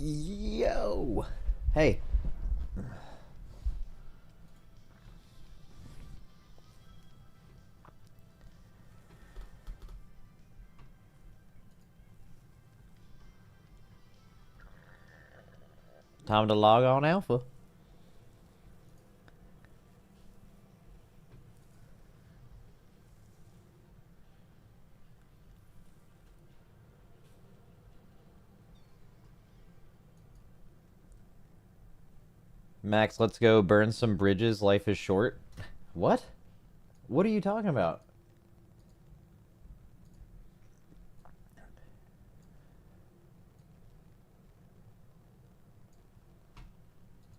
Yo. Hey. Time to log on Alpha. Max, let's go burn some bridges. Life is short. What? What are you talking about?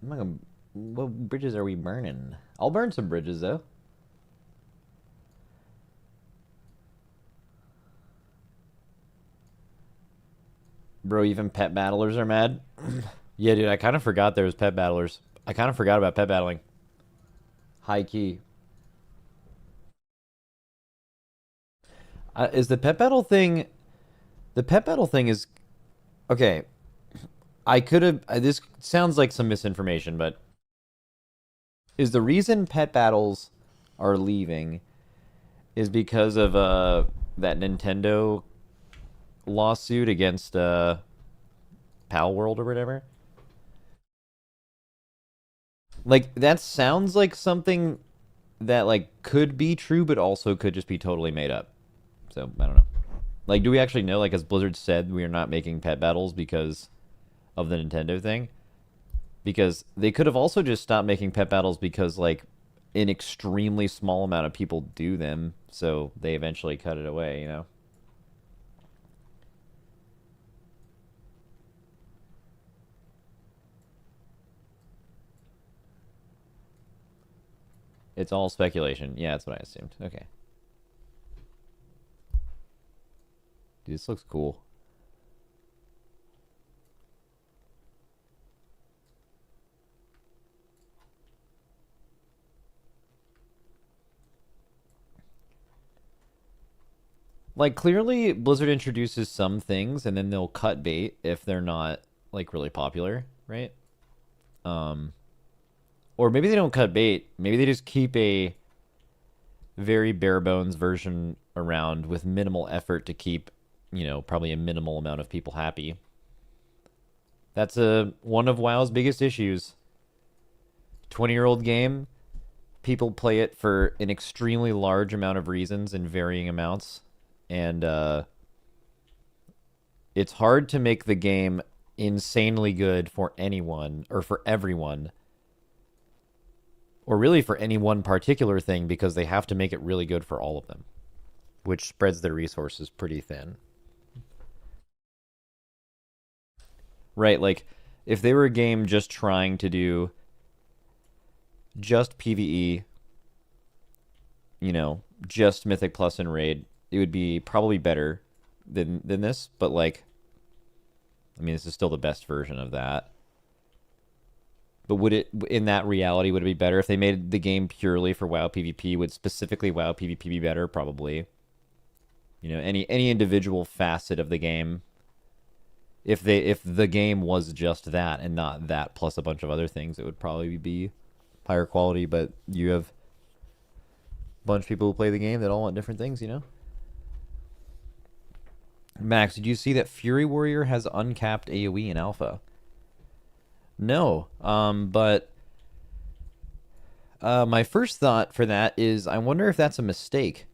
I'm not gonna... What bridges are we burning? I'll burn some bridges, though. Bro, even pet battlers are mad. Yeah, dude, I kind of forgot there was pet battlers. I kind of forgot about pet battling. High key. Is the pet battle thing... The pet battle thing is... Okay. I could have... This sounds like some misinformation, but... Is the reason pet battles are leaving is because of that Nintendo lawsuit against Pal World or whatever? Like, that sounds like something that, like, could be true, but also could just be totally made up. So, I don't know. Like, do we actually know, like, as Blizzard said, we are not making pet battles because of the Nintendo thing? Because they could have also just stopped making pet battles because, like, an extremely small amount of people do them, so they eventually cut it away, you know? It's all speculation. Yeah, that's what I assumed. Okay. Dude, this looks cool. Like, clearly, Blizzard introduces some things, and then they'll cut bait if they're not, like, really popular, right? Um, or maybe they don't cut bait. Maybe they just keep a very bare bones version around with minimal effort to keep, you know, probably a minimal amount of people happy. That's one of WoW's biggest issues. 20-year-old game, people play it for an extremely large amount of reasons in varying amounts, and it's hard to make the game insanely good for anyone or for everyone or really for any one particular thing because they have to make it really good for all of them, which spreads their resources pretty thin. Right, like if they were a game just trying to do just PvE, you know, just Mythic Plus and Raid, it would be probably better than this, but like I mean, this is still the best version of that. But would it, in that reality, would it be better if they made the game purely for WoW PvP? Would specifically WoW PvP be better? Probably. You know, any individual facet of the game. If the game was just that and not that plus a bunch of other things, it would probably be higher quality. But you have a bunch of people who play the game that all want different things, you know? Max, did you see that Fury Warrior has uncapped AoE in alpha? No, but my first thought for that is I wonder if that's a mistake.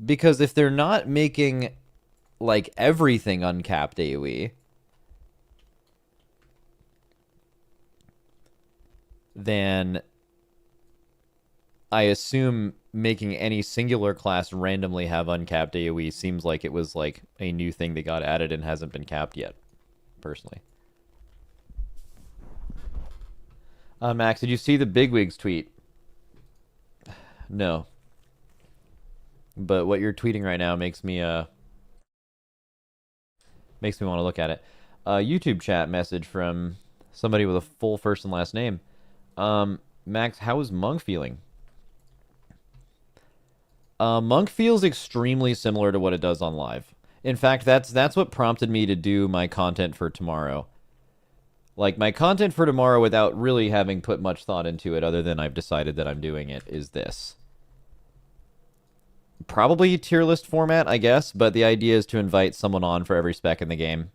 Because if they're not making, like, everything uncapped AoE, then I assume making any singular class randomly have uncapped AoE seems like it was, like, a new thing that got added and hasn't been capped yet, personally. Max, did you see the Bigwigs tweet? No. But what you're tweeting right now makes me want to look at it. YouTube chat message from somebody with a full first and last name. Max, how is Monk feeling? Monk feels extremely similar to what it does on live. In fact, that's what prompted me to do my content for tomorrow. Like, my content for tomorrow, without really having put much thought into it, other than I've decided that I'm doing it, is this. Probably tier list format, I guess, but the idea is to invite someone on for every spec in the game.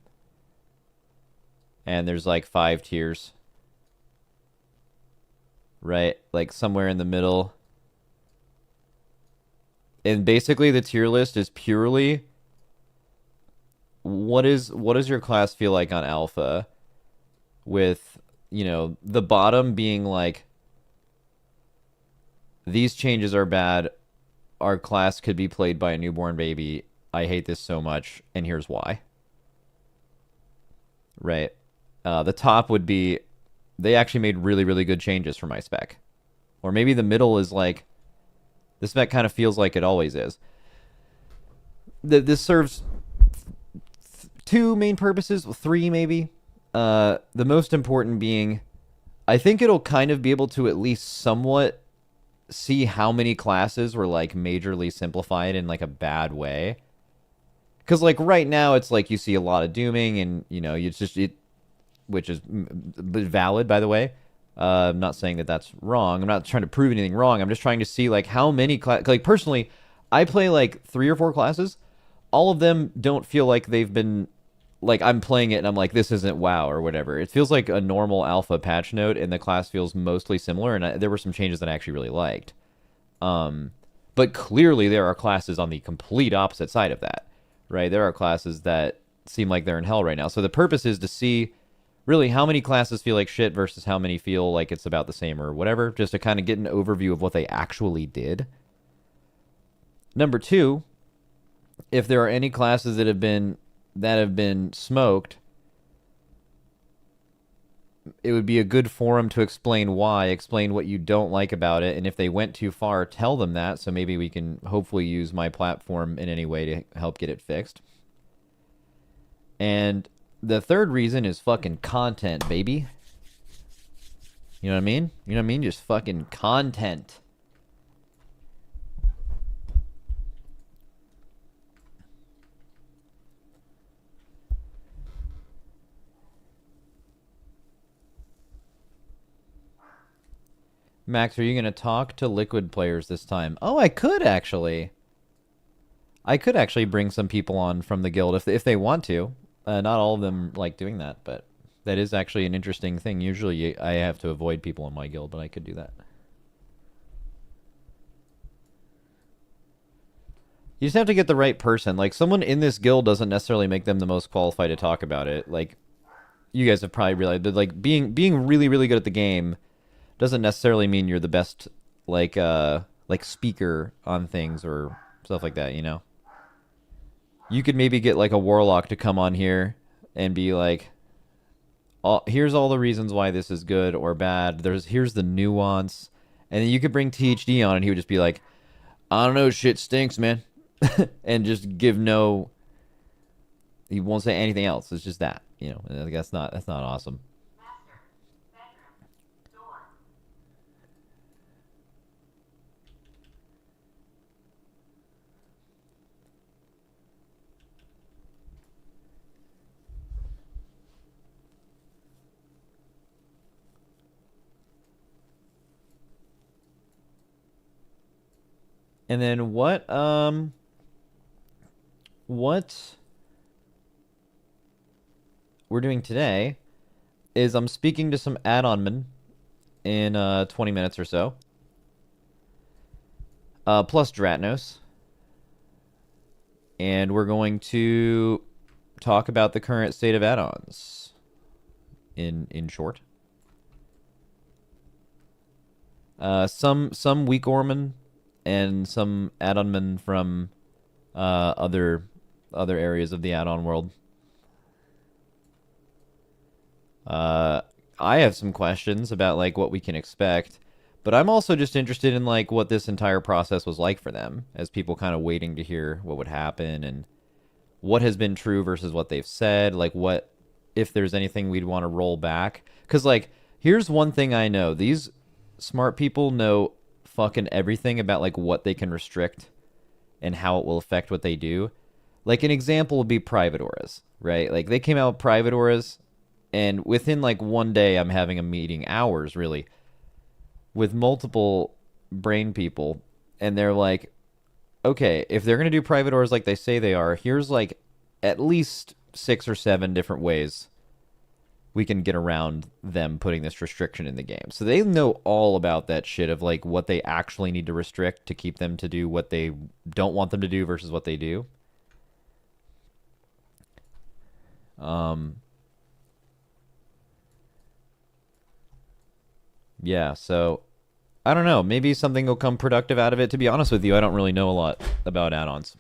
And there's like 5 tiers. Right? Like somewhere in the middle. And basically the tier list is purely what does your class feel like on alpha, with, you know, the bottom being like, these changes are bad, our class could be played by a newborn baby, I hate this so much, and here's why. Right? The top would be, they actually made really, really good changes for my spec. Or maybe the middle is like, the spec kind of feels like it always is. This serves 2 main purposes, 3 maybe. The most important being, I think it'll kind of be able to at least somewhat see how many classes were like majorly simplified in like a bad way. Because like right now it's like you see a lot of dooming, and you know, it's just it, which is valid, by the way. I'm not saying that that's wrong. I'm not trying to prove anything wrong. I'm just trying to see like how many like personally, I play like 3 or 4 classes. All of them don't feel like they've been, like, I'm playing it and I'm like, this isn't WoW or whatever. It feels like a normal alpha patch note, and the class feels mostly similar, and there were some changes that I actually really liked. But clearly there are classes on the complete opposite side of that, right? There are classes that seem like they're in hell right now. So the purpose is to see really how many classes feel like shit versus how many feel like it's about the same or whatever, just to kind of get an overview of what they actually did. Number 2, if there are any classes that have been smoked, it would be a good forum to explain why, explain what you don't like about it, and if they went too far, tell them that, so maybe we can hopefully use my platform in any way to help get it fixed. And the third reason is fucking content, baby. You know what I mean? You know what I mean? Just fucking content. Max, are you going to talk to Liquid players this time? Oh, I could actually. I could actually bring some people on from the guild if they want to. Not all of them like doing that, but that is actually an interesting thing. Usually I have to avoid people in my guild, but I could do that. You just have to get the right person. Like, someone in this guild doesn't necessarily make them the most qualified to talk about it. Like, you guys have probably realized that, like, being really, really good at the game doesn't necessarily mean you're the best, like speaker on things or stuff like that, you know? You could maybe get like a warlock to come on here and be like, here's all the reasons why this is good or bad. Here's the nuance. And then you could bring THD on and he would just be like, I don't know, shit stinks, man. And just give no, he won't say anything else. It's just that, you know. And that's not awesome. And then what we're doing today is I'm speaking to some add-on men in 20 minutes or so. Plus Dratnos. And we're going to talk about the current state of add-ons in short. Some weak Orman and some add-on men from other areas of the add-on world. I have some questions about like what we can expect, but I'm also just interested in like what this entire process was like for them, as people kind of waiting to hear what would happen and what has been true versus what they've said, like what if there's anything we'd want to roll back. Because like, here's one thing I know, these smart people know fucking everything about like what they can restrict and how it will affect what they do. Like an example would be private auras, right? Like they came out with private auras, and within like one day, I'm having a meeting, hours really, with multiple brain people, and they're like, okay, if they're gonna do private auras like they say they are, here's like at least 6 or 7 different ways we can get around them putting this restriction in the game. So they know all about that shit of like what they actually need to restrict to keep them to do what they don't want them to do versus what they do. Yeah, so I don't know. Maybe something will come productive out of it. To be honest with you, I don't really know a lot about add-ons.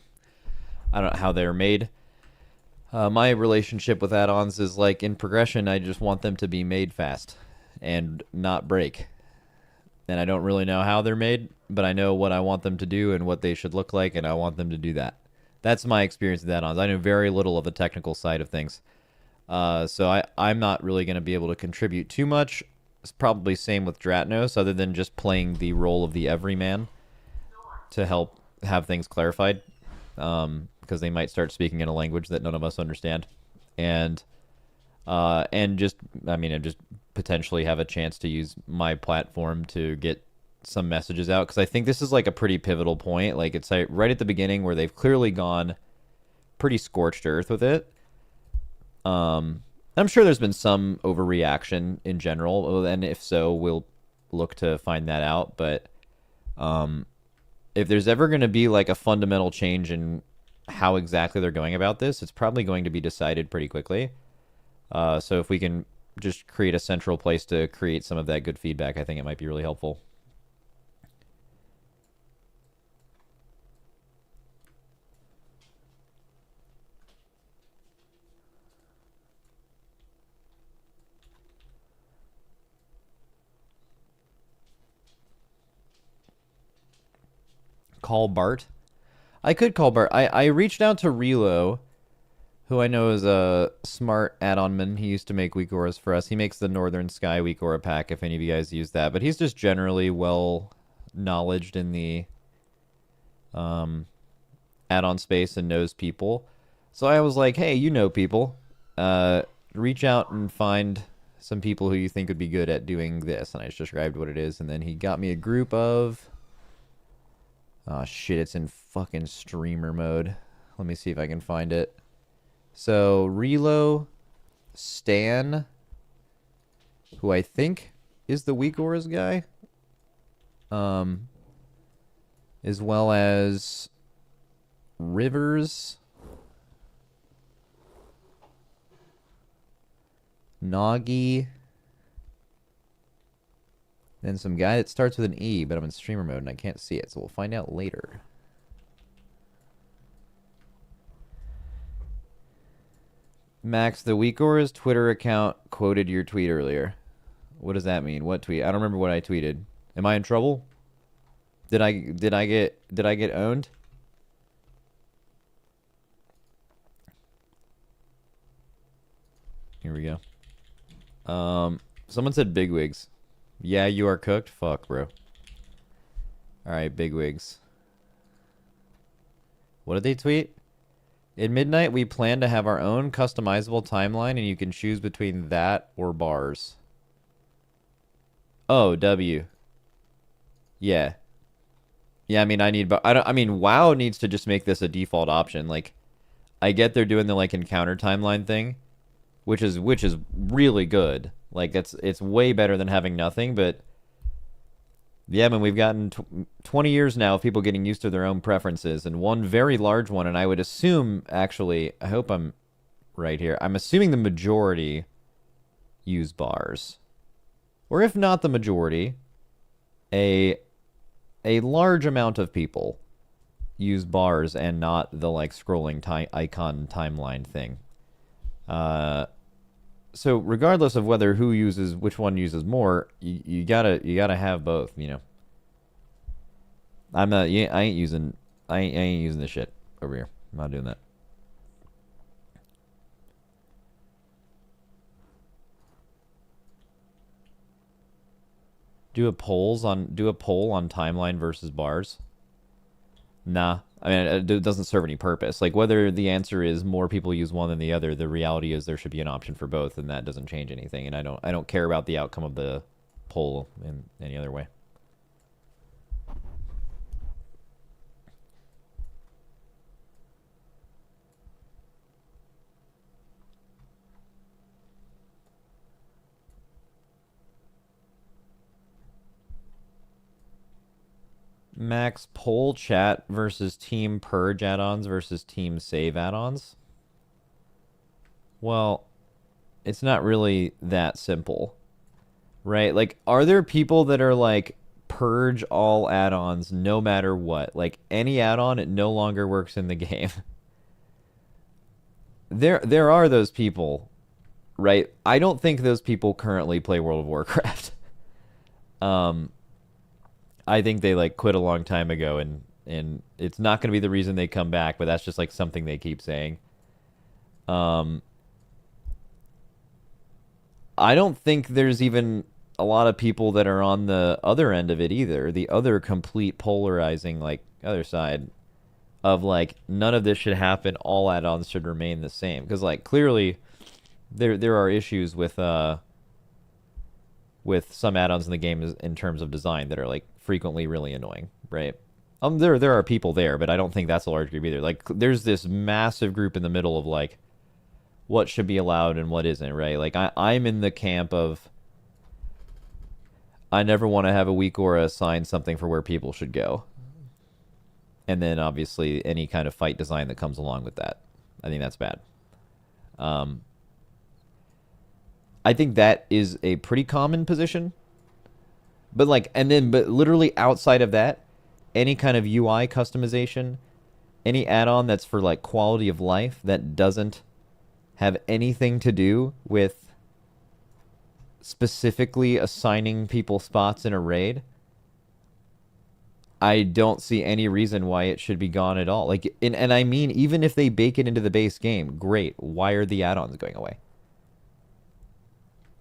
I don't know how they're made. My relationship with add-ons is like in progression, I just want them to be made fast and not break. And I don't really know how they're made, but I know what I want them to do and what they should look like, and I want them to do that. That's my experience with add-ons. I know very little of the technical side of things. So I'm not really going to be able to contribute too much. It's probably same with Dratnos, other than just playing the role of the everyman to help have things clarified. Because they might start speaking in a language that none of us understand, and just just potentially have a chance to use my platform to get some messages out, because I think this is like a pretty pivotal point. Like it's like right at the beginning where they've clearly gone pretty scorched earth with it. I'm sure there's been some overreaction in general, and if so, we'll look to find that out. But if there's ever going to be like a fundamental change in how exactly they're going about this, it's probably going to be decided pretty quickly. So if we can just create a central place to create some of that good feedback, I think it might be really helpful. Call Bart. I could call Bart. I reached out to Relo, who I know is a smart add-on man. He used to make weak auras for us. He makes the Northern Sky weak aura pack, if any of you guys use that. But he's just generally well knowledged in the add-on space and knows people. So I was like, hey, you know people. Reach out and find some people who you think would be good at doing this. And I just described what it is. And then he got me a group of... Oh, shit, it's in fucking streamer mode. Let me see if I can find it. So, Relo, Stan, who I think is the weak auras guy, as well as Rivers, Nagi, then some guy that starts with an E, but I'm in streamer mode and I can't see it, so we'll find out later. Max, the weak auras Twitter account quoted your tweet earlier. What does that mean? What tweet? I don't remember what I tweeted. Am I in trouble? Did I get owned? Here we go. Someone said bigwigs. Yeah, you are cooked? Fuck, bro. Alright, bigwigs. What did they tweet? At midnight, we plan to have our own customizable timeline, and you can choose between that or bars. Oh, W. Yeah. Yeah, I mean, I mean, WoW needs to just make this a default option. Like, I get they're doing the, like, encounter timeline thing, which is really good. Like, it's way better than having nothing, but yeah, I mean, we've gotten 20 years now of people getting used to their own preferences, and one very large one, and I would assume, actually, I hope I'm right here, I'm assuming the majority use bars. Or if not the majority, a large amount of people use bars and not the, like, scrolling icon timeline thing. So regardless of whether which one uses more, you gotta have both, you know. I ain't using this shit over here. I'm not doing that. Do a poll on timeline versus bars. Nah. I mean, it doesn't serve any purpose. Like, whether the answer is more people use one than the other, the reality is there should be an option for both, and that doesn't change anything. And I don't care about the outcome of the poll in any other way. Max, poll chat versus team purge add-ons versus team save add-ons. Well, it's not really that simple, right? Like, are there people that are like purge all add-ons no matter what? Like, any add-on, it no longer works in the game. There are those people, right? I don't think those people currently play World of Warcraft. um, I think they like quit a long time ago, and it's not going to be the reason they come back, but that's just like something they keep saying. Um, I don't think there's even a lot of people that are on the other end of it either. The other complete polarizing, like, other side of like, none of this should happen. All add-ons should remain the same, because like clearly there are issues with some add-ons in the game in terms of design that are like frequently really annoying, right? There are people there, but I don't think that's a large group either. Like, there's this massive group in the middle of like what should be allowed and what isn't, right? Like, I'm in the camp of I never want to have a weak aura assign something for where people should go. And then obviously any kind of fight design that comes along with that. I think that's bad. Um, I think that is a pretty common position. But like, but literally outside of that, any kind of UI customization, any add-on that's for like quality of life that doesn't have anything to do with specifically assigning people spots in a raid, I don't see any reason why it should be gone at all. Like, and I mean, even if they bake it into the base game, great. Why are the add-ons going away?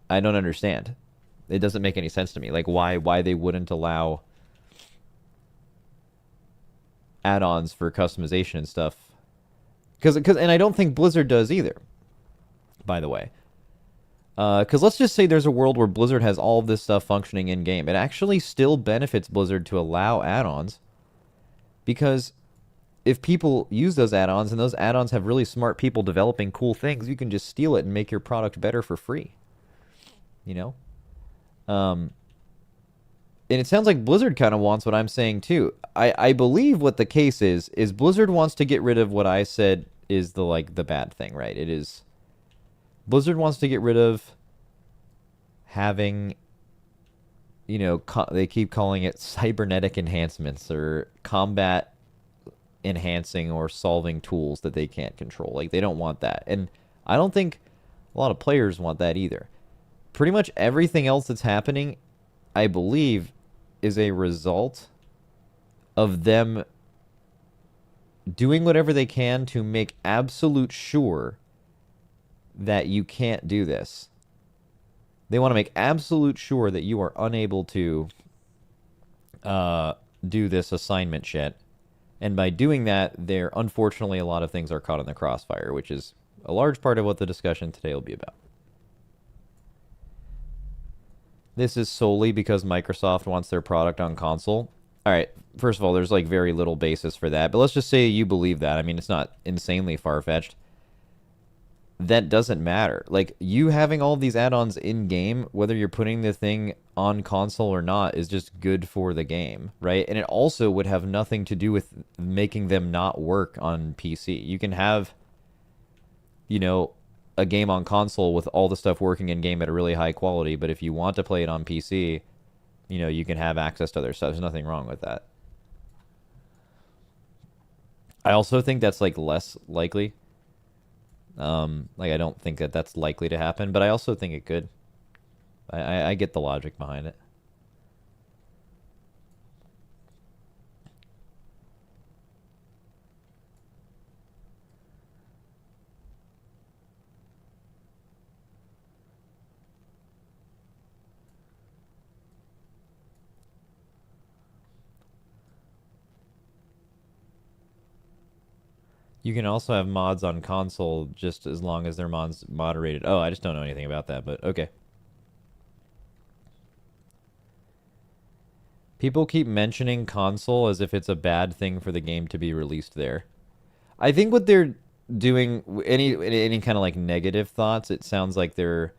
I don't understand. It doesn't make any sense to me. Like, why they wouldn't allow add-ons for customization and stuff. And I don't think Blizzard does either, by the way. Because let's just say there's a world where Blizzard has all of this stuff functioning in-game. It actually still benefits Blizzard to allow add-ons, because if people use those add-ons and those add-ons have really smart people developing cool things, you can just steal it and make your product better for free. You know? And it sounds like Blizzard kind of wants what I'm saying too. I believe what the case is Blizzard wants to get rid of what I said is the bad thing, right? It is Blizzard wants to get rid of having, they keep calling it cybernetic enhancements or combat enhancing or solving tools that they can't control. Like, they don't want that. And I don't think a lot of players want that either. Pretty much everything else that's happening, I believe, is a result of them doing whatever they can to make absolute sure that you can't do this. They want to make absolute sure that you are unable to do this assignment shit. And by doing that, unfortunately, a lot of things are caught in the crossfire, which is a large part of what the discussion today will be about. This is solely because Microsoft wants their product on console. All right, first of all, there's like very little basis for that, but let's just say you believe that. I mean, it's not insanely far-fetched. That doesn't matter. Like, you having all these add-ons in-game, whether you're putting the thing on console or not, is just good for the game, right? And it also would have nothing to do with making them not work on PC. You can have, a game on console with all the stuff working in-game at a really high quality, but if you want to play it on PC, you can have access to other stuff. There's nothing wrong with that. I also think that's, like, less likely. I don't think that that's likely to happen, but I also think it could. I get the logic behind it. You can also have mods on console just as long as they're mods moderated. Oh, I just don't know anything about that, but okay. People keep mentioning console as if it's a bad thing for the game to be released there. I think what they're doing, any kind of like negative thoughts, it sounds like they're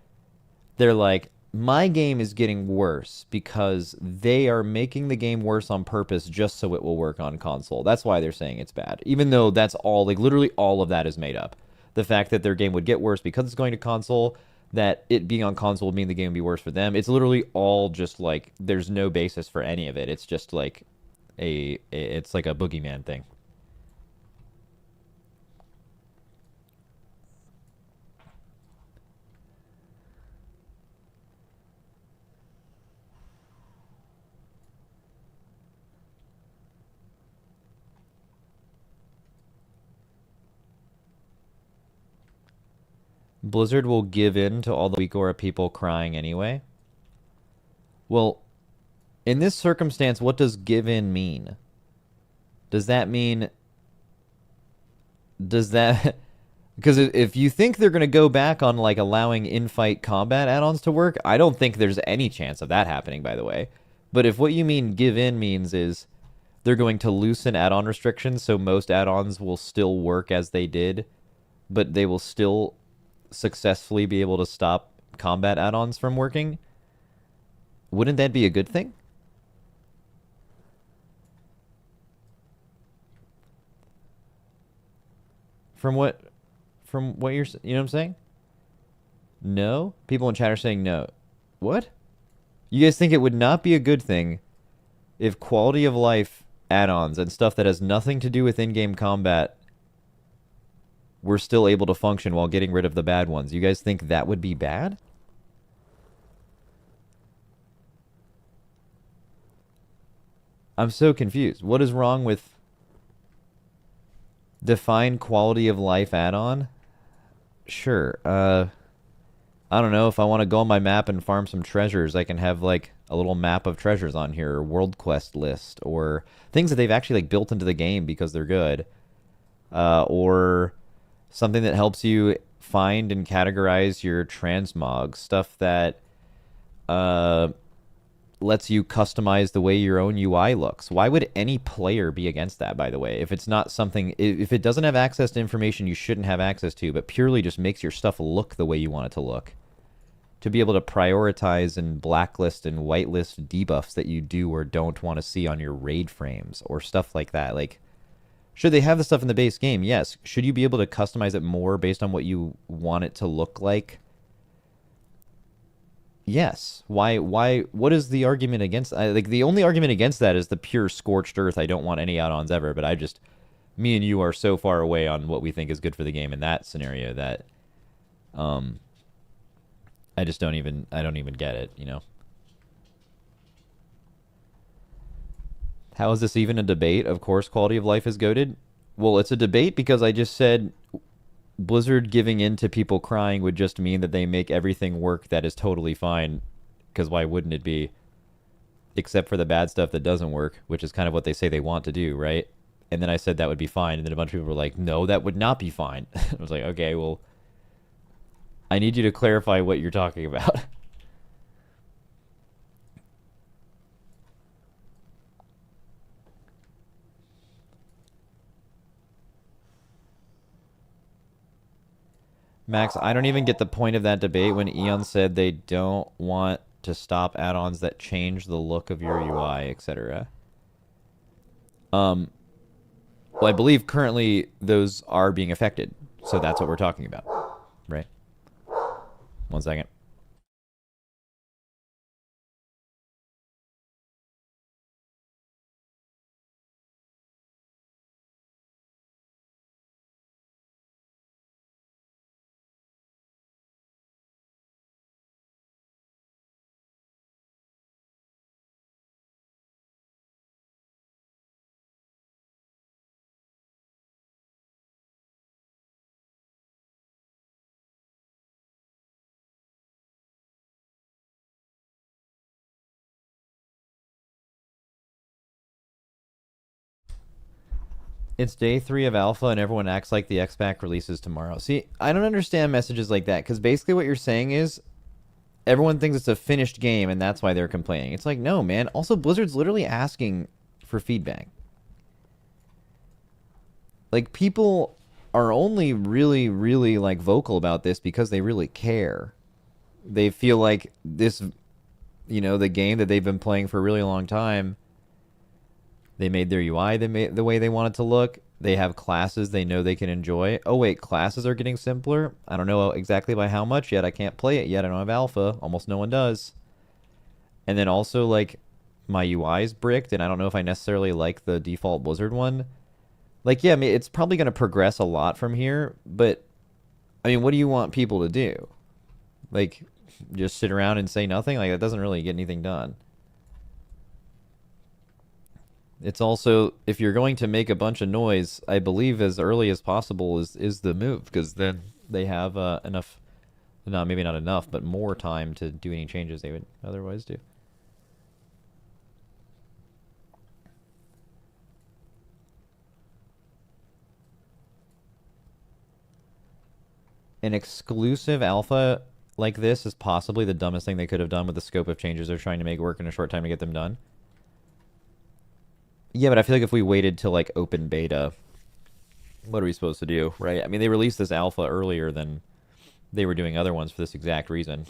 like, my game is getting worse because they are making the game worse on purpose just so it will work on console. That's why they're saying it's bad. Even though that's all, like literally all of that is made up. The fact that their game would get worse because it's going to console, that it being on console would mean the game would be worse for them. It's literally all just like, there's no basis for any of it. It's just like it's like a boogeyman thing. Blizzard will give in to all the WeakAura people crying anyway. Well, in this circumstance, what does give in mean? Does that mean does that because if you think they're going to go back on like allowing in-fight combat add-ons to work, I don't think there's any chance of that happening, by the way. But if what you mean give in means is they're going to loosen add-on restrictions so most add-ons will still work as they did, but they will still successfully be able to stop combat add-ons from working, wouldn't that be a good thing? From what you're, you know what I'm saying? No? People in chat are saying no. What? You guys think it would not be a good thing if quality of life add-ons and stuff that has nothing to do with in-game combat were still able to function while getting rid of the bad ones? You guys think that would be bad? I'm so confused. What is wrong with define quality of life add-on? Sure. I don't know. If I want to go on my map and farm some treasures, I can have like a little map of treasures on here, or world quest list, or things that they've actually like built into the game because they're good. Or something that helps you find and categorize your transmog, stuff that uh, lets you customize the way your own UI looks. Why would any player be against that, by the way? If it's not something, if it doesn't have access to information you shouldn't have access to, but purely just makes your stuff look the way you want it to look. To be able to prioritize and blacklist and whitelist debuffs that you do or don't want to see on your raid frames or stuff like that. Like, should they have the stuff in the base game? Yes. Should you be able to customize it more based on what you want it to look like? Yes. Why what is the argument against like the only argument against that is the pure scorched earth. I don't want any add-ons ever, but me and you are so far away on what we think is good for the game in that scenario that um I don't even get it, you know. How is this even a debate? Of course quality of life is goated. Well, it's a debate because I just said Blizzard giving in to people crying would just mean that they make everything work that is totally fine, because why wouldn't it be? Except for the bad stuff that doesn't work, which is kind of what they say they want to do, right? And then I said that would be fine, and then a bunch of people were like, no, that would not be fine. I was like, okay, well, I need you to clarify what you're talking about. Max, I don't even get the point of that debate when Eon said they don't want to stop add-ons that change the look of your UI, etc. Um, well, I believe currently those are being affected, so that's what we're talking about, right? 1 second. It's day 3 of alpha and everyone acts like the X-Pack releases tomorrow. See, I don't understand messages like that because basically what you're saying is everyone thinks it's a finished game and that's why they're complaining. It's like, no, man. Also, Blizzard's literally asking for feedback. Like, people are only really, really, like, vocal about this because they really care. They feel like this, the game that they've been playing for a really long time, they made their UI the way they want it to look. They have classes they know they can enjoy. Oh, wait, classes are getting simpler? I don't know exactly by how much yet. I can't play it yet. I don't have alpha. Almost no one does. And then also, like, my UI is bricked, and I don't know if I necessarily like the default Blizzard one. Like, yeah, I mean, it's probably going to progress a lot from here, but, I mean, what do you want people to do? Like, just sit around and say nothing? Like, that doesn't really get anything done. It's also, if you're going to make a bunch of noise, I believe as early as possible is the move, because then they have enough, not maybe not enough, but more time to do any changes they would otherwise do. An exclusive alpha like this is possibly the dumbest thing they could have done with the scope of changes they're trying to make work in a short time to get them done. Yeah, but I feel like if we waited till like open beta, what are we supposed to do, right? I mean, they released this alpha earlier than they were doing other ones for this exact reason.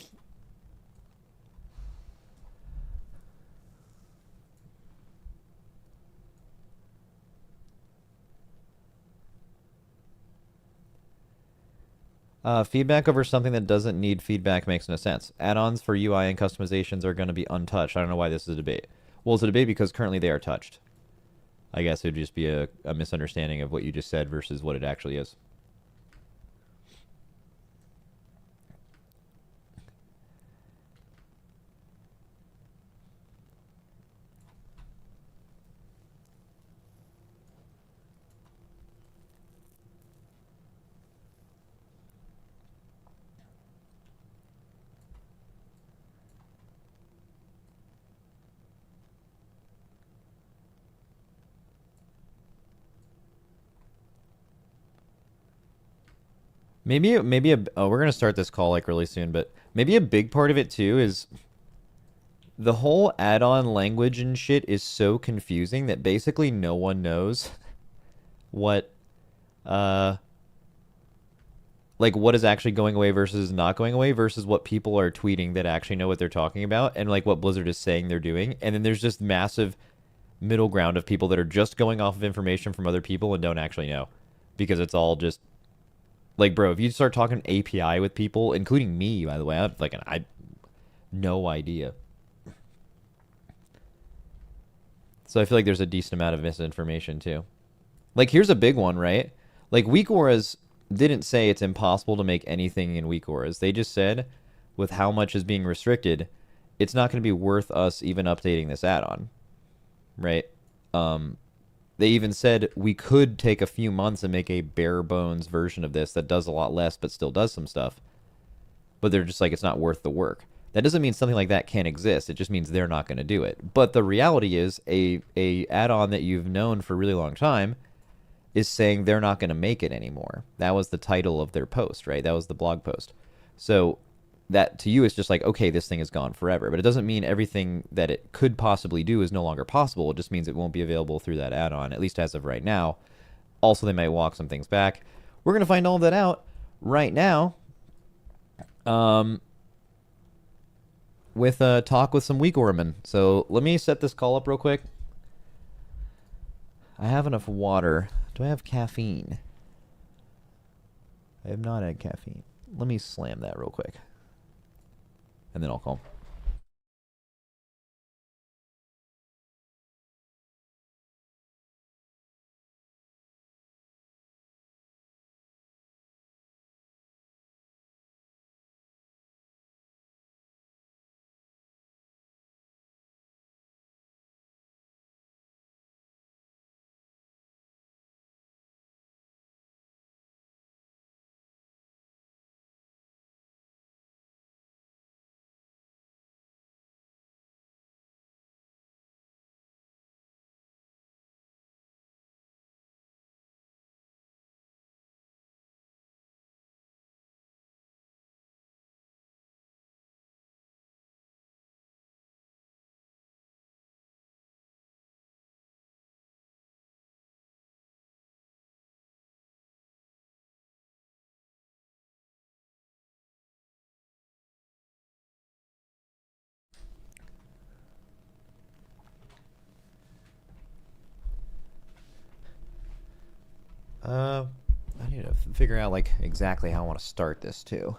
Feedback over something that doesn't need feedback makes no sense. Add-ons for UI and customizations are going to be untouched. I don't know why this is a debate. Well, it's a debate because currently they are touched. I guess it would just be a misunderstanding of what you just said versus what it actually is. We're gonna start this call like really soon, but maybe a big part of it too is the whole add-on language and shit is so confusing that basically no one knows what uh like what is actually going away versus not going away versus what people are tweeting that actually know what they're talking about and like what Blizzard is saying they're doing. And then there's just massive middle ground of people that are just going off of information from other people and don't actually know because it's all just like, bro, if you start talking API with people, including me, by the way, I no idea. So I feel like there's a decent amount of misinformation too. Like, here's a big one, right? Like, weak auras didn't say it's impossible to make anything in weak auras. They just said, with how much is being restricted, it's not going to be worth us even updating this add-on, right? Um, they even said we could take a few months and make a bare bones version of this that does a lot less but still does some stuff. But they're just like, it's not worth the work. That doesn't mean something like that can't exist. It just means they're not going to do it. But the reality is a add-on that you've known for a really long time is saying they're not going to make it anymore. That was the title of their post, right? That was the blog post. So that to you is just like, okay, this thing is gone forever. But it doesn't mean everything that it could possibly do is no longer possible. It just means it won't be available through that add-on, at least as of right now. Also, they might walk some things back. We're going to find all of that out right now with a talk with some weak Orman. So let me set this call up real quick. I have enough water. Do I have caffeine? I have not had caffeine. Let me slam that real quick. And then I'll call. I need to figure out like exactly how I want to start this too.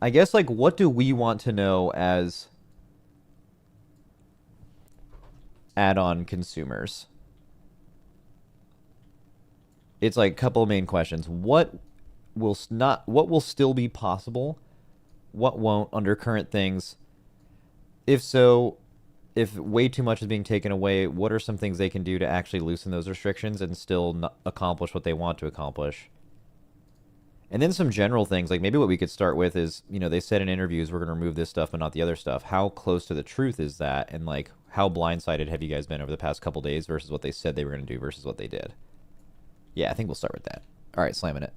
I guess like what do we want to know as add-on consumers? It's like a couple of main questions. What will still be possible? What won't under current things? If so, if way too much is being taken away, what are some things they can do to actually loosen those restrictions and still accomplish what they want to accomplish? And then some general things, like maybe what we could start with is, they said in interviews we're going to remove this stuff but not the other stuff. How close to the truth is that? And like, how blindsided have you guys been over the past couple days versus what they said they were going to do versus what they did? Yeah, I think we'll start with that. All right, slamming it.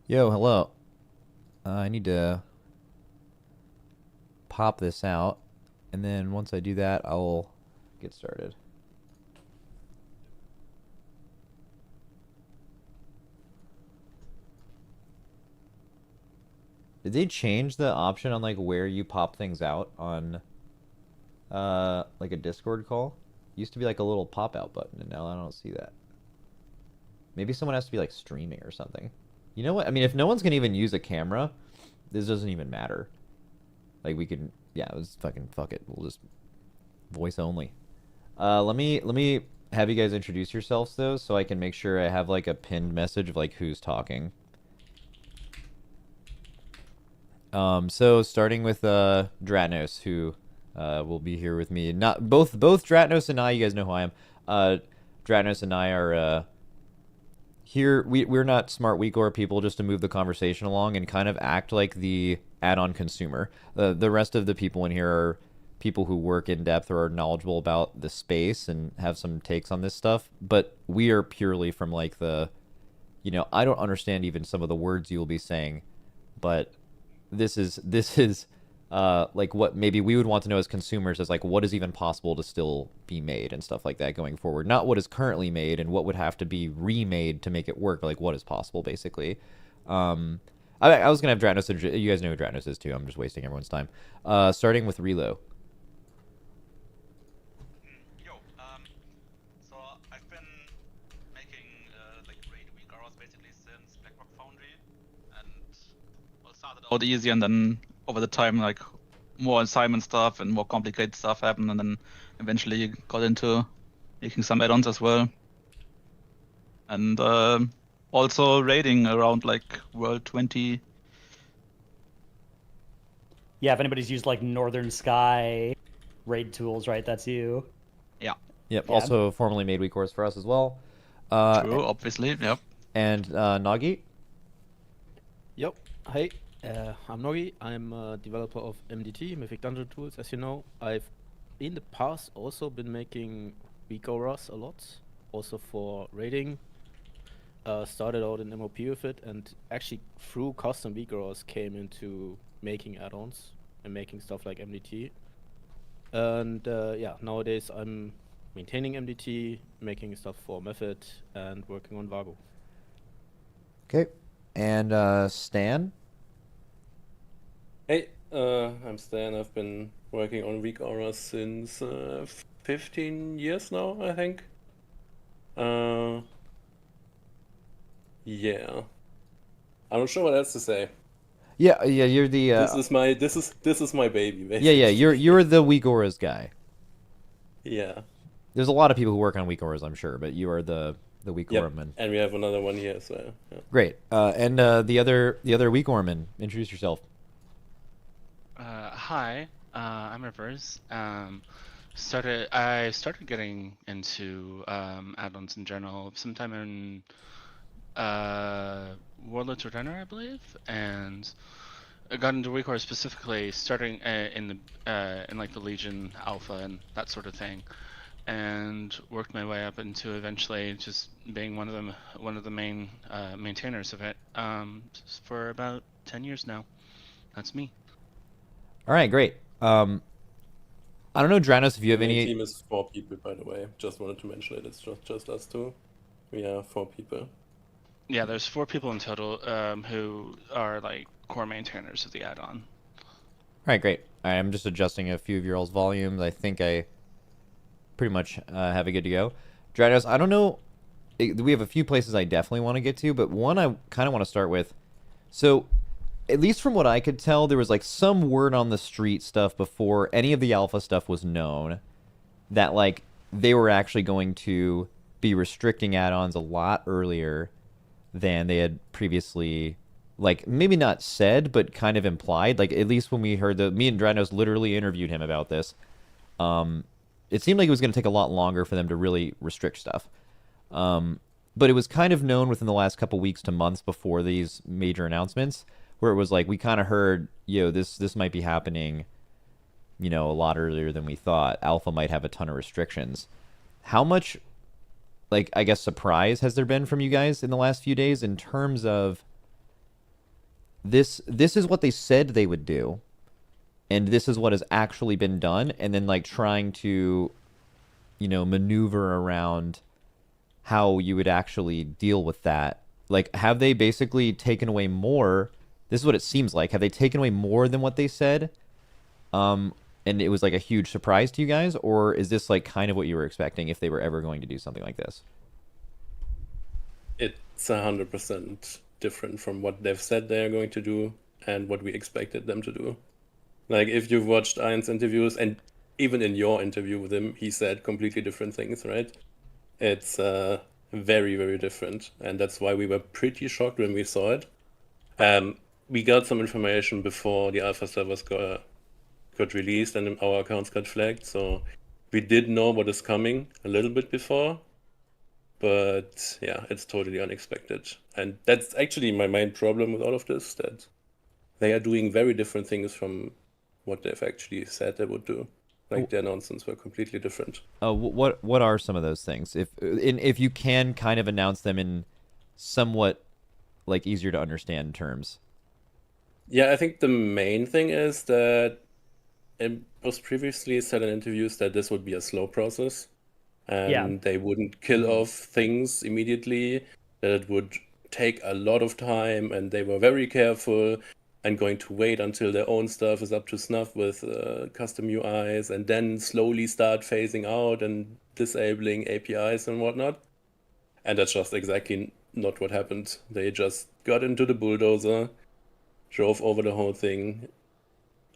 Yo, hello. I need to pop this out, and then once I do that, I'll get started. Did they change the option on like where you pop things out on like a Discord call? Used to be like a little pop out button, and now I don't see that. Maybe someone has to be like streaming or something. You know what? I mean, if no one's gonna even use a camera, this doesn't even matter. Like we can, yeah, let's fucking fuck it. We'll just voice only. Let me have you guys introduce yourselves though, so I can make sure I have like a pinned message of like who's talking. So starting with Dratnos, who will be here with me. Not both Dratnos and I. You guys know who I am. Dratnos and I are here. We're not smart Weekor people just to move the conversation along and kind of act like the add-on consumer. The rest of the people in here are people who work in depth or are knowledgeable about the space and have some takes on this stuff. But we are purely from like the, I don't understand even some of the words you will be saying, but this is like what maybe we would want to know as consumers is like what is even possible to still be made and stuff like that going forward. Not what is currently made and what would have to be remade to make it work, but like what is possible basically. I was gonna have Dratnos. You guys know who Dratnos is too. I'm just wasting everyone's time. Starting with Relo. Yo, so I've been making like raid week hours basically since Blackrock Foundry, and well, started out easy, and then over the time like more assignment stuff and more complicated stuff happened, and then eventually got into making some add-ons as well, and also raiding around like World 20. Yeah, if anybody's used like Northern Sky raid tools, right? That's you. Yeah. Yep. Yeah. Also formerly made Weekors for us as well. True, obviously. Yep. And Nagi. Yep. Hey, I'm Nogi. I'm a developer of MDT, Mythic Dungeon Tools, as you know. I've in the past also been making Weekoras a lot, also for raiding. Started out in MOP with it, and actually through custom Weekoras came into making add-ons and making stuff like MDT. And yeah, nowadays I'm maintaining MDT, making stuff for Method, and working on Vago. Okay. And Stan. Hey, I'm Stan. I've been working on Weak Aura since 15 years now, I think. Yeah. I'm not sure what else to say. Yeah, you're the. This is my baby, basically. Yeah, you're the Weegoras guy. Yeah. There's a lot of people who work on Weegoras, I'm sure, but you are the Weekorman. And we have another one here, so yeah. Great. And the other Weekorman, introduce yourself. Hi, I'm Rivers. I started getting into add-ons in general sometime in Warlords Returner, I believe, and I got into Recore specifically starting in like the Legion Alpha and that sort of thing, and worked my way up into eventually just being one of the main maintainers of it for about 10 years now. That's me. All right, great. I don't know, Dranos, if you have The main any. team is 4 people, by the way. Just wanted to mention it. It's just us two. We are 4 people. Yeah, there's 4 people in total who are like core maintainers of the add-on. All right, great. All right, I'm just adjusting a few of your all's volumes. I think I pretty much have it good to go. Dranos, I don't know. We have a few places I definitely want to get to, but one I kind of want to start with. So, at least from what I could tell, there was like some word on the street stuff before any of the alpha stuff was known that like they were actually going to be restricting add-ons a lot earlier than they had previously, like maybe not said but kind of implied. Like at least when we heard me and Dranos literally interviewed him about this. It seemed like it was going to take a lot longer for them to really restrict stuff. But it was kind of known within the last couple weeks to months before these major announcements, where it was like we kind of heard, this might be happening, a lot earlier than we thought. Alpha might have a ton of restrictions. How much, like, I guess, surprise has there been from you guys in the last few days in terms of this is what they said they would do, and this is what has actually been done, and then like trying to, maneuver around how you would actually deal with that. Like, have they basically taken away more? This is what it seems like. Have they taken away more than what they said? And it was like a huge surprise to you guys, or is this like kind of what you were expecting if they were ever going to do something like this? It's 100% different from what they've said they are going to do and what we expected them to do. Like, if you've watched Iron's interviews, and even in your interview with him, he said completely different things, right? It's very, very different. And that's why we were pretty shocked when we saw it. We got some information before the alpha servers got released and our accounts got flagged. So we did know what is coming a little bit before. But yeah, it's totally unexpected. And that's actually my main problem with all of this, that they are doing very different things from what they've actually said they would do. Like, their announcements were completely different. What are some of those things? If you can kind of announce them in somewhat like easier to understand terms. Yeah, I think the main thing is that it was previously said in interviews that this would be a slow process, and they wouldn't kill off things immediately, that it would take a lot of time, and they were very careful and going to wait until their own stuff is up to snuff with custom UIs, and then slowly start phasing out and disabling APIs and whatnot. And that's just exactly not what happened. They just got into the bulldozer, drove over the whole thing,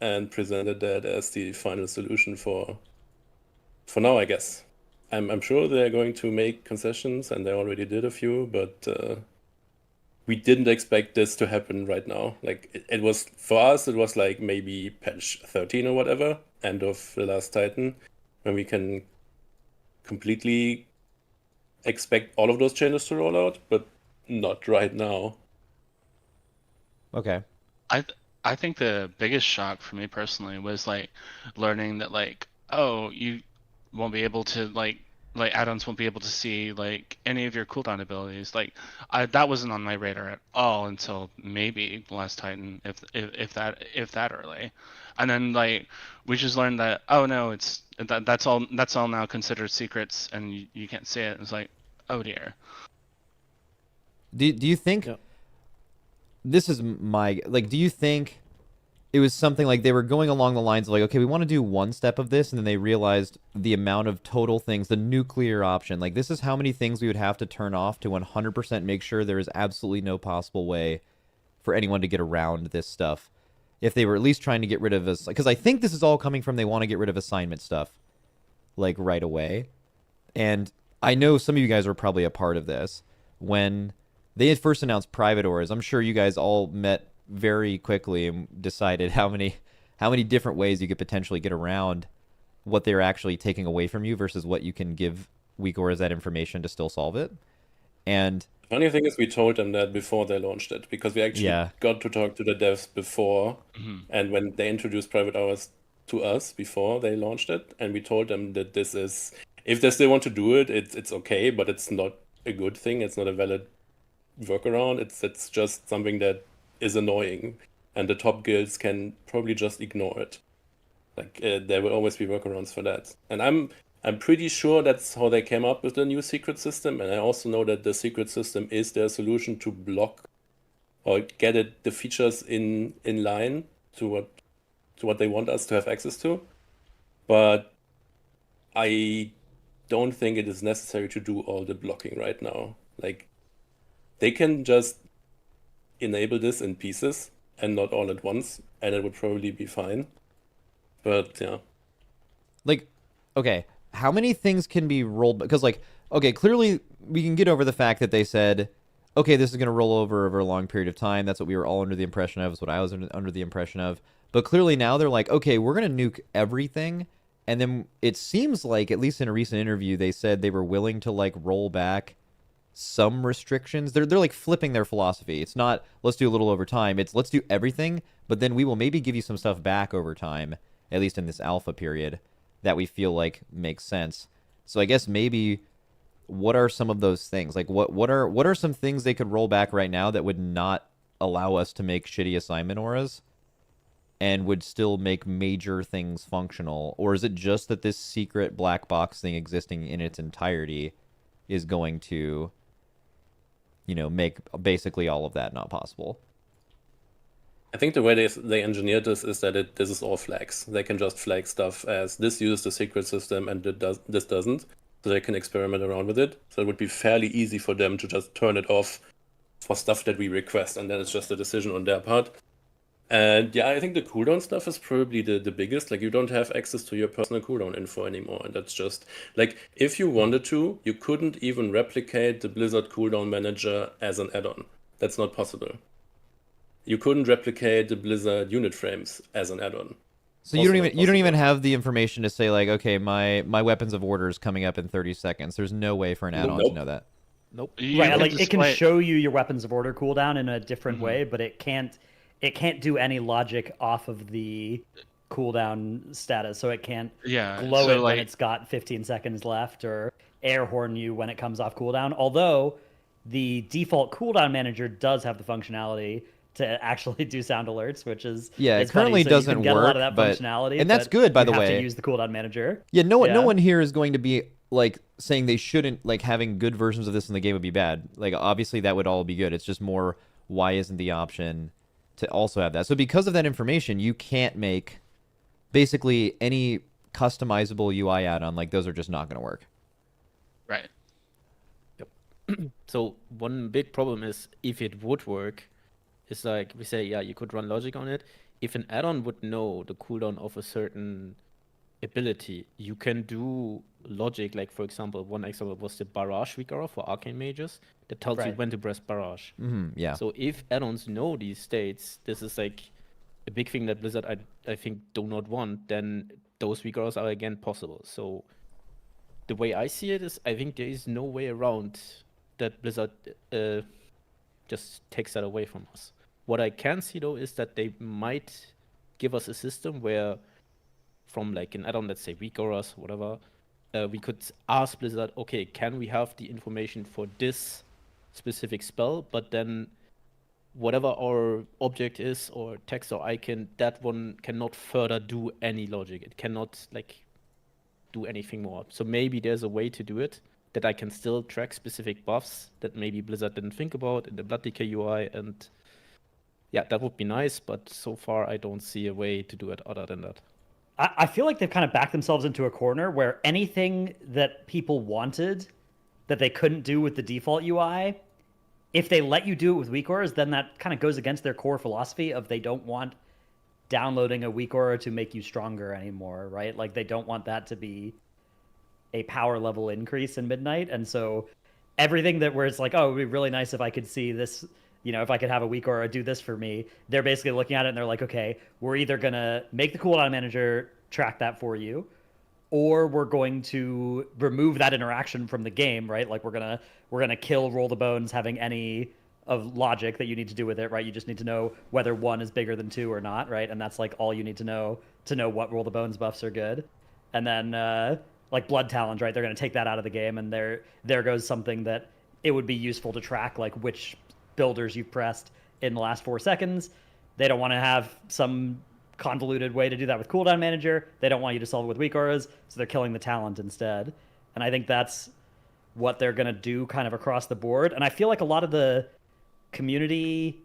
and presented that as the final solution for now, I guess. I'm sure they're going to make concessions, and they already did a few, but we didn't expect this to happen right now. Like, it was, for us, it was like maybe patch 13 or whatever, end of the last Titan, when we can completely expect all of those changes to roll out, but not right now. Okay. I think the biggest shock for me personally was like learning that like, oh, you won't be able to like add-ons won't be able to see like any of your cooldown abilities. Like that wasn't on my radar at all until maybe last Titan, if that early. And then like we just learned that, oh no, that's all now considered secrets and you can't see it. It's like, oh dear. Do you think this is my like? Do you think it was something like they were going along the lines of like, okay, we want to do one step of this, and then they realized the amount of total things, the nuclear option, like this is how many things we would have to turn off to 100% make sure there is absolutely no possible way for anyone to get around this stuff, if they were at least trying to get rid of us, because I think this is all coming from they want to get rid of assignment stuff like right away. And I know some of you guys were probably a part of this when they had first announced private ores. I'm sure you guys all met very quickly and decided how many different ways you could potentially get around what they're actually taking away from you versus what you can give weak ores that information to still solve it. And the funny thing is we told them that before they launched it, because we actually got to talk to the devs before, and when they introduced private hours to us before they launched it, and we told them that this is, if they still want to do it, it's okay, but it's not a good thing. It's not a valid workaround. It's just something that is annoying, and the top guilds can probably just ignore it. Like there will always be workarounds for that. And I'm pretty sure that's how they came up with the new secret system. And I also know that the secret system is their solution to block or get the features in line to what they want us to have access to. But I don't think it is necessary to do all the blocking right now. Like they can just enable this in pieces and not all at once, and it would probably be fine. But yeah. Like, okay, how many things can be rolled? Because, like, okay, clearly we can get over the fact that they said, okay, this is going to roll over a long period of time. That's what we were all under the impression of. Is what I was under the impression of. But clearly now they're like, okay, we're going to nuke everything. And then it seems like, at least in a recent interview, they said they were willing to, like, roll back some restrictions. They're like flipping their philosophy. It's not, let's do a little over time. It's, let's do everything, but then we will maybe give you some stuff back over time, at least in this alpha period, that we feel like makes sense. So I guess maybe what are some of those things? Like what are some things they could roll back right now that would not allow us to make shitty assignment auras and would still make major things functional? Or is it just that this secret black box thing existing in its entirety is going to, you know, make basically all of that not possible? I think the way they engineered this is that this is all flags. They can just flag stuff as this uses the secret system and this doesn't. So they can experiment around with it. So it would be fairly easy for them to just turn it off for stuff that we request, and then it's just a decision on their part. And yeah, I think the cooldown stuff is probably the biggest. Like, you don't have access to your personal cooldown info anymore. And that's just, like, if you wanted to, you couldn't even replicate the Blizzard cooldown manager as an add-on. That's not possible. You couldn't replicate the Blizzard unit frames as an add-on. So you don't even have the information to say, like, okay, my weapons of order is coming up in 30 seconds. There's no way for an add-on to know that. Nope. Right, like it can show you your weapons of order cooldown in a different way, but it can't do any logic off of the cooldown status. So it can't glow it when it's got 15 seconds left, or air horn you when it comes off cooldown. Although the default cooldown manager does have the functionality to actually do sound alerts, which is it currently so doesn't you can get work, a lot of that functionality, and that's good, by the way. You have to use the cooldown manager. Yeah, no one here is going to be like saying they shouldn't, like, having good versions of this in the game would be bad. Like, obviously that would all be good. It's just more, why isn't the option to also have that? So because of that information, you can't make basically any customizable UI add-on. Like, those are just not going to work. Right. Yep. So one big problem is, if it would work, it's like we say, yeah, you could run logic on it. If an add-on would know the cooldown of a certain ability, you can do logic. Like, for example, one example was the barrage Vigara for arcane mages that tells you when to press barrage. Yeah. So if add-ons know these states, this is like a big thing that Blizzard I think do not want, then those Vigaras are again possible. So the way I see it is, I think there is no way around that Blizzard just takes that away from us. What I can see, though, is that they might give us a system where, from like an add-on, let's say Vigoras, whatever, we could ask Blizzard, okay, can we have the information for this specific spell, but then whatever our object is, or text or icon, that one cannot further do any logic. It cannot, like, do anything more. So maybe there's a way to do it that I can still track specific buffs that maybe Blizzard didn't think about in the Blood Decay UI, and yeah, that would be nice, but so far I don't see a way to do it other than that. I feel like they've kind of backed themselves into a corner where anything that people wanted that they couldn't do with the default UI, if they let you do it with weak auras, then that kind of goes against their core philosophy of they don't want downloading a weak aura to make you stronger anymore, right? Like, they don't want that to be a power level increase in Midnight. And so everything that where it's like, oh, it would be really nice if I could see this, you know, if I could have a weak aura do this for me, they're basically looking at it and they're like, okay, we're either going to make the cooldown manager track that for you, or we're going to remove that interaction from the game, right? Like, we're gonna kill Roll the Bones having any of logic that you need to do with it, right? You just need to know whether 1 is bigger than 2 or not, right? And that's like all you need to know what Roll the Bones buffs are good. And then like Blood Talons, right? They're gonna take that out of the game, and there goes something that it would be useful to track, like which builders you've pressed in the last 4 seconds. They don't want to have some convoluted way to do that with cooldown manager. They don't want you to solve it with weak auras, so they're killing the talent instead. And I think that's what they're going to do kind of across the board. And I feel like a lot of the community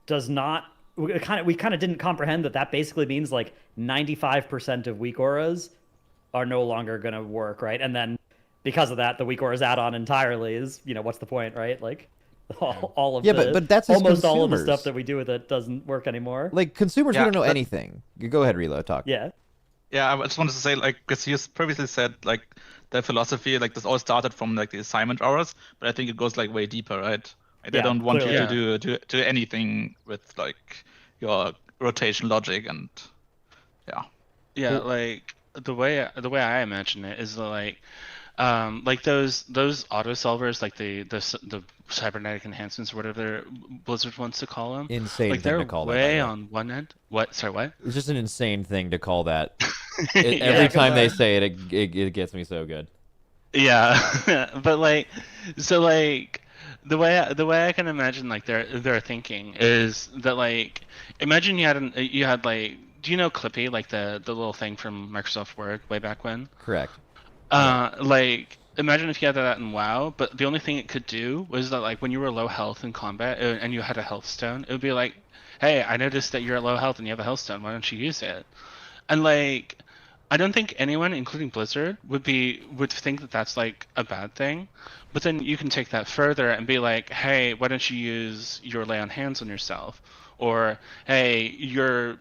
does not, we kind of didn't comprehend that basically means like 95% of weak auras are no longer going to work, right? And then because of that, the weak auras add-on entirely is, what's the point, right? Like all of but that's almost all of the consumers. stuff that we do with it doesn't work anymore. Like consumers, Yeah, we don't know but- anything. You go ahead, Relo, talk. Yeah. Yeah, I just wanted to say, like, because you previously said, like, the philosophy, like, this all started from, like, the assignment hours, but I think it goes, like, way deeper, right? Like, they Yeah, don't want clearly. you to do anything with, like, your rotation logic and, yeah. Yeah, like the way I imagine it is like those auto solvers, like the cybernetic enhancements or whatever Blizzard wants to call them. Insane Like thing they're to call that. way by the way. on one end. What? Sorry, what? It's just an insane thing to call that. Yeah, Every time they 'cause, say it, it gets me so good. Yeah, but like, so like the way I can imagine like their thinking is that like imagine you had like, do you know Clippy, like the little thing from Microsoft Word way back when? Correct. Like imagine if you had that in WoW, but the only thing it could do was that like when you were low health in combat and you had a health stone, it would be like, hey, I noticed that you're at low health and you have a health stone. Why don't you use it? And like, I don't think anyone, including Blizzard, would think that that's like a bad thing. But then you can take that further and be like, hey, why don't you use your lay on hands on yourself? Or hey, your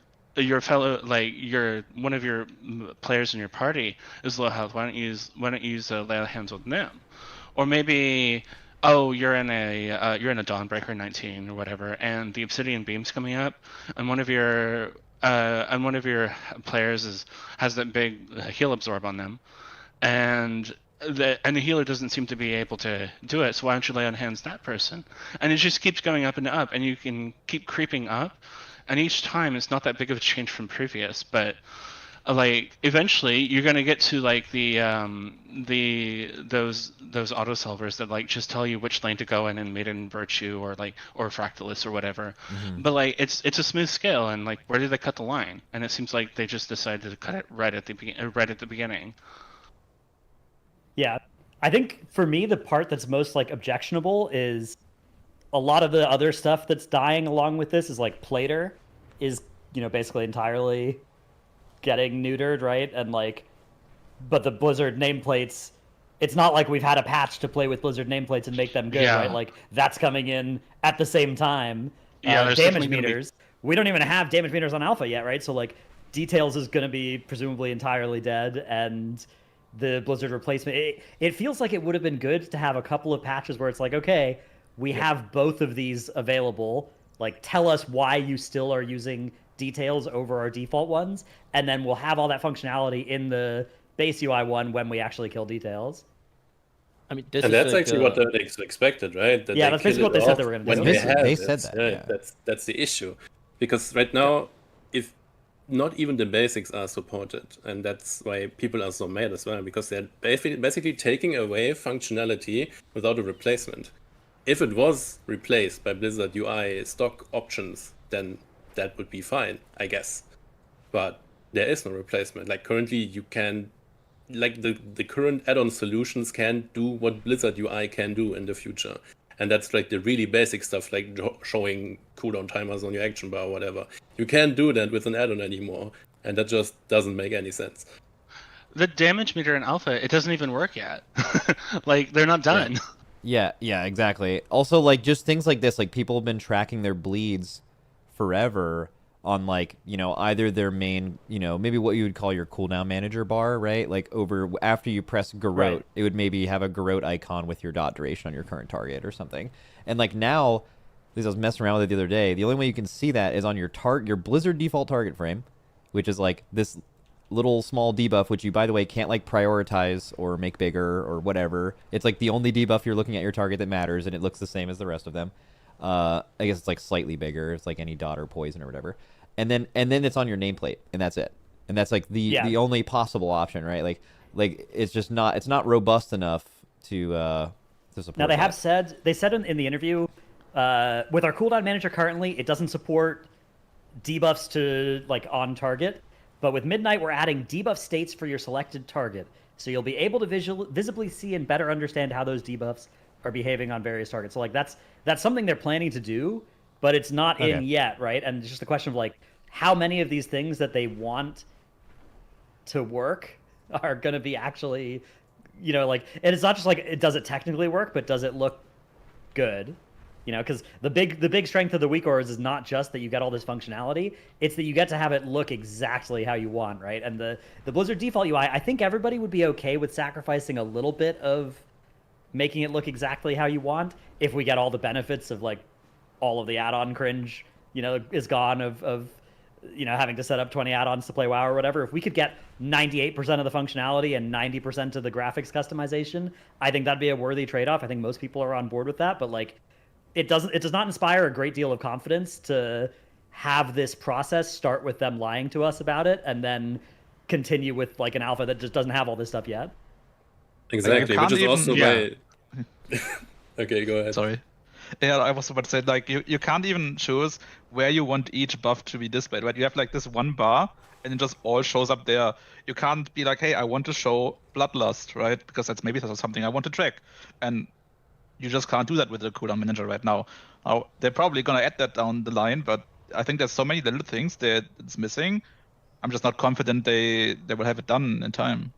fellow, like one of your players in your party is low health. Why don't you use lay on hands with them? Or maybe, oh, you're in a Dawnbreaker 19 or whatever, and the Obsidian Beam's coming up, and one of your players has that big heal absorb on them, and the healer doesn't seem to be able to do it. So why don't you lay on hands that person? And it just keeps going up and up, and you can keep creeping up. And each time it's not that big of a change from previous, but like eventually you're gonna get to like those auto solvers that like just tell you which lane to go in Maiden Virtue or Fractalus or whatever. Mm-hmm. But like it's a smooth scale, and like where did they cut the line? And it seems like they just decided to cut it right at the beginning. Yeah. I think for me the part that's most like objectionable is a lot of the other stuff that's dying along with this is like Plater is, basically entirely getting neutered, right? And like, but the Blizzard nameplates, it's not like we've had a patch to play with Blizzard nameplates and make them good, Yeah. right? Like that's coming in at the same time. Yeah, there's damage definitely gonna be- meters. We don't even have damage meters on alpha yet, right? So like Details is going to be presumably entirely dead, and the Blizzard replacement, it feels like it would have been good to have a couple of patches where it's like, okay, we have both of these available. Like, tell us why you still are using Details over our default ones, and then we'll have all that functionality in the base UI one when we actually kill Details. I mean, this And is that's like, actually what they expected, right? That Yeah, they that's basically kill what they it said off they were gonna when do. they They have said it. that, yeah. That's the issue, because right now, if not even the basics are supported, and that's why people are so mad as well, because they're basically taking away functionality without a replacement. If it was replaced by Blizzard UI stock options, then that would be fine, I guess. But there is no replacement. Like currently, you can, like the current add-on solutions can't do what Blizzard UI can do in the future. And that's like the really basic stuff, like showing cooldown timers on your action bar or whatever. You can't do that with an add-on anymore, and that just doesn't make any sense. The damage meter in alpha, it doesn't even work yet. Like, they're not done. Yeah, exactly. Also, like, just things like this, like, people have been tracking their bleeds forever on, like, either their main, maybe what you would call your cooldown manager bar, right? Like, after you press Garrote, Right. it would maybe have a Garrote icon with your dot duration on your current target or something. And, like, now, because I was messing around with it the other day, the only way you can see that is on your Blizzard default target frame, which is, like, this little small debuff, which you, by the way, can't like prioritize or make bigger or whatever. It's like the only debuff you're looking at your target that matters, and it looks the same as the rest of them. I guess it's like slightly bigger. It's like any dot or poison or whatever. And then it's on your nameplate, and that's it. And that's like the only possible option, right? Like it's just not, it's not robust enough to support. Now they have that. said in the interview, with our cooldown manager currently, it doesn't support debuffs to like on target. But with Midnight, we're adding debuff states for your selected target. So you'll be able to visibly see and better understand how those debuffs are behaving on various targets. So like that's something they're planning to do, but it's not in yet, right? And it's just a question of like how many of these things that they want to work are going to be actually, you know, like, and it's not just like it does it technically work, but does it look good? You know, because the big strength of the weak auras is not just that you get all this functionality; it's that you get to have it look exactly how you want, right? And the Blizzard default UI, I think everybody would be okay with sacrificing a little bit of making it look exactly how you want if we get all the benefits of like all of the add-on cringe, you know, is gone of you know, having to set up 20 add-ons to play WoW or whatever. If we could get 98% of the functionality and 90% of the graphics customization, I think that'd be a worthy trade-off. I think most people are on board with that, but like it does not inspire a great deal of confidence to have this process start with them lying to us about it and then continue with like an alpha that just doesn't have all this stuff yet. Exactly, which is also why... Okay, go ahead. Sorry. Yeah, I was about to say, like, you can't even choose where you want each buff to be displayed, right? You have like this one bar and it just all shows up there. You can't be like, hey, I want to show Bloodlust, right? Because that's maybe something I want to track. And you just can't do that with the cooldown manager right now. Now, they're probably going to add that down the line, but I think there's so many little things that it's missing. I'm just not confident they will have it done in time.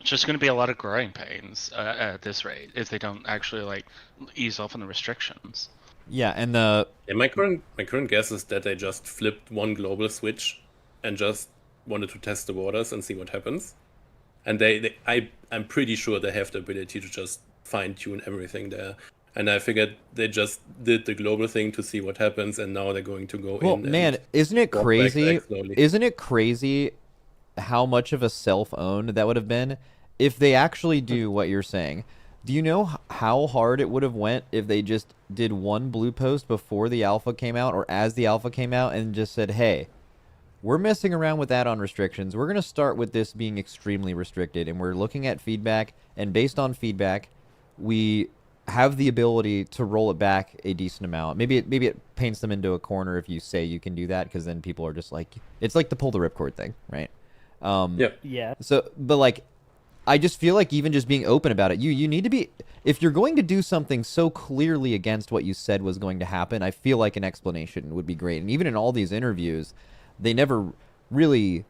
It's just going to be a lot of growing pains at this rate if they don't actually like ease off on the restrictions. Yeah, and my current guess is that they just flipped one global switch and just wanted to test the waters and see what happens. And I'm pretty sure they have the ability to just fine-tune everything there. And I figured they just did the global thing to see what happens, and now they're going to go in. Well, man, isn't it crazy? Isn't it crazy how much of a self-own that would have been if they actually do what you're saying? Do you know how hard it would have went if they just did one blue post before the alpha came out or as the alpha came out and just said, hey, we're messing around with add-on restrictions. We're going to start with this being extremely restricted, and we're looking at feedback, and based on feedback, we have the ability to roll it back a decent amount. Maybe it paints them into a corner if you say you can do that, because then people are just like, it's like the pull the ripcord thing, right? Yeah. So, but like, I just feel like even just being open about it, you need to be, if you're going to do something so clearly against what you said was going to happen, I feel like an explanation would be great. And even in all these interviews, they never really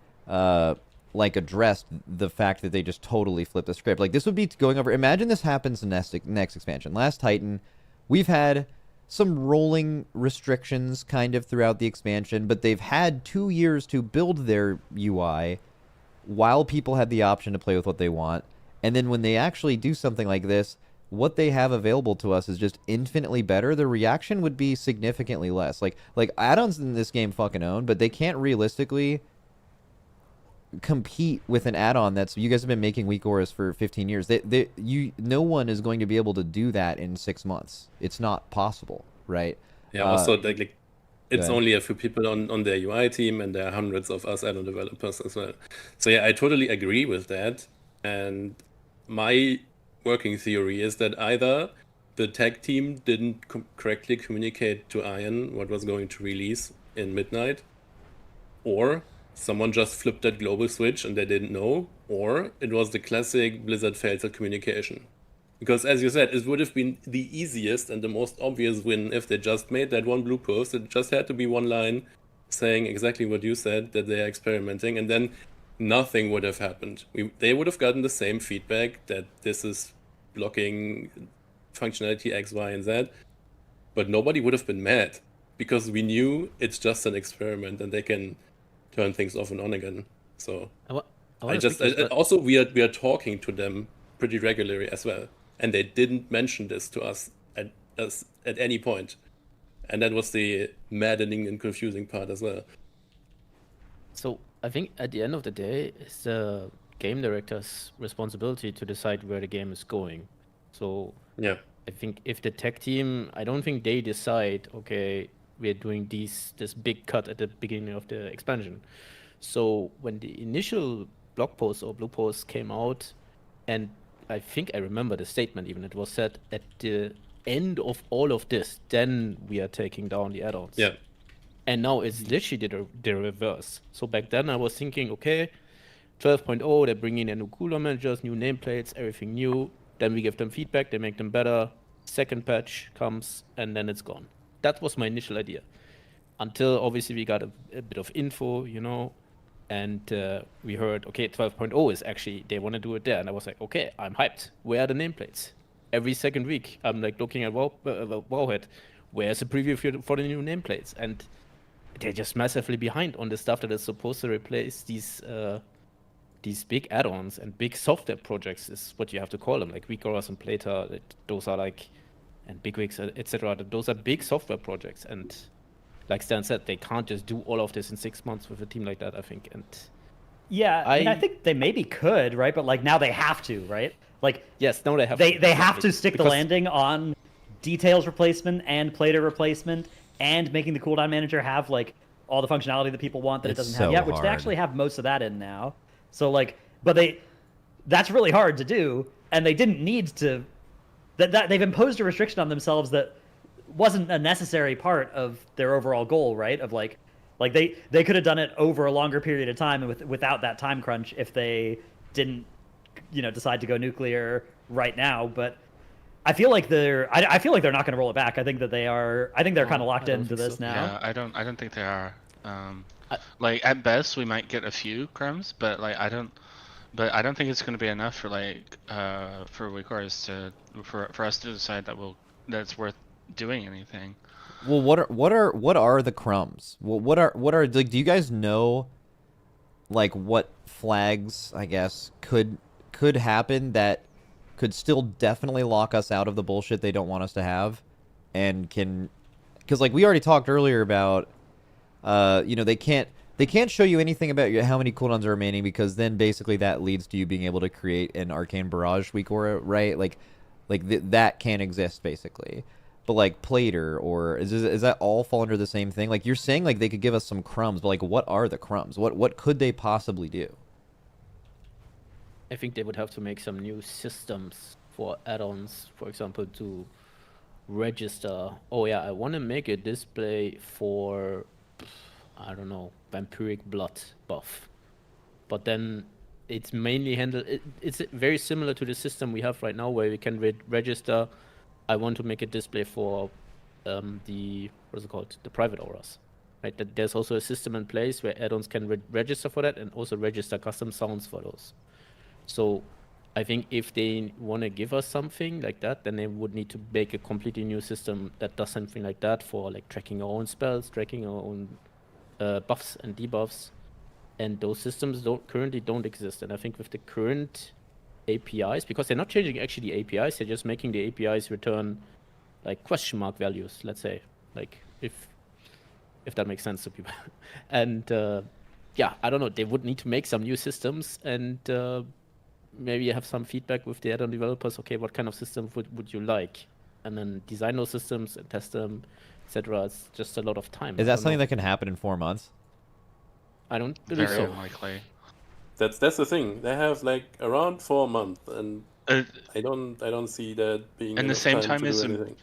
like addressed the fact that they just totally flipped the script. Like, this would be going over, imagine this happens in next expansion. Last Titan, we've had some rolling restrictions kind of throughout the expansion, but they've had 2 years to build their UI while people had the option to play with what they want. And then when they actually do something like this, what they have available to us is just infinitely better. The reaction would be significantly less. Like add-ons in this game fucking own, but they can't realistically compete with an add-on that's, you guys have been making weak auras for 15 years. No one is going to be able to do that in 6 months. It's not possible, right? Yeah, also like it's only a few people on their UI team, and there are hundreds of us add-on developers as well. So yeah, I totally agree with that. And my working theory is that either the tech team didn't correctly communicate to Iron what was going to release in Midnight, or someone just flipped that global switch and they didn't know, or it was the classic Blizzard failed to communication. Because as you said, it would have been the easiest and the most obvious win if they just made that one blue post. It just had to be one line saying exactly what you said, that they are experimenting, and then nothing would have happened. They would have gotten the same feedback that this is blocking functionality X, Y, and Z, but nobody would have been mad because we knew it's just an experiment and they can turn things off and on again. So also we are talking to them pretty regularly as well, and they didn't mention this to us at any point, and that was the maddening and confusing part as well. So I think at the end of the day, it's the game director's responsibility to decide where the game is going. So yeah, I think if the tech team, I don't think they decide, okay, we're doing this big cut at the beginning of the expansion. So when the initial blog post or blue post came out, and I think I remember the statement even, it was said at the end of all of this, then we are taking down the add-ons. Yeah. And now it's literally the reverse. So back then I was thinking, okay, 12.0, they're bringing in new cooler managers, new nameplates, everything new. Then we give them feedback, they make them better. Second patch comes, and then it's gone. That was my initial idea. Until obviously we got a bit of info, and we heard, okay, 12.0 is actually, they want to do it there. And I was like, okay, I'm hyped. Where are the nameplates? Every second week, I'm like looking at Wowhead. Where's the preview for the new nameplates? And they're just massively behind on the stuff that is supposed to replace these big add-ons and big software projects, is what you have to call them, like WeakAuras and Plata. Those are like, and Bigwigs, etc. Those are big software projects, and like Stan said, they can't just do all of this in 6 months with a team like that, I think. And yeah, I think they maybe could, right? But like now they have to, right? Like yes, no, they have. They have to stick the landing on details replacement and Plata replacement, and making the cooldown manager have like all the functionality that people want that it doesn't have yet, which they actually have most of that in now. So like, but that's really hard to do, and they didn't need to. That they've imposed a restriction on themselves that wasn't a necessary part of their overall goal, right? Of like they could have done it over a longer period of time without that time crunch if they didn't, decide to go nuclear right now. But I feel like they're not going to roll it back. I think that they are. I think they're kind of locked into this now. Yeah, I don't think they are. Like at best we might get a few crumbs, but like I don't think it's going to be enough for for WeakAuras for us to decide that it's worth doing anything. Well, what are the crumbs? Well, what are like? Do you guys know, like, what flags, I guess, could happen that could still definitely lock us out of the bullshit they don't want us to have, and because like we already talked earlier about, they can't show you anything about how many cooldowns are remaining, because then basically that leads to you being able to create an Arcane Barrage WeakAura, right? That can't exist basically. But like Plater, or is that all fall under the same thing? Like you're saying, like they could give us some crumbs, but like what are the crumbs? What could they possibly do? I think they would have to make some new systems for add-ons, for example, to register. Oh yeah, I want to make a display for, I don't know, vampiric blood buff, but then it's mainly handled. It's very similar to the system we have right now, where we can register. I want to make a display for the private auras, right? That there's also a system in place where add-ons can register for that, and also register custom sounds for those. So I think if they want to give us something like that, then they would need to make a completely new system that does something like that, for like tracking our own spells, tracking our own buffs and debuffs. And those systems currently don't exist. And I think with the current APIs, because they're not changing actually the APIs, they're just making the APIs return like question mark values, let's say, like if that makes sense to people. And yeah, I don't know, they would need to make some new systems, and maybe have some feedback with the add-on developers. Okay, what kind of system would you like? And then design those systems and test them, etc. It's just a lot of time. Is that something that can happen in 4 months? I don't believe Very so. unlikely. That's the thing. They have like around 4 months, and I don't see that being in the enough same time time to as do anything.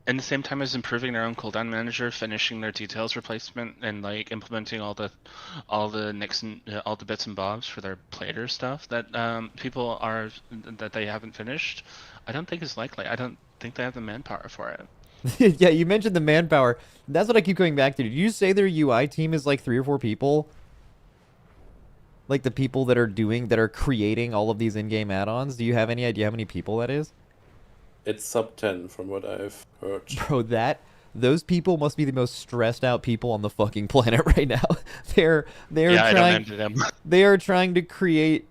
in the same time as improving their own cooldown manager, finishing their details replacement, and like implementing all the bits and bobs for their Plater stuff that that they haven't finished, I don't think is likely. I don't think they have the manpower for it. Yeah, you mentioned the manpower. That's what I keep going back to. Did you say their UI team is like 3 or 4 people? Like the people that are creating all of these in-game add-ons? Do you have any idea how many people that is? It's sub 10 from what I've heard. Bro, those people must be the most stressed out people on the fucking planet right now. They're I don't trying envy them. they are trying to create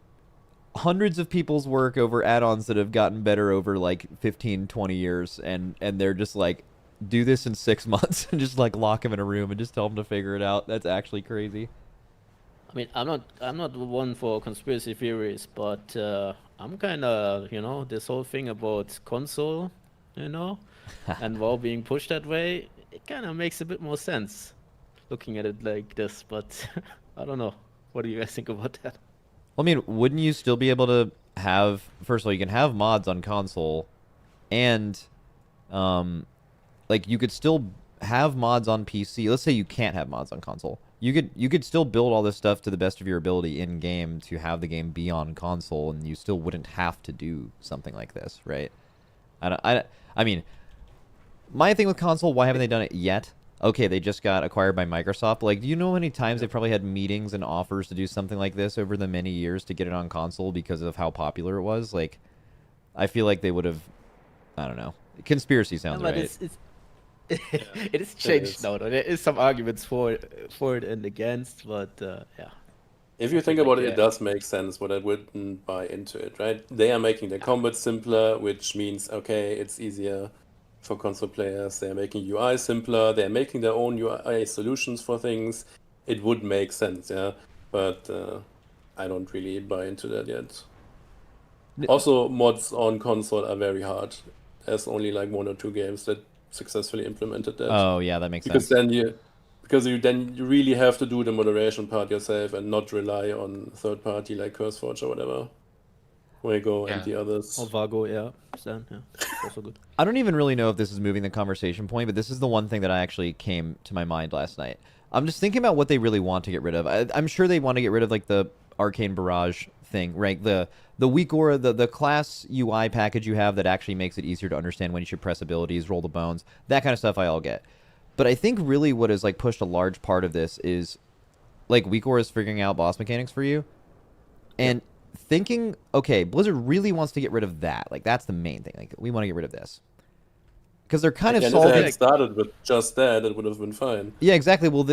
hundreds of people's work over add-ons that have gotten better over like 15, 20 years, and they're just like, do this in 6 months and just like lock them in a room and just tell them to figure it out. That's actually crazy. I mean, I'm not one for conspiracy theories, but I'm kind of, this whole thing about console, and WoW being pushed that way, it kind of makes a bit more sense looking at it like this, but I don't know. What do you guys think about that? I mean, wouldn't you still be able to have, first of all, you can have mods on console, and like you could still have mods on PC, let's say you can't have mods on console. You could still build all this stuff to the best of your ability in game to have the game be on console, and you still wouldn't have to do something like this, right? I mean, my thing with console, why haven't they done it yet? Okay, they just got acquired by Microsoft. Like, do you know how many times they probably had meetings and offers to do something like this over the many years to get it on console because of how popular it was? Like, I feel like they would have, I don't know. Conspiracy sounds but right. It is changed now. Though. There is some arguments for it and against, but yeah. If you think about it, it does make sense, but I wouldn't buy into it, right? They are making the combat simpler, which means, okay, it's easier for console players. They're making UI simpler. They're making their own UI solutions for things. It would make sense, yeah. But I don't really buy into that yet. Also, mods on console are very hard. There's only like 1 or 2 games that successfully implemented that. Oh, yeah, that makes Because sense. then you really have to do the moderation part yourself and not rely on third party like CurseForge or whatever. Fuego and the others. Or Vago, yeah. Stan, yeah. Also good. I don't even really know if this is moving the conversation point, but this is the one thing that I actually came to my mind last night. I'm just thinking about what they really want to get rid of. I'm sure they want to get rid of like the Arcane Barrage thing, right? The weak aura, the class UI package you have that actually makes it easier to understand when you should press abilities, roll the bones, that kind of stuff I all get. But I think really what has like pushed a large part of this is like weak aura is figuring out boss mechanics for you. And thinking, okay, Blizzard really wants to get rid of that. Like that's the main thing. Like we want to get rid of this. Because they're kind of solving. If they had started with just that, it would have been fine. Yeah, exactly. Well,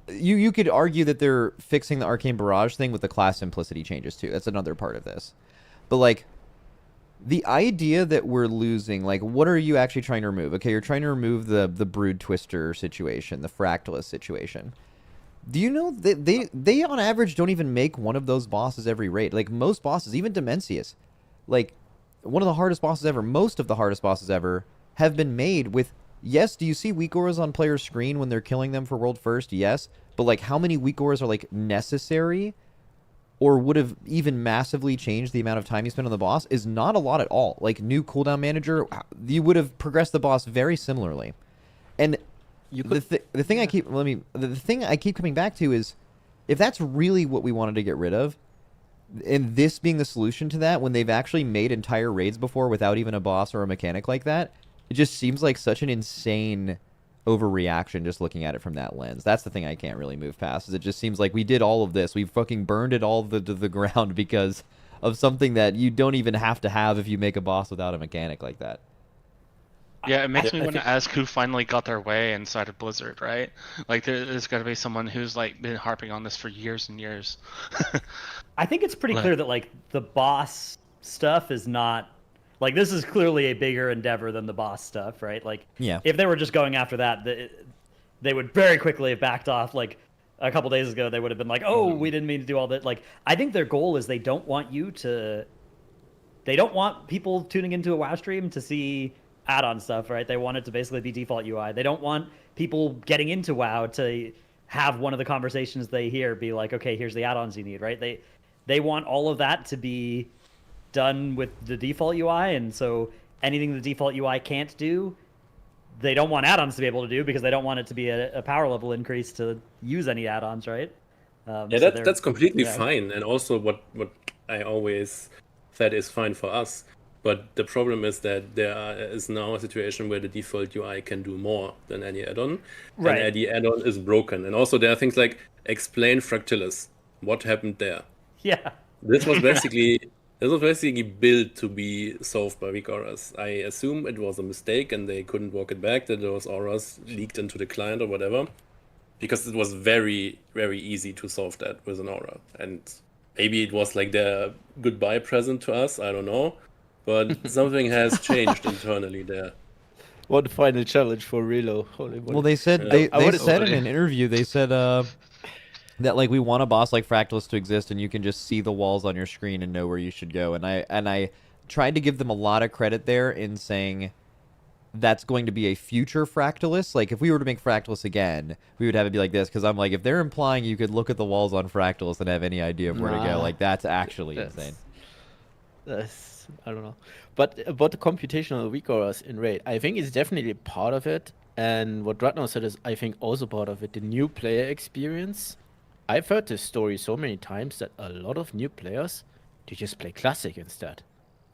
you could argue that they're fixing the Arcane Barrage thing with the class simplicity changes too. That's another part of this. But like the idea that we're losing, like what are you actually trying to remove? Okay, you're trying to remove the Brood Twister situation, the Fractalist situation. Do you know that they on average don't even make one of those bosses every raid? Like most bosses, even Dimensius, like one of the hardest bosses ever, most of the hardest bosses ever have been made with, yes, do you see weak auras on player's screen when they're killing them for world first? Yes. But like how many weak auras are like necessary or would have even massively changed the amount of time you spend on the boss is not a lot at all. Like new cooldown manager, you would have progressed the boss very similarly. And the thing I keep coming back to is if that's really what we wanted to get rid of, and this being the solution to that when they've actually made entire raids before without even a boss or a mechanic like that, it just seems like such an insane overreaction just looking at it from that lens. That's the thing I can't really move past, is it just seems like we did all of this. We fucking burned it all to the ground because of something that you don't even have to have if you make a boss without a mechanic like that. Yeah, it makes me want to ask who finally got their way inside of Blizzard, right? Like there's got to be someone who's like been harping on this for years and years. I think it's pretty clear that like the boss stuff is not like this is clearly a bigger endeavor than the boss stuff, right? Like yeah, if they were just going after that, they would very quickly have backed off. Like a couple days ago, they would have been like, "Oh, we didn't mean to do all that." Like I think their goal is they don't want people tuning into a WoW stream to see add-on stuff, right? They want it to basically be default UI. They don't want people getting into WoW to have one of the conversations they hear be like, okay, here's the add-ons you need, right? They want all of that to be done with the default UI, and so anything the default UI can't do, they don't want add-ons to be able to do because they don't want it to be a power level increase to use any add-ons, right? That's completely fine, and also what I always said is fine for us. But the problem is that there is now a situation where the default UI can do more than any add-on. Right. And the add-on is broken. And also there are things like explain Fractalist. What happened there? Yeah. This was basically built to be solved by weak auras. I assume it was a mistake and they couldn't walk it back, that those auras leaked into the client or whatever. Because it was very, very easy to solve that with an aura. And maybe it was like their goodbye present to us, I don't know. But something has changed internally there. What the final challenge for Relo? Well, they said they said in an interview, they said that like we want a boss like Fractalist to exist, and you can just see the walls on your screen and know where you should go. And I tried to give them a lot of credit there in saying that's going to be a future Fractalist. Like if we were to make Fractalist again, we would have it be like this. Because I'm like, if they're implying you could look at the walls on Fractalist and have any idea of where to go, like that's actually insane. I don't know. But about the computational weak auras in Raid, I think it's definitely part of it. And what Ratner said is, I think, also part of it, the new player experience. I've heard this story so many times that a lot of new players, they just play Classic instead.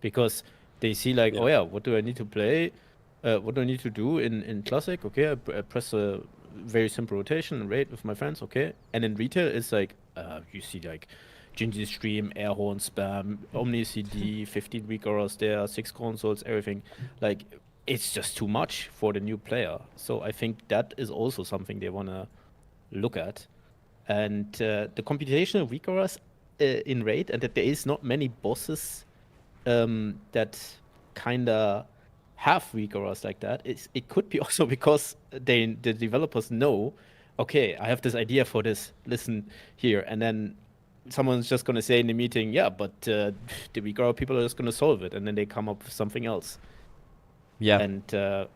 Because they see like, oh yeah, what do I need to play? What do I need to do in Classic? Okay, I press a very simple rotation and Raid with my friends, okay. And in retail, it's like, you see like, Gingy Stream, Airhorn Spam, Omni CD, 15 weak auras there, 6 consoles, everything. Like, it's just too much for the new player. So I think that is also something they want to look at. And the computational weak auras in Raid, and that there is not many bosses that kind of have weak auras like that. It could be also because the developers know, okay, I have this idea for this, listen here, and then someone's just going to say in the meeting, yeah, but the weak aura people are just going to solve it, and then they come up with something else. Yeah. And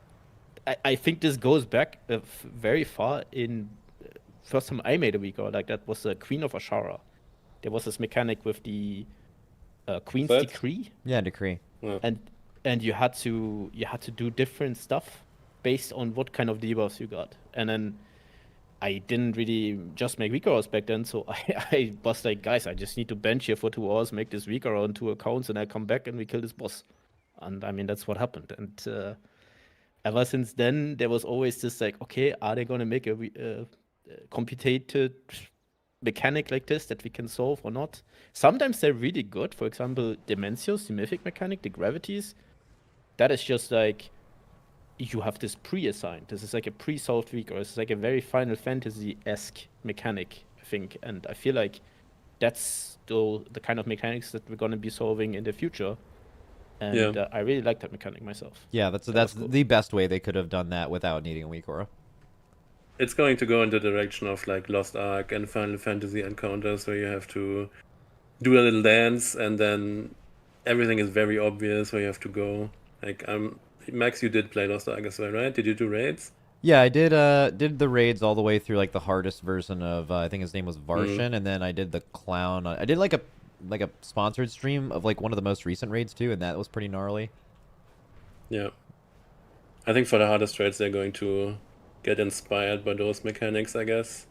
I think this goes back very far. In first time I made a weak aura like that was the Queen of Ashara. There was this mechanic with the Queen's Decree. Yeah, Decree. Yeah. And you had to do different stuff based on what kind of debuffs you got. And then I didn't really just make weak auras back then, so I was like, guys, I just need to bench here for 2 hours, make this weak aura on 2 accounts, and I come back and we kill this boss. And I mean, that's what happened. And ever since then, there was always this like, okay, are they going to make a computated mechanic like this that we can solve or not? Sometimes they're really good. For example, Dimensios, the mythic mechanic, the gravities, that is just like, you have this pre-assigned. This is like a pre-solved weak aura. It's like a very Final Fantasy-esque mechanic, I think. And I feel like that's still the kind of mechanics that we're going to be solving in the future. And I really like that mechanic myself. Yeah, that's cool. The best way they could have done that without needing a weak aura. It's going to go in the direction of like Lost Ark and Final Fantasy encounters where you have to do a little dance and then everything is very obvious where you have to go. Like Max, you did play Lost Ark as well, right? Did you do raids? Yeah, I did the raids all the way through like the hardest version of I think his name was Varshan, and then I did the clown. I did like a sponsored stream of like one of the most recent raids too, and that was pretty gnarly. Yeah. I think for the hardest raids they're going to get inspired by those mechanics, I guess.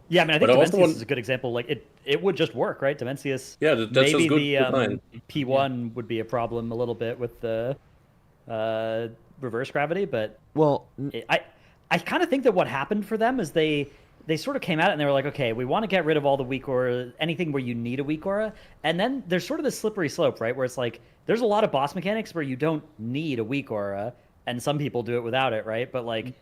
Yeah, I mean, I think Dimensius is a good example. Like it would just work, right? Dimensius. Yeah, that's maybe just good the P1 would be a problem a little bit with the reverse gravity, but I kind of think that what happened for them is they sort of came at it and they were like, okay, we want to get rid of all the weak aura, anything where you need a weak aura, and then there's sort of this slippery slope, right, where it's like there's a lot of boss mechanics where you don't need a weak aura, and some people do it without it, right? But like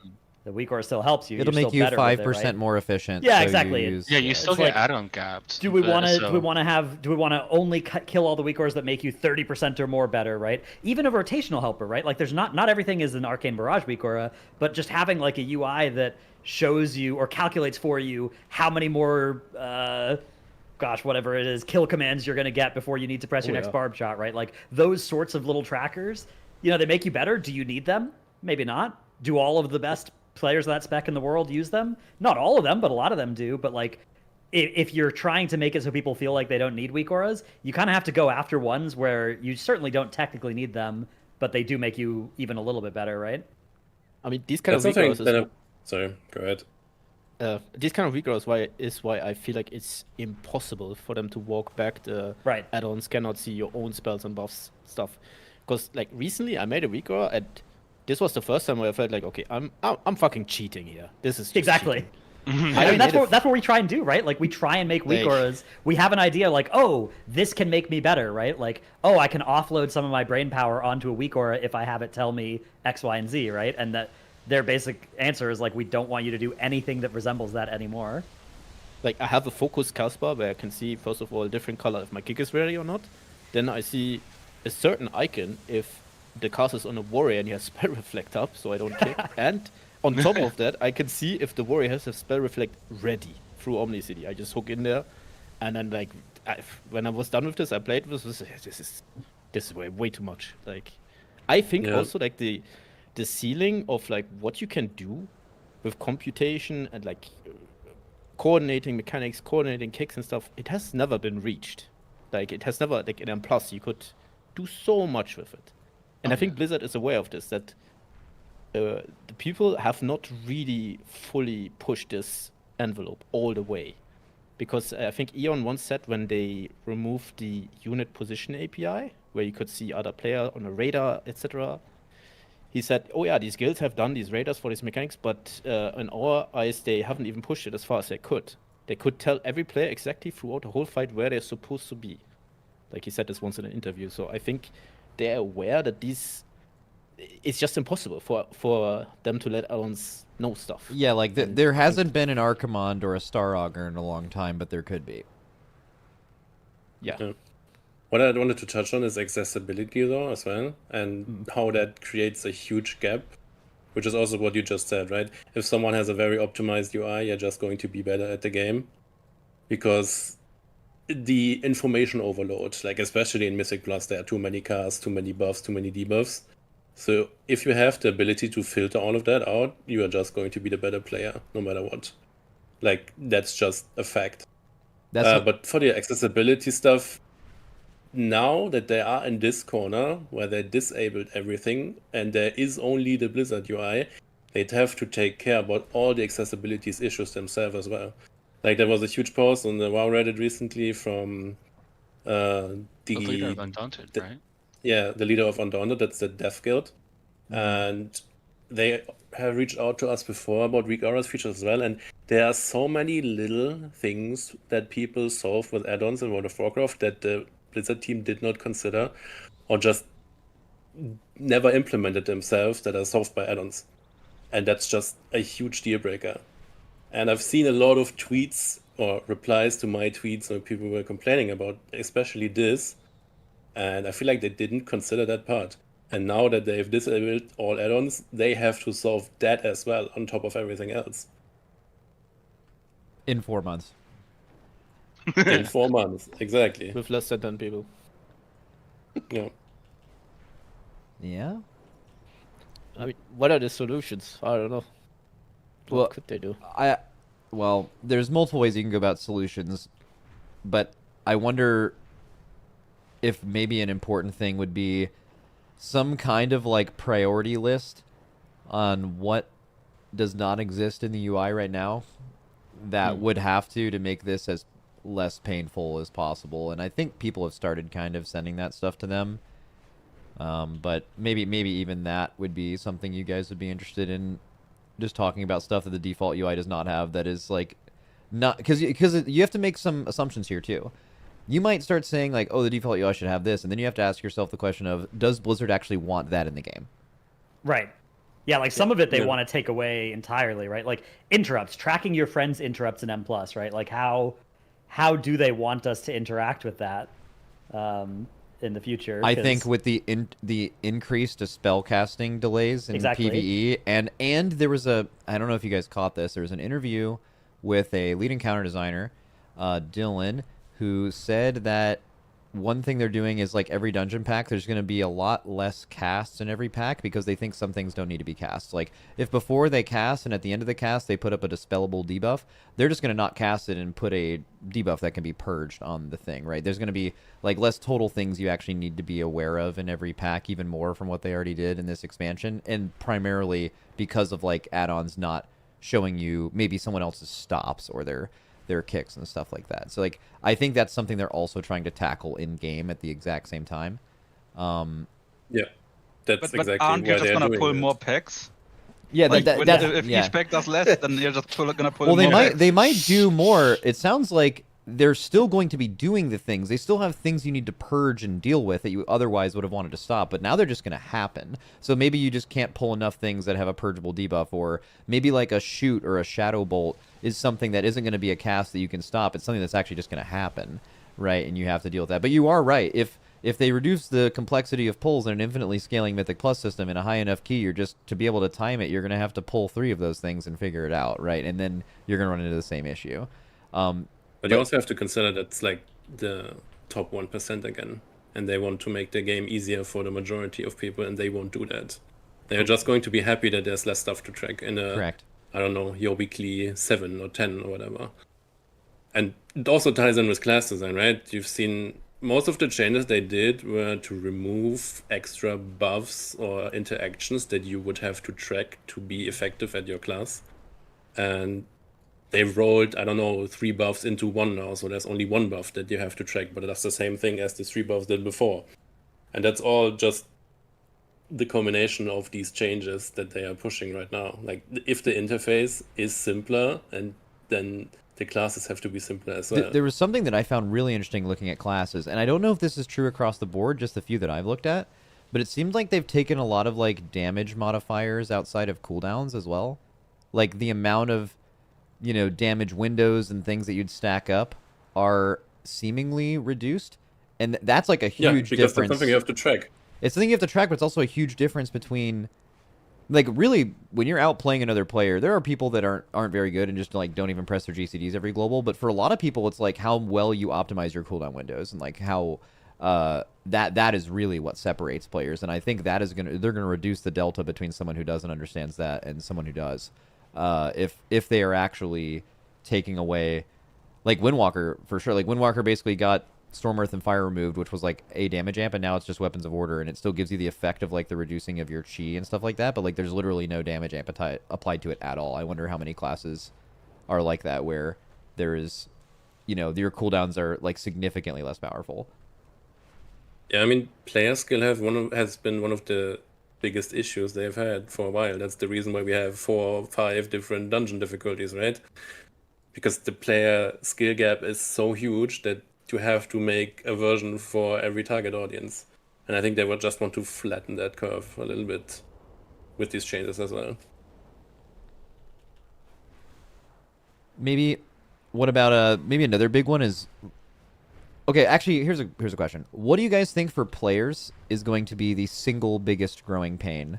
the weak aura still helps you. It'll make you 5% more efficient. Yeah, so exactly. You still get add-on gapped. Do we want to only kill all the weak auras that make you 30% or more better, right? Even a rotational helper, right? Like there's not everything is an Arcane Barrage weak aura, but just having like a UI that shows you or calculates for you how many more whatever it is, kill commands you're going to get before you need to press your next barb shot, right? Like those sorts of little trackers, they make you better. Do you need them? Maybe not. Do all of the best players of that spec in the world use them? Not all of them, but a lot of them do. But like, if you're trying to make it so people feel like they don't need weak auras, you kind of have to go after ones where you certainly don't technically need them, but they do make you even a little bit better, right? I mean, these kind of weak auras. Sorry, go ahead. These kind of weak auras is why I feel like it's impossible for them to walk back the add-ons cannot see your own spells and buffs stuff. Because like recently I made a weak aura and this was the first time where I felt like, okay, I'm fucking cheating here. This is exactly. I mean, that's what we try and do, right? Like we try and make weak auras. We have an idea like, oh, this can make me better, right? Like, oh, I can offload some of my brain power onto a weak aura if I have it tell me X, Y, and Z, right? And that their basic answer is like, we don't want you to do anything that resembles that anymore. Like I have a focus Caspar where I can see first of all a different color if my kick is ready or not. Then I see a certain icon if the cast is on a warrior and he has spell reflect up, so I don't kick. And on top of that, I can see if the warrior has a spell reflect ready through Omni CD. I just hook in there, and then like when I was done with this, I played with this is way too much. Like I think also like the ceiling of like what you can do with computation and like coordinating mechanics, coordinating kicks and stuff, it has never been reached. Like it has never, like in M+ you could do so much with it. And I think Blizzard is aware of this, that the people have not really fully pushed this envelope all the way. Because I think Eon once said when they removed the unit position API, where you could see other player on a radar, etc., he said, oh yeah, these guilds have done these radars for these mechanics, but in our eyes, they haven't even pushed it as far as they could. They could tell every player exactly throughout the whole fight where they're supposed to be. Like he said this once in an interview. So I think they're aware that it's just impossible for them to let add-ons know stuff. Yeah, like there hasn't been an Archimond or a Star Augur in a long time, but there could be. Yeah. What I wanted to touch on is accessibility, though, as well, and how that creates a huge gap, which is also what you just said, right? If someone has a very optimized UI, you're just going to be better at the game, because the information overload, like especially in Mythic Plus, there are too many casts, too many buffs, too many debuffs. So if you have the ability to filter all of that out, you are just going to be the better player, no matter what. Like, that's just a fact. But for the accessibility stuff, now that they are in this corner where they disabled everything and there is only the Blizzard UI, they'd have to take care about all the accessibility issues themselves as well. Like, there was a huge post on the WoW Reddit recently from the leader of Undaunted, right? Yeah, the leader of Undaunted, that's the Death Guild. And they have reached out to us before about weak auras features as well, and there are so many little things that people solve with add-ons in World of Warcraft that the Blizzard team did not consider or just never implemented themselves that are solved by add-ons. And that's just a huge deal breaker. And I've seen a lot of tweets or replies to my tweets where people were complaining about especially this. And I feel like they didn't consider that part. And now that they've disabled all add-ons, they have to solve that as well on top of everything else. In 4 months. In 4 months, exactly. With less than 10 people. Yeah. Yeah? I mean, what are the solutions? I don't know. What could they do? Well, there's multiple ways you can go about solutions, but I wonder if maybe an important thing would be some kind of like priority list on what does not exist in the UI right now that would have to make this as less painful as possible. And I think people have started kind of sending that stuff to them. But maybe even that would be something you guys would be interested in, just talking about stuff that the default UI does not have, that is like not, because you have to make some assumptions here too. You might start saying like, oh, the default UI should have this, and then you have to ask yourself the question of, does Blizzard actually want that in the game? Right. Yeah, like some of it they want to take away entirely, right? Like interrupts, tracking your friends' interrupts in M+, right? Like how do they want us to interact with that in the future? I think with the increase to spellcasting delays in PvE, and there was I don't know if you guys caught this, there was an interview with a lead encounter designer, Dylan, who said that one thing they're doing is like every dungeon pack, there's going to be a lot less casts in every pack because they think some things don't need to be cast. Like if before they cast and at the end of the cast they put up a dispellable debuff, they're just going to not cast it and put a debuff that can be purged on the thing, right? There's going to be like less total things you actually need to be aware of in every pack, even more from what they already did in this expansion, and primarily because of like add-ons not showing you maybe someone else's stops or their kicks and stuff like that. So like I think that's something they're also trying to tackle in game at the exact same time. Yeah, that's but exactly aren't you why just they're gonna doing pull it. more packs? Yeah, Like, if yeah. each pack does less, then you're just gonna pull Well, more packs. they might do more. It sounds like they're still going to be doing the things. They still have things you need to purge and deal with that you otherwise would have wanted to stop, but now they're just going to happen. So maybe you just can't pull enough things that have a purgeable debuff, or maybe like a shoot or a shadow bolt is something that isn't going to be a cast that you can stop. It's something that's actually just going to happen, right? And you have to deal with that. But you are right. If they reduce the complexity of pulls in an infinitely scaling Mythic Plus system in a high enough key, you're just, to be able to time it, you're going to have to pull 3 of those things and figure it out, right? And then you're going to run into the same issue. But you also have to consider that's like the top 1% again, and they want to make the game easier for the majority of people, and they won't do that. They're just going to be happy that there's less stuff to track in a, Correct. I don't know, your weekly 7 or 10 or whatever. And it also ties in with class design, right? You've seen most of the changes they did were to remove extra buffs or interactions that you would have to track to be effective at your class. And they rolled, I don't know, 3 buffs into one now, so there's only 1 buff that you have to track, but that's the same thing as the 3 buffs did before. And that's all just the combination of these changes that they are pushing right now. Like, if the interface is simpler, and then the classes have to be simpler as well. There was something that I found really interesting looking at classes, and I don't know if this is true across the board, just the few that I've looked at, but it seems like they've taken a lot of like damage modifiers outside of cooldowns as well. Like the amount of, damage windows and things that you'd stack up are seemingly reduced, and that's like a huge because difference. That's something you have to track. It's something you have to track, but it's also a huge difference between, like, really, when you're out playing another player, there are people that aren't very good and just like don't even press their GCDs every global. But for a lot of people, it's like how well you optimize your cooldown windows and like how that is really what separates players. And I think they're gonna reduce the delta between someone who doesn't understands that and someone who does. If they are actually taking away, like Windwalker for sure. Like Windwalker basically got Storm, Earth, and Fire removed, which was like a damage amp, and now it's just Weapons of Order, and it still gives you the effect of like the reducing of your chi and stuff like that, but like there's literally no damage amp applied to it at all. I wonder how many classes are like that, where there is, your cooldowns are like significantly less powerful. Yeah, I mean, player skill has been one of the biggest issues they've had for a while. That's the reason why we have 4 or 5 different dungeon difficulties, right? Because the player skill gap is so huge that you have to make a version for every target audience. And I think they would just want to flatten that curve a little bit with these changes as well. Maybe, what about maybe another big one is, okay, actually, here's a question. What do you guys think for players is going to be the single biggest growing pain?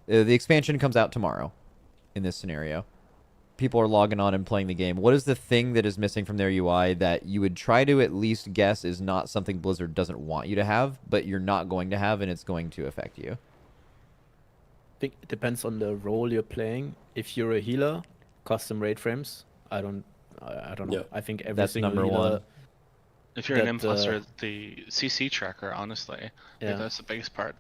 The expansion comes out tomorrow in this scenario. People are logging on and playing the game. What is the thing that is missing from their UI that you would try to at least guess is not something Blizzard doesn't want you to have, but you're not going to have and it's going to affect you? I think it depends on the role you're playing. If you're a healer, custom raid frames. I don't know. Yeah. I think every That's single number healer. one. If you're an that, impulsor, the CC tracker, honestly, I Yeah. think that's the biggest part.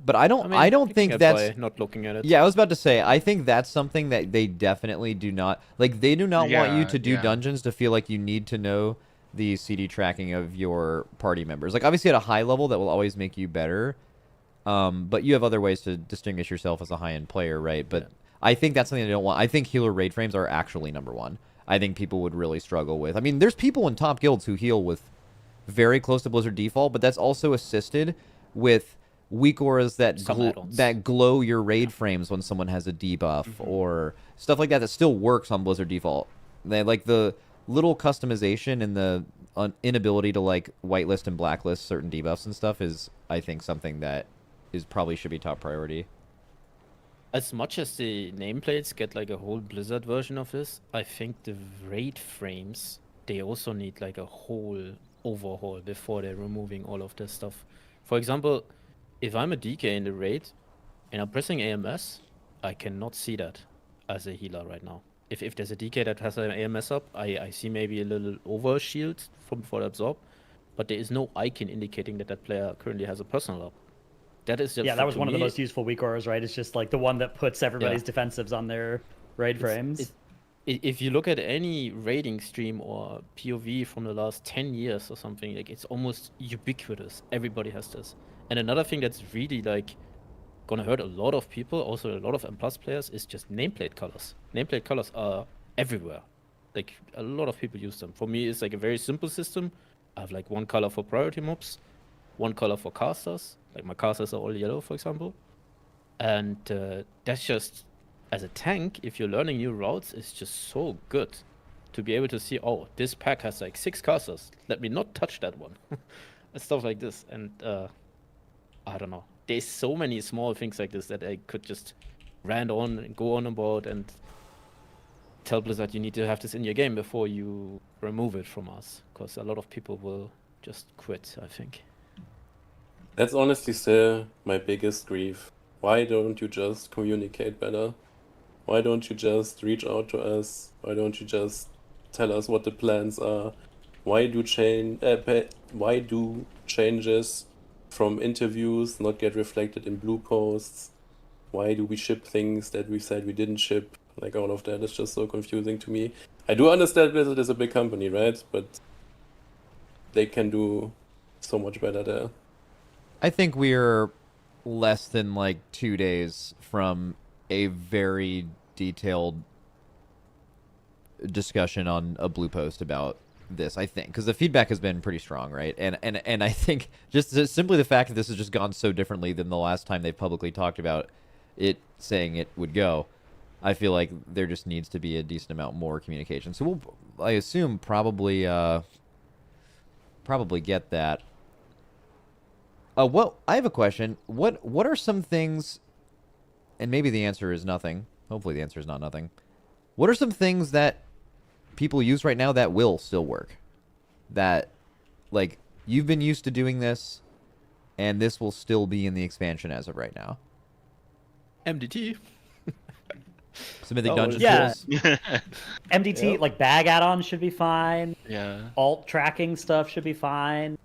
But I don't you can think get that's by not looking at it. Yeah, I was about to say, I think that's something that they definitely do not, like, they do not want you Yeah, to do yeah. dungeons to feel like you need to know the CD tracking of your party members. Like, obviously at a high level, that will always make you better, but you have other ways to distinguish yourself as a high-end player, right? But I think that's something they don't want. I think healer raid frames are actually number one. I think people would really struggle with. I mean, there's people in top guilds who heal with very close to Blizzard default, but that's also assisted with weak auras that glow your raid frames when someone has a debuff or stuff like that still works on Blizzard default. They like the little customization and the inability to like whitelist and blacklist certain debuffs and stuff is, I think, something that is probably should be top priority. As much as the nameplates get like a whole Blizzard version of this, I think the raid frames, they also need like a whole overhaul before they're removing all of this stuff. For example, if I'm a DK in the raid and I'm pressing AMS, I cannot see that as a healer right now. If there's a DK that has an AMS up, I see maybe a little overshield for the absorb, but there is no icon indicating that that player currently has a personal up. That is just, yeah, that was one of the most useful weak auras, right? It's just like the one that puts everybody's defensives on their raid frames. If you look at any raiding stream or POV from the last 10 years or something, like it's almost ubiquitous. Everybody has this. And another thing that's really like gonna hurt a lot of people, also a lot of M+ players, is just nameplate colors. Nameplate colors are everywhere. Like a lot of people use them. For me, it's like a very simple system. I have like one color for priority mobs, one color for casters. Like my casters are all yellow, for example. And that's just, as a tank, if you're learning new routes, it's just so good to be able to see, oh, this pack has like 6 casters. Let me not touch that one. And stuff like this. And I don't know. There's so many small things like this that I could just rant on and go on about and tell Blizzard you need to have this in your game before you remove it from us. Because a lot of people will just quit, I think. That's honestly still my biggest grief. Why don't you just communicate better? Why don't you just reach out to us? Why don't you just tell us what the plans are? why do changes from interviews not get reflected in blue posts? Why do we ship things that we said we didn't ship? Like, all of that is just so confusing to me. I do understand Blizzard is a big company, right? But they can do so much better there. I think we're less than like 2 days from a very detailed discussion on a blue post about this, I think, because the feedback has been pretty strong, right? And I think just simply the fact that this has just gone so differently than the last time they publicly talked about it saying it would go, I feel like there just needs to be a decent amount more communication. So we'll, I assume, probably get that. Well, I have a question. What are some things, and maybe the answer is nothing. Hopefully the answer is not nothing. What are some things that people use right now that will still work? That, like, you've been used to doing this, and this will still be in the expansion as of right now. MDT. Some Mythic Oh, Dungeon yeah. tools. MDT, Yep. like bag add-ons should be fine. Yeah. Alt tracking stuff should be fine.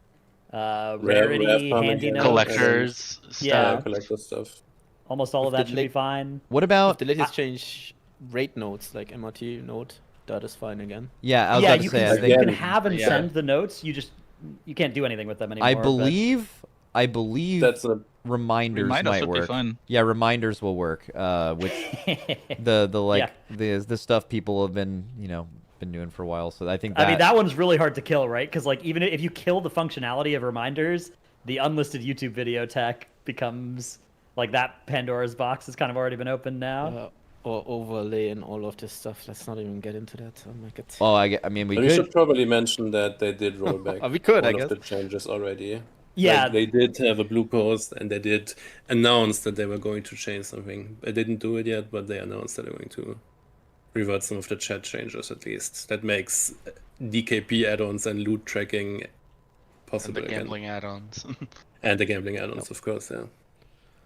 Rare Rarity, farming, handy yeah. notes. Collectors stuff. Yeah. Collector stuff. Almost all of With that the should be late- fine. What If about... the latest change rate notes, like MRT note, that is fine again. Yeah, I was Yeah, about to you say, can, I you think... can have and Yeah. send the notes. You can't do anything with them anymore. I but- believe That's a reminders Reminders might should be work. fine. Yeah, reminders will work. Which the stuff people have been doing for a while. So I think that... I mean, that one's really hard to kill, right? Because like even if you kill the functionality of reminders, the unlisted YouTube video tech becomes like that Pandora's box has kind of already been opened now. Or overlay and all of this stuff. Let's not even get into that. Oh my god. Well, I mean, we But we could... should probably mention that they did roll back We could, I all of guess. the changes already. Yeah. Like, they did have a blue post, and they did announce that they were going to change something. They didn't do it yet, but they announced that they're going to revert some of the chat changes at least. That makes DKP add-ons and loot tracking And possible the again. gambling add-ons. And the gambling add-ons, of course, yeah.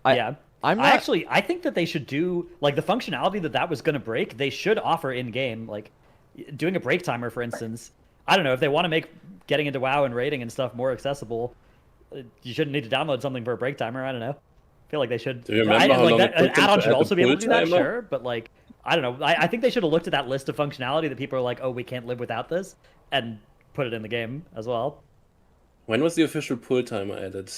Yeah. I'm not... I think that they should do like the functionality that was going to break. They should offer in game, like doing a break timer, for instance. I don't know if they want to make getting into WoW and raiding and stuff more accessible. You shouldn't need to download something for a break timer. I don't know. I feel like they should. Do you remember how long it an took them add-on to should add also the be able to pull do that, timer? sure. But like, I don't know. I think they should have looked at that list of functionality that people are like, oh, we can't live without this, and put it in the game as well. When was the official pull timer added?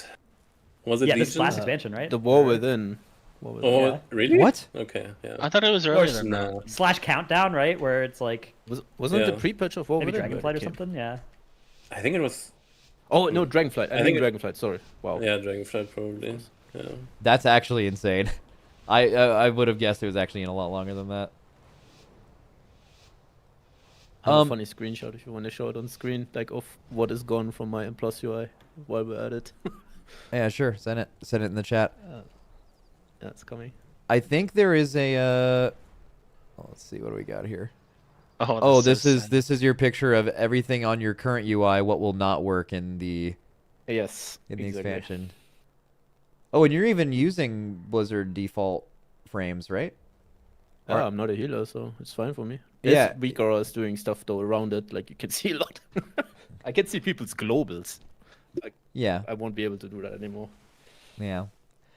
Was it Yeah, this Legion? last expansion, right? The War Within. Oh, Yeah. really? What? Okay, yeah. I thought it was earlier than that. No. / countdown, right? Where it's like Wasn't Yeah. the pre-patch of War maybe Within? Dragonflight or something. Yeah. I think it was... Oh no, Dragonflight. I think think it- Dragonflight. Sorry. Wow. Yeah, Dragonflight probably. Yeah. That's actually insane. I would have guessed it was actually in a lot longer than that. I have Um, a funny screenshot if you want to show it on screen, like of what is gone from my M+ UI while we're at it. Yeah, sure. Send it in the chat. Yeah, it's coming. I think there is a. Let's see, what do we got here? Oh, this is your picture of everything on your current UI. What will not work in the Yes. expansion? Oh, and you're even using Blizzard default frames, right? Yeah, I'm not a healer, so it's fine for me. Yeah. Yes, Weaker is doing stuff though around it, like you can see a lot. I can see people's globals. Yeah, I won't be able to do that anymore. yeah,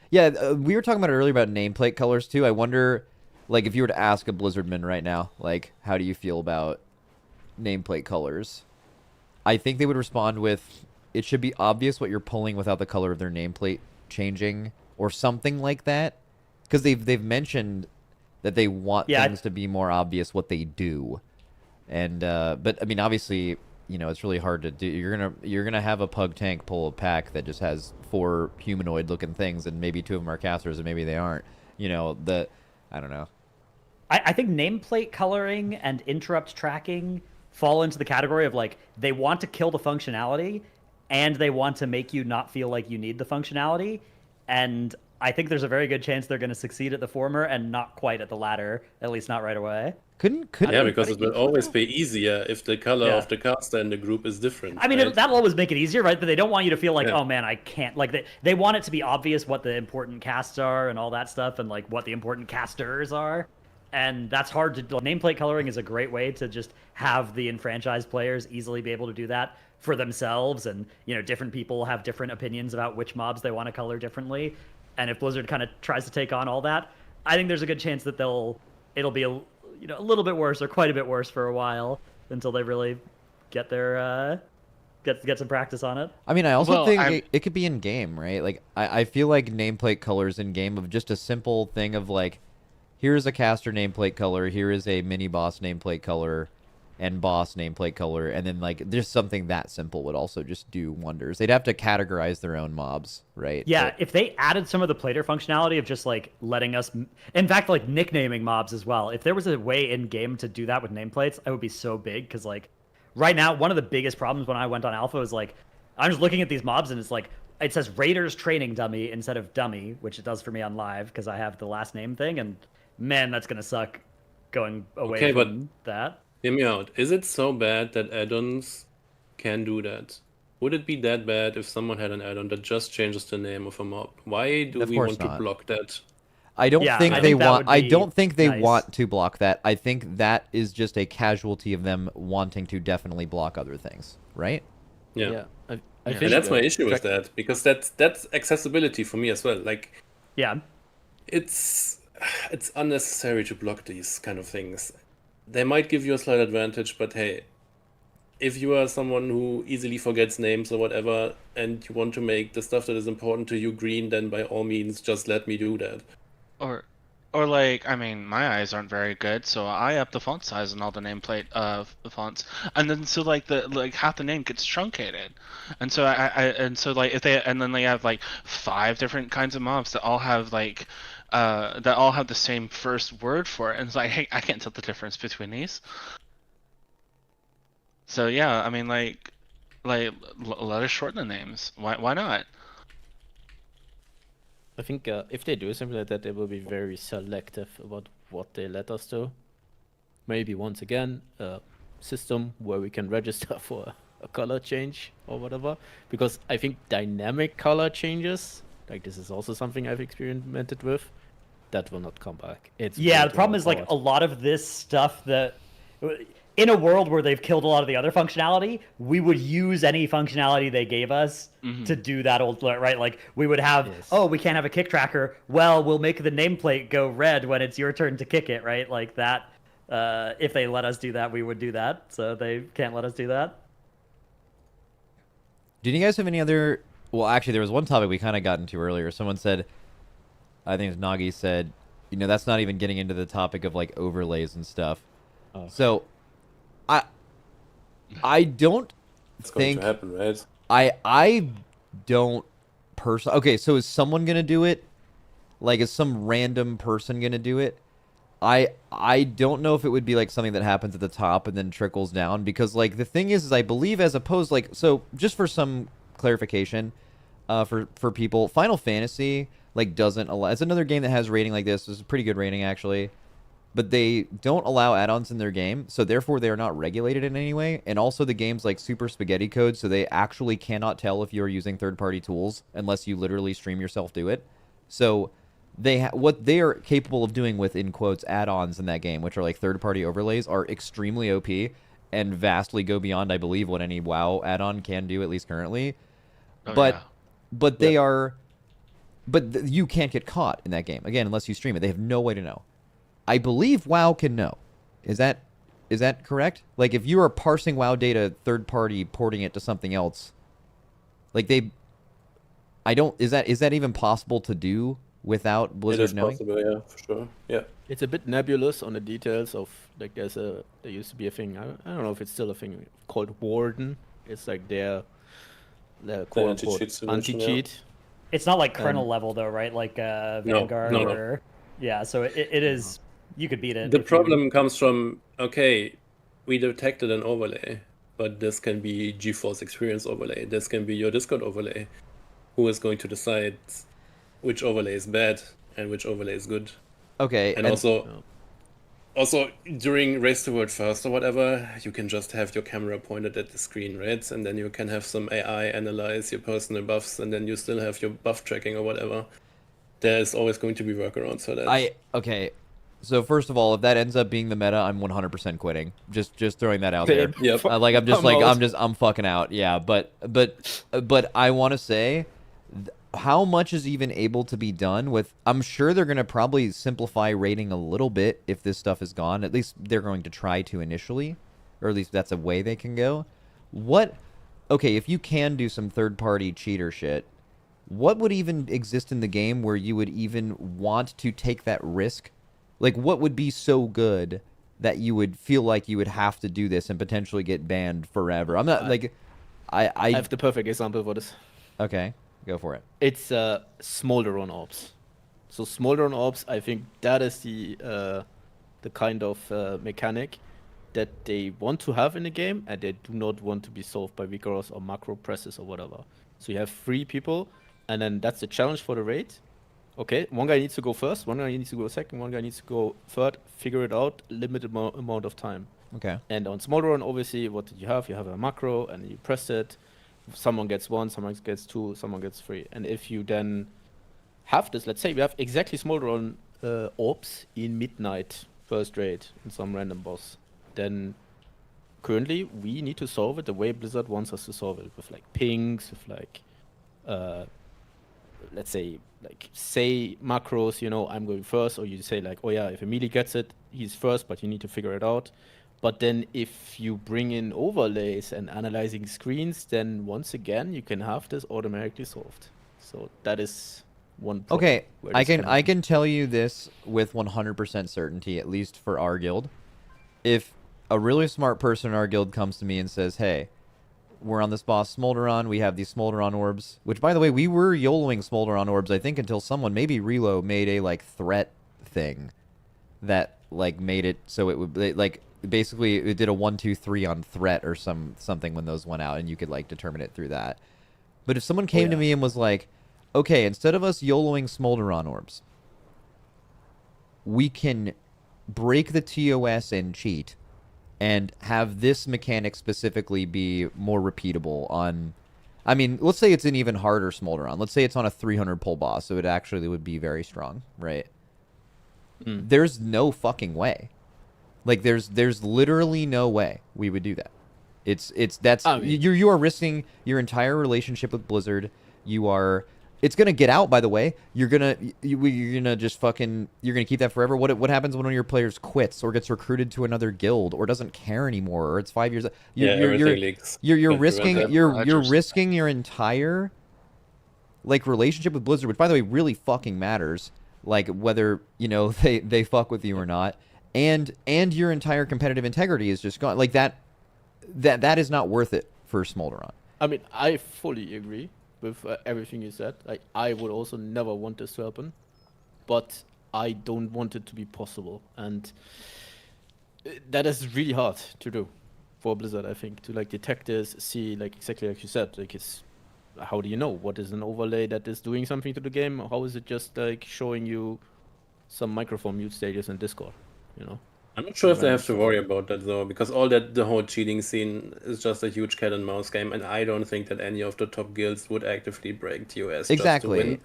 yeah. We were talking about it earlier about nameplate colors too. I wonder, like, if you were to ask a Blizzardman right now, like, how do you feel about nameplate colors? I think they would respond with, it should be obvious what you're pulling without the color of their nameplate changing, or something like that. Because they've mentioned that they want things to be more obvious what they do. And but I mean, obviously, it's really hard to do. You're gonna have a pug tank pull a pack that just has 4 humanoid looking things, and maybe 2 of them are casters, and maybe they aren't. I don't know. I think nameplate coloring and interrupt tracking fall into the category of like they want to kill the functionality and they want to make you not feel like you need the functionality. And I think there's a very good chance they're going to succeed at the former and not quite at the latter, at least not right away. Couldn't Yeah, because it will always be easier if the color of the caster in the group is different. I mean, right? that'll always make it easier, right? But they don't want you to feel like, Yeah. oh man, I can't. Like they want it to be obvious what the important casts are and all that stuff, and like what the important casters are. and that's hard to do. Nameplate coloring is a great way to just have the enfranchised players easily be able to do that for themselves, and different people have different opinions about which mobs they want to color differently. And if Blizzard kind of tries to take on all that, I think there's a good chance that it'll be a little bit worse or quite a bit worse for a while until they really get their get some practice on it. I mean, I also Well, think it could be in game, right? Like, I feel like nameplate colors in game of just a simple thing of like, here's a caster nameplate color, here is a mini boss nameplate color, and boss nameplate color, and then like just something that simple would also just do wonders. They'd have to categorize their own mobs, right? Yeah, But if they added some of the plater functionality of just like letting us, in fact, like nicknaming mobs as well. If there was a way in game to do that with nameplates, I would be so big because like right now, one of the biggest problems when I went on alpha is like I'm just looking at these mobs and it's like it says Raiders training dummy instead of dummy, which it does for me on live because I have the last name thing, and man, that's gonna suck going away from that. Hear me out. Is it so bad that add-ons can do that? Would it be that bad if someone had an add-on that just changes the name of a mob? Why do Of we course want not. to block that? I don't Yeah, think I they think that want. would I be don't think they nice. want to block that. I think that is just a casualty of them wanting to definitely block other things, right? Yeah. Yeah, I think And that's my issue with track- that, because that's accessibility for me as well. Like, Yeah, it's unnecessary to block these kind of things. They might give you a slight advantage, but hey, if you are someone who easily forgets names or whatever, and you want to make the stuff that is important to you green, then by all means, just let me do that. Or like, I mean, my eyes aren't very good, so I up the font size and all the nameplate fonts, and then so like half the name gets truncated, and so and so like if they and then they have like 5 different kinds of mobs that all have like that all have the same first word for it, and it's like, hey, I can't tell the difference between these. So yeah, I mean let us shorten the names. Why not? I think if they do something like that, they will be very selective about what they let us do. Maybe once again, a system where we can register for a color change or whatever. Because I think dynamic color changes, like this is also something I've experimented with, that will not come back. It's yeah. way The too problem is like a overpowered. lot of this stuff that. In a world where they've killed a lot of the other functionality, we would use any functionality they gave us to do that old, right? Like we would have, Yes. oh, we can't have a kick tracker. Well, we'll make the nameplate go red when it's your turn to kick it, right? Like that. If they let us do that, we would do that. So they can't let us do that. Did you guys have any other? Well, actually, there was one topic we kind of got into earlier. Someone said, I think it was Nagi said, that's not even getting into the topic of like overlays and stuff. Oh. So, I don't It's going think to happen, right? I don't personally. Okay, so is someone gonna do it? Like, is some random person gonna do it? I don't know if it would be like something that happens at the top and then trickles down, because like the thing is I believe, as opposed, like, so just for some clarification, for people, Final Fantasy like doesn't allow. It's another game that has rating like this. It's a pretty good rating actually. But they don't allow add-ons in their game, so therefore they are not regulated in any way. And also the game's like super spaghetti code, so they actually cannot tell if you're using third-party tools unless you literally stream yourself do it. So what they are capable of doing with, in quotes, add-ons in that game, which are like third-party overlays, are extremely OP and vastly go beyond, I believe, what any WoW add-on can do, at least currently. Oh, but yeah. but they are, you can't get caught in that game again unless you stream it. They have no way to know. I believe WoW can know. Is that correct? Like, if you are parsing WoW data third party, porting it to something else, like is that even possible to do without It Blizzard is knowing? possible, yeah, for sure. Yeah. It's a bit nebulous on the details of, like, there used to be a thing, I don't know if it's still a thing, called Warden. It's like their quote unquote anti-cheat solution, yeah. anti-cheat. It's not like kernel level though, right? Like Vanguard no. or yeah. So it is. You could beat it. The if problem comes from, okay, we detected an overlay, but this can be GeForce Experience overlay. This can be your Discord overlay. Who is going to decide which overlay is bad and which overlay is good? Okay, And also during Race to World First or whatever, you can just have your camera pointed at the screen, right? And then you can have some AI analyze your personal buffs, and then you still have your buff tracking or whatever. There's always going to be workarounds for that. okay. So first of all, if that ends up being the meta, I'm 100% quitting. Just throwing that out there. Yep. Like out. I'm fucking out. Yeah, but I want to say, how much is even able to be done with? I'm sure they're gonna probably simplify rating a little bit if this stuff is gone. At least they're going to try to initially, or at least that's a way they can go. What? Okay, if you can do some third-party cheater shit, what would even exist in the game where you would even want to take that risk? Like, what would be so good that you would feel like you would have to do this and potentially get banned forever? I'm not like, I have the perfect example for this. Okay, go for it. It's Smolder on orbs. So Smolder on orbs, I think that is the kind of mechanic that they want to have in the game, and they do not want to be solved by Vigorous or macro presses or whatever. So you have 3 people, and then that's the challenge for the raid. Okay, one guy needs to go first, one guy needs to go second, one guy needs to go third. Figure it out, limited amount of time. Okay. And on Smolder Run, obviously, what did you have? You have a macro, and you press it. Someone gets 1, someone gets 2, someone gets 3. And if you then have this, let's say we have exactly Smolder Run orbs in midnight first raid in some random boss, then currently we need to solve it the way Blizzard wants us to solve it, with like pings, with like let's say macros, you know, I'm going first, or you say like, oh yeah, if Emily gets it, he's first, but you need to figure it out. But then if you bring in overlays and analyzing screens, then once again you can have this automatically solved. So that is one point. Okay, I can tell you this with 100% certainty, at least for our guild. If a really smart person in our guild comes to me and says, hey, we're on this boss Smolderon, we have these Smolderon orbs, which, by the way, we were YOLOing Smolderon orbs, I think, until someone, maybe Relo, made a, like, threat thing that, like, made it so it would, like, basically it did a 1, 2, 3 on threat or something when those went out, and you could, like, determine it through that. But if someone came to me and was like, okay, instead of us YOLOing Smolderon orbs, we can break the TOS and cheat, and have this mechanic specifically be more repeatable on... I mean, let's say it's an even harder Smolderon. Let's say it's on a 300 pull boss, so it actually would be very strong, right? There's no fucking way. Like, there's literally no way we would do that. You are risking your entire relationship with Blizzard. It's gonna get out, by the way. You're gonna just fucking... You're gonna keep that forever. What happens when one of your players quits or gets recruited to another guild or doesn't care anymore, or it's 5 years? Everything leaks. You're risking your entire, like, relationship with Blizzard, which, by the way, really fucking matters. Like, whether, you know, they fuck with you or not, and your entire competitive integrity is just gone. Like, that is not worth it for Smolderon. I mean, I fully agree with everything you said. Like, I would also never want this to happen, but I don't want it to be possible, and that is really hard to do for Blizzard, I think, to, like, detect this, see, like, exactly like you said, like, it's... How do you know? What is an overlay that is doing something to the game? How is it just, like, showing you some microphone mute status in Discord, you know? I'm not sure if they have to worry about that, though, because the whole cheating scene is just a huge cat and mouse game, and I don't think that any of the top guilds would actively break TOS exactly. just to win.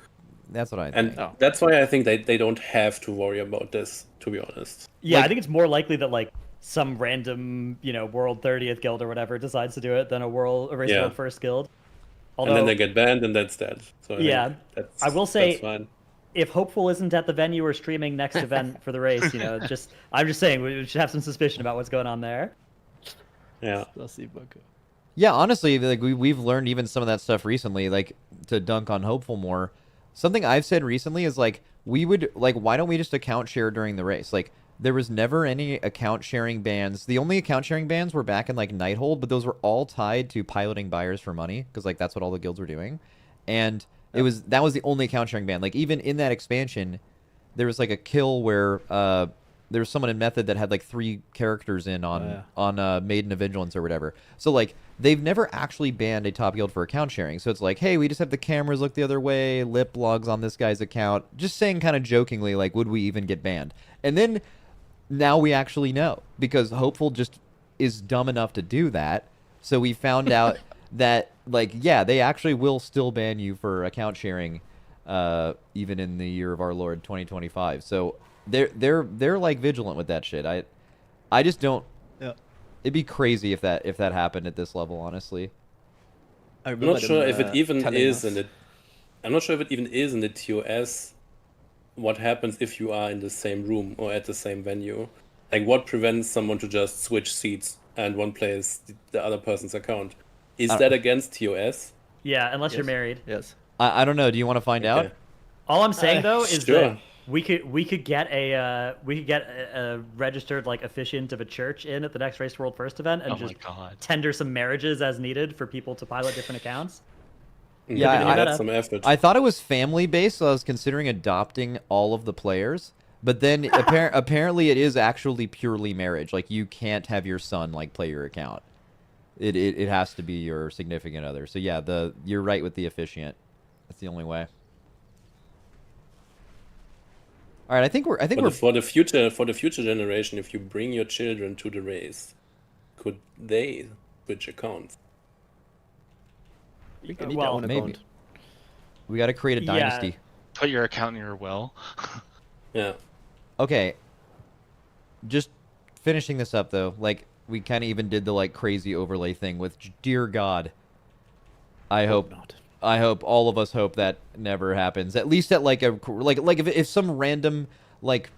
That's what I think. And that's why I think they don't have to worry about this, to be honest. Yeah, Like, I think it's more likely that, like, some random, you know, World 30th guild or whatever decides to do it than a Race World First guild. Although, and then they get banned, and that's that. So I will say, that's fine. If Hopeful isn't at the venue or streaming next event for the race, you know, I'm just saying we should have some suspicion about what's going on there. Yeah. Yeah, honestly, like, we've learned even some of that stuff recently, like, to dunk on Hopeful more. Something I've said recently is, like, why don't we just account share during the race? Like, there was never any account sharing bans. The only account sharing bans were back in, like, Nighthold, but those were all tied to piloting buyers for money, because, like, that's what all the guilds were doing. And that was the only account sharing ban. Like, even in that expansion, there was, like, a kill where there was someone in Method that had, like, 3 characters in on Maiden of Vigilance or whatever. So, like, they've never actually banned a top guild for account sharing. So it's like, hey, we just have the cameras look the other way, lip logs on this guy's account. Just saying kind of jokingly, like, would we even get banned? And then now we actually know, because Hopeful just is dumb enough to do that. So we found out that, like, yeah, they actually will still ban you for account sharing, even in the year of our Lord 2025. So they're like vigilant with that shit. I just don't. Yeah. It'd be crazy if that happened at this level, honestly. I'm not sure if it even is in in it. I'm not sure if it even is in the TOS. What happens if you are in the same room or at the same venue? Like, what prevents someone to just switch seats and one plays the other person's account? Is that against TOS? Yeah, unless you're Yes. married. Yes. I don't know. Do you want to find out? Okay. All I'm saying though is Sure. that we could get a registered like officiant of a church in at the next Race World First event and Oh my just god. tender some marriages as needed for people to pilot different accounts. Yeah, I- I had some effort. I thought it was family based, so I was considering adopting all of the players. But then apparently it is actually purely marriage. Like, you can't have your son like play your account. It has to be your significant other. So yeah, you're right with the officiant. That's the only way. All right, I think we're For the future generation, if you bring your children to the race, could they switch accounts? You can need Well, your own maybe. account. we got to create a Yeah. dynasty. Put your account in your will. Yeah. Okay. Just finishing this up though, like we kind of even did the like crazy overlay thing with dear God. I hope not. I hope all of us hope that never happens. At least at like if some random like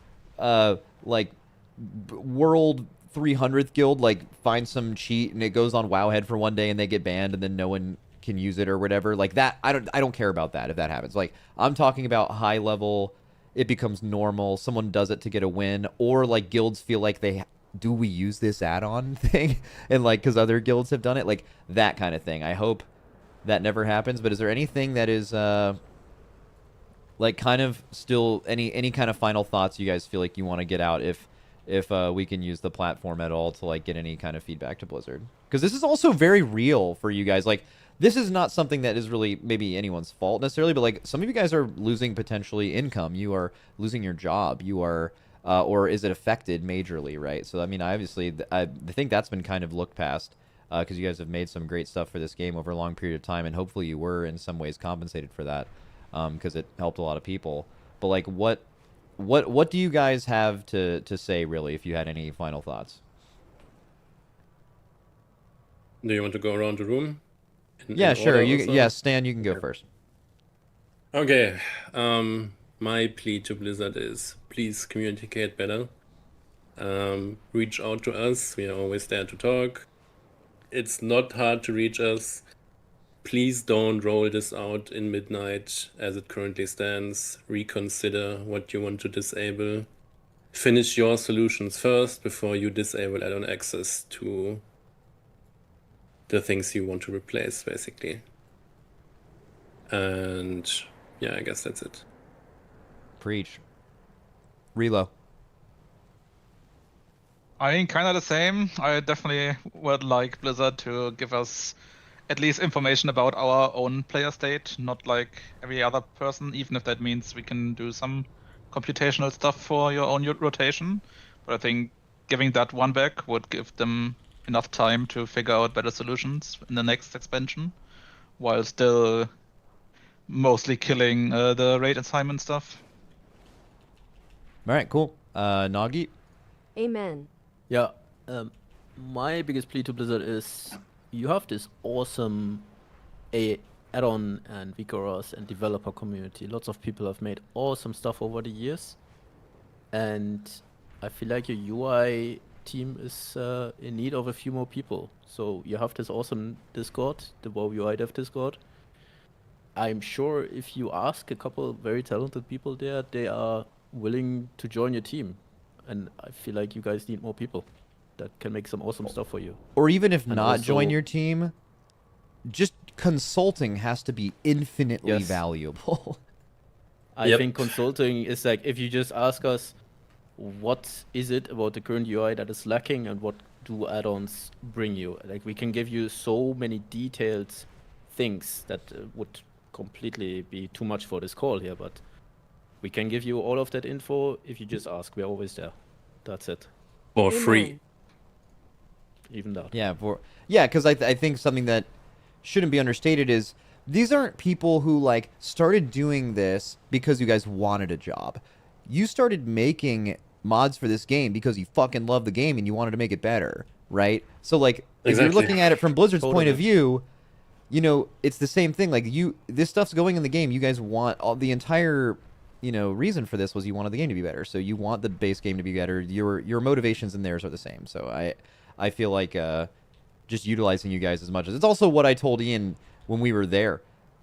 world 300th guild like finds some cheat and it goes on Wowhead for one day and they get banned and then no one can use it or whatever. Like that I don't care about that if that happens. Like I'm talking about high level, it becomes normal, someone does it to get a win, or like guilds feel like do we use this add-on thing and like cuz other guilds have done it, like that kind of thing. I hope that never happens. But is there anything that is like kind of still any kind of final thoughts you guys feel like you want to get out if we can use the platform at all to like get any kind of feedback to Blizzard? Because this is also very real for you guys. Like this is not something that is really maybe anyone's fault necessarily, but like some of you guys are losing potentially income. You are losing your job. You are or is it affected majorly, right? So I mean, obviously I think that's been kind of looked past. Because you guys have made some great stuff for this game over a long period of time, and hopefully you were in some ways compensated for that, because it helped a lot of people. But like, what do you guys have to say really? If you had any final thoughts? Do you want to go around the room? Yeah, in sure. order You also? yeah, Stan, you can go first. Okay. My plea to Blizzard is please communicate better. Reach out to us. We are always there to talk. It's not hard to reach us. Please don't roll this out in midnight as it currently stands. Reconsider what you want to disable. Finish your solutions first before you disable add-on access to the things you want to replace, basically. And yeah, I guess that's it. Preach. Relo. I mean, kind of the same. I definitely would like Blizzard to give us at least information about our own player state, not like every other person, even if that means we can do some computational stuff for your own rotation. But I think giving that one back would give them enough time to figure out better solutions in the next expansion, while still mostly killing the raid assignment stuff. All right, cool. Nagi. Amen. Yeah, my biggest plea to Blizzard is you have this awesome add-on and Vikoros and developer community. Lots of people have made awesome stuff over the years, and I feel like your UI team is in need of a few more people. So you have this awesome Discord, the WoW UI Dev Discord. I'm sure if you ask a couple very talented people there, they are willing to join your team. And I feel like you guys need more people that can make some awesome stuff for you. Or even if And not join also- your team, just consulting has to be infinitely Yes. valuable. I Yep. think consulting is like if you just ask us what is it about the current UI that is lacking and what do add-ons bring you. Like we can give you so many detailed things that would completely be too much for this call here, but we can give you all of that info if you just ask. We're always there. That's it. For Amen. free. Even that. Yeah, because I think something that shouldn't be understated is these aren't people who like started doing this because you guys wanted a job. you started making mods for this game because you fucking love the game and you wanted to make it better, right? So like, if you're Exactly. looking at it from Blizzard's point of Totally. view, you know, it's the same thing. Like this stuff's going in the game. You guys want the entire, you know, reason for this was you wanted the game to be better. So you want the base game to be better. Your motivations and theirs are the same. So I feel like just utilizing you guys as much as it's also what I told Ian when we were there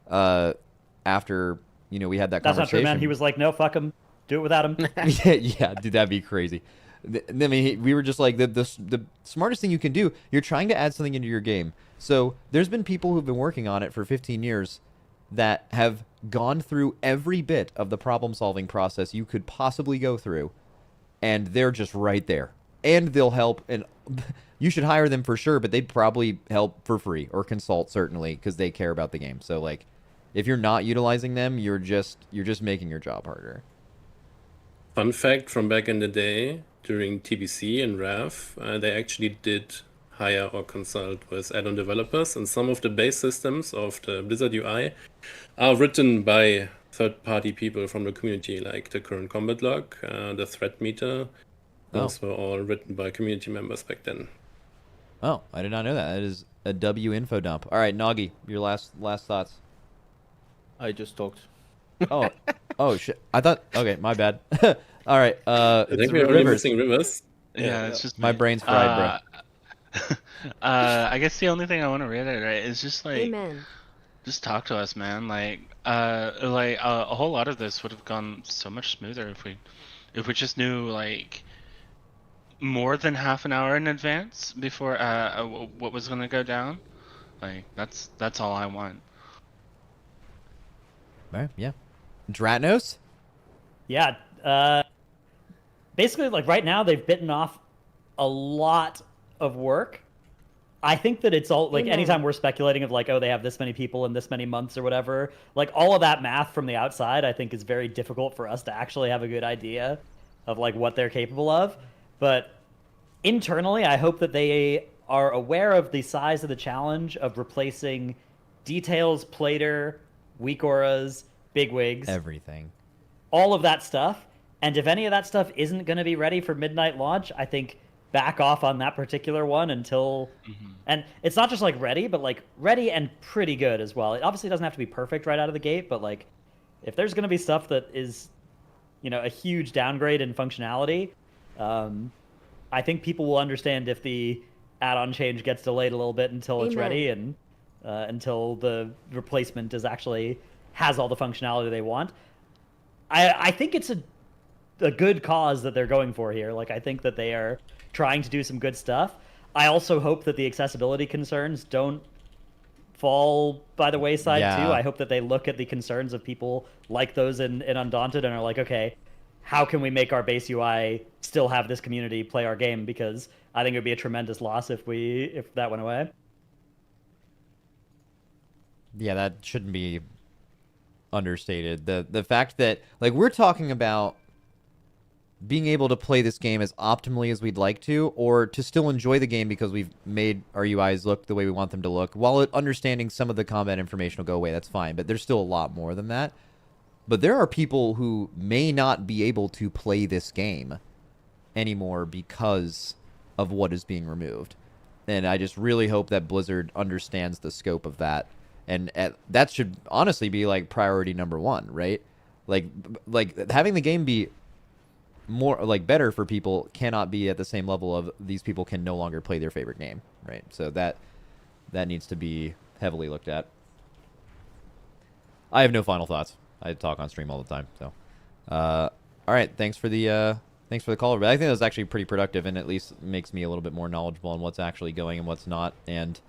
after, you know, we had that That's not conversation. true, man. He was like, no, fuck him. Do it without him. yeah, dude, that'd be crazy. I mean, we were just like, the smartest thing you can do, you're trying to add something into your game. So there's been people who've been working on it for 15 years that have gone through every bit of the problem-solving process you could possibly go through, and they're just right there. And they'll help, and you should hire them for sure, but they'd probably help for free, or consult, certainly, because they care about the game. So, like, if you're not utilizing them, you're just making your job harder. Fun fact from back in the day, during TBC and RAV, they actually did hire or consult with add-on developers, and some of the base systems of the Blizzard UI are written by third-party people from the community, like the current combat log, the threat meter. Those were all written by community members back then. Oh, I did not know that. That is a W info dump. All right, Nagi, your last thoughts. I just talked. Oh shit. I thought. Okay, my bad. All right. I think we're only Rivers. missing Rivers. Yeah, it's just My me. brain's fried, I guess the only thing I want to reiterate is just like, Amen. just talk to us, man. Like a whole lot of this would have gone so much smoother if we just knew like more than half an hour in advance before what was gonna go down. Like that's all I want. All right. Yeah. Dratnos. Yeah. Basically, like right now, they've bitten off a lot of work. I think that it's all like Amen. anytime we're speculating of like, oh, they have this many people in this many months or whatever, like all of that math from the outside, I think is very difficult for us to actually have a good idea of like what they're capable of. But internally, I hope that they are aware of the size of the challenge of replacing details, plater, weak auras, bigwigs, Everything. all of that stuff. And if any of that stuff isn't going to be ready for midnight launch, I think back off on that particular one until and it's not just like ready, but like ready and pretty good as well. It obviously doesn't have to be perfect right out of the gate, but like if there's going to be stuff that is, you know, a huge downgrade in functionality, I think people will understand if the add-on change gets delayed a little bit until it's Amen. ready and until the replacement is actually has all the functionality they want. I think it's a good cause that they're going for here. Like, I think that they are trying to do some good stuff. I also hope that the accessibility concerns don't fall by the wayside Yeah. too. I hope that they look at the concerns of people like those in Undaunted and are like, okay, how can we make our base UI still have this community play our game? Because I think it would be a tremendous loss if that went away. Yeah, that shouldn't be understated. The fact that like we're talking about being able to play this game as optimally as we'd like to, or to still enjoy the game because we've made our UIs look the way we want them to look, while understanding some of the combat information will go away, that's fine, but there's still a lot more than that. But there are people who may not be able to play this game anymore because of what is being removed. And I just really hope that Blizzard understands the scope of that. And that should honestly be like priority number one, right? Like having the game be more like better for people cannot be at the same level of these people can no longer play their favorite game, right? So that needs to be heavily looked at. I have no final thoughts. I talk on stream all the time, so all right, thanks for the call. But I think that was actually pretty productive and at least makes me a little bit more knowledgeable on what's actually going and what's not, and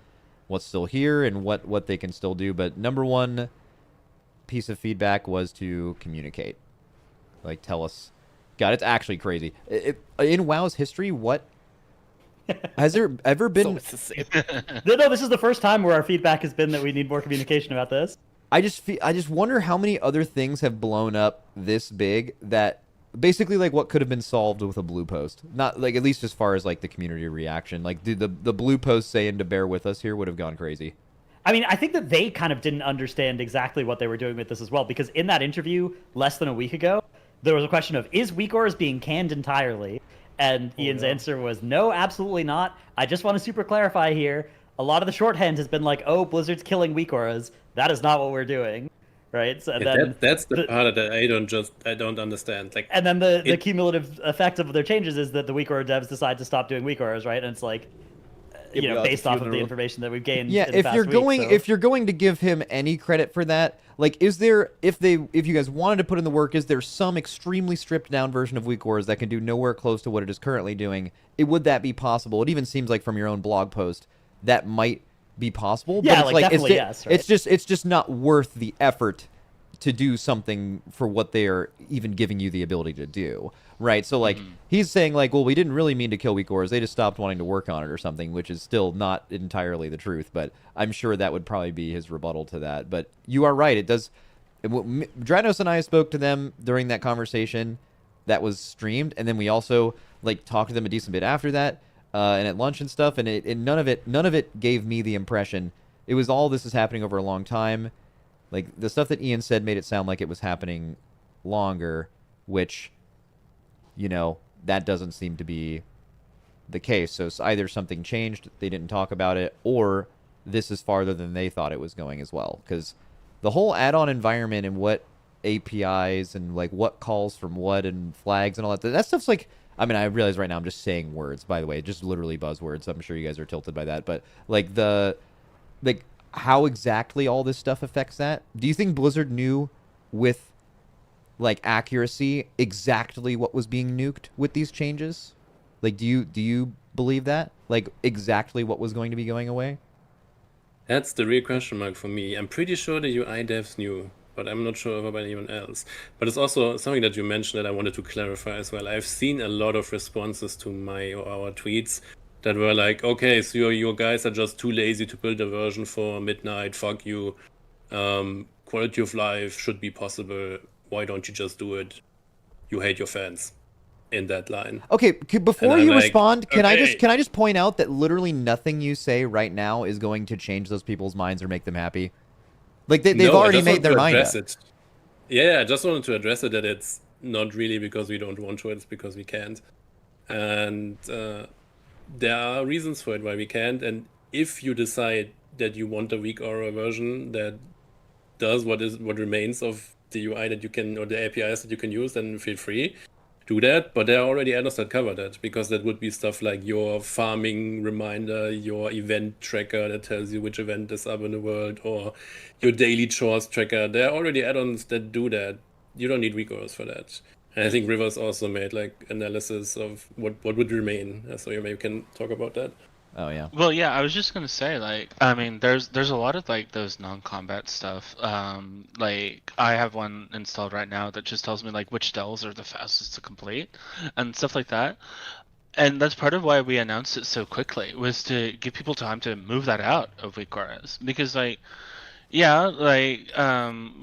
what's still here and what they can still do. But number one piece of feedback was to communicate. Like, tell us. God, it's actually crazy. In WoW's history, what has there ever been? It's the same. No, this is the first time where our feedback has been that we need more communication about this. I just wonder how many other things have blown up this big that basically like what could have been solved with a blue post. Not like, at least as far as like the community reaction. Like the blue post saying to bear with us here would have gone crazy. I mean, I think that they kind of didn't understand exactly what they were doing with this as well, because in that interview less than a week ago, there was a question of, is weak auras being canned entirely? And Ian's answer was, no, absolutely not. I just want to super clarify here. A lot of the shorthand has been like, oh, Blizzard's killing weak auras. That is not what we're doing. Right? So then that's the part that I don't understand. Like, and then the cumulative effect of their changes is that the weak aura devs decide to stop doing weak auras, right? And it's like, based off of the information that we've gained. Yeah, if you're going to give him any credit for that, like, is there, if you guys wanted to put in the work, is there some extremely stripped down version of weak auras that can do nowhere close to what it is currently doing? Would that be possible? It even seems like from your own blog post that might be possible. Yeah, but it's like definitely yes. Right? It's just not worth the effort to do something for what they are even giving you the ability to do, right? So like he's saying like, well, we didn't really mean to kill weak auras, they just stopped wanting to work on it or something, which is still not entirely the truth, but I'm sure that would probably be his rebuttal to that. But you are right, it does. Dranos and I spoke to them during that conversation that was streamed, and then we also like talked to them a decent bit after that, and at lunch and stuff, and none of it gave me the impression it was all this is happening over a long time. Like, the stuff that Ian said made it sound like it was happening longer, which, that doesn't seem to be the case. So it's either something changed, they didn't talk about it, or this is farther than they thought it was going as well. Because the whole add-on environment and what APIs and, like, what calls from what and flags and all that stuff's like... I mean, I realize right now I'm just saying words, by the way. Just literally buzzwords. I'm sure you guys are tilted by that. But, like, how exactly all this stuff affects that? Do you think Blizzard knew with, like, accuracy exactly what was being nuked with these changes? Like, do you believe that? Like, exactly what was going to be going away? That's the real question mark for me. I'm pretty sure the UI devs knew, but I'm not sure about anyone else. But it's also something that you mentioned that I wanted to clarify as well. I've seen a lot of responses to our tweets that were like, okay, so your guys are just too lazy to build a version for midnight, fuck you. Quality of life should be possible. Why don't you just do it? You hate your fans. In that line. Okay, before you respond, can I just point out that literally nothing you say right now is going to change those people's minds or make them happy? Like, they've already made their mind up. Yeah, I just wanted to address it, that it's not really because we don't want to, it's because we can't. And there are reasons for it why we can't, and if you decide that you want a weak aura version that does what remains of the UI that you can, or the APIs that you can use, then feel free, do that. But there are already add-ons that cover that, because that would be stuff like your farming reminder, your event tracker that tells you which event is up in the world, or your daily chores tracker. There are already add-ons that do that. You don't need weak auras for that. And I think Rivers also made like analysis of what would remain. So you maybe can talk about that. Oh yeah. Well, yeah, I was just gonna say, like, I mean, there's a lot of like those non-combat stuff. Like I have one installed right now that just tells me like which dells are the fastest to complete, and stuff like that. And that's part of why we announced it so quickly, was to give people time to move that out of weak auras. Because like, yeah, like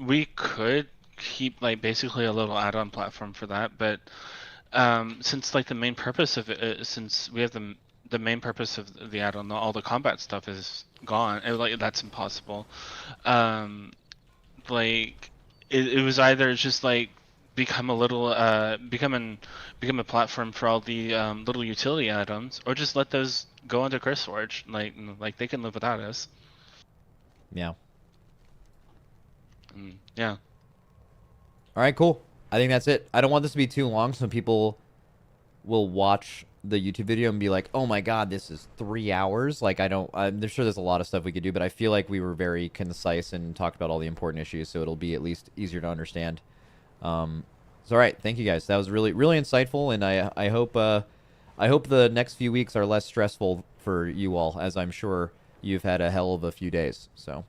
we could keep like basically a little add-on platform for that, but since like the main purpose of it, since we have the main purpose of the add-on, all the combat stuff is gone, like that's impossible. Like it was either just like become a little become a platform for all the little utility add-ons, or just let those go into CurseForge. Like they can live without us. Yeah. Yeah. All right, cool. I think that's it. I don't want this to be too long, so people will watch the YouTube video and be like, "Oh my god, this is 3 hours." Like, I'm sure there's a lot of stuff we could do, but I feel like we were very concise and talked about all the important issues, so it'll be at least easier to understand. So all right, thank you guys. That was really, really insightful, and I hope the next few weeks are less stressful for you all, as I'm sure you've had a hell of a few days. So.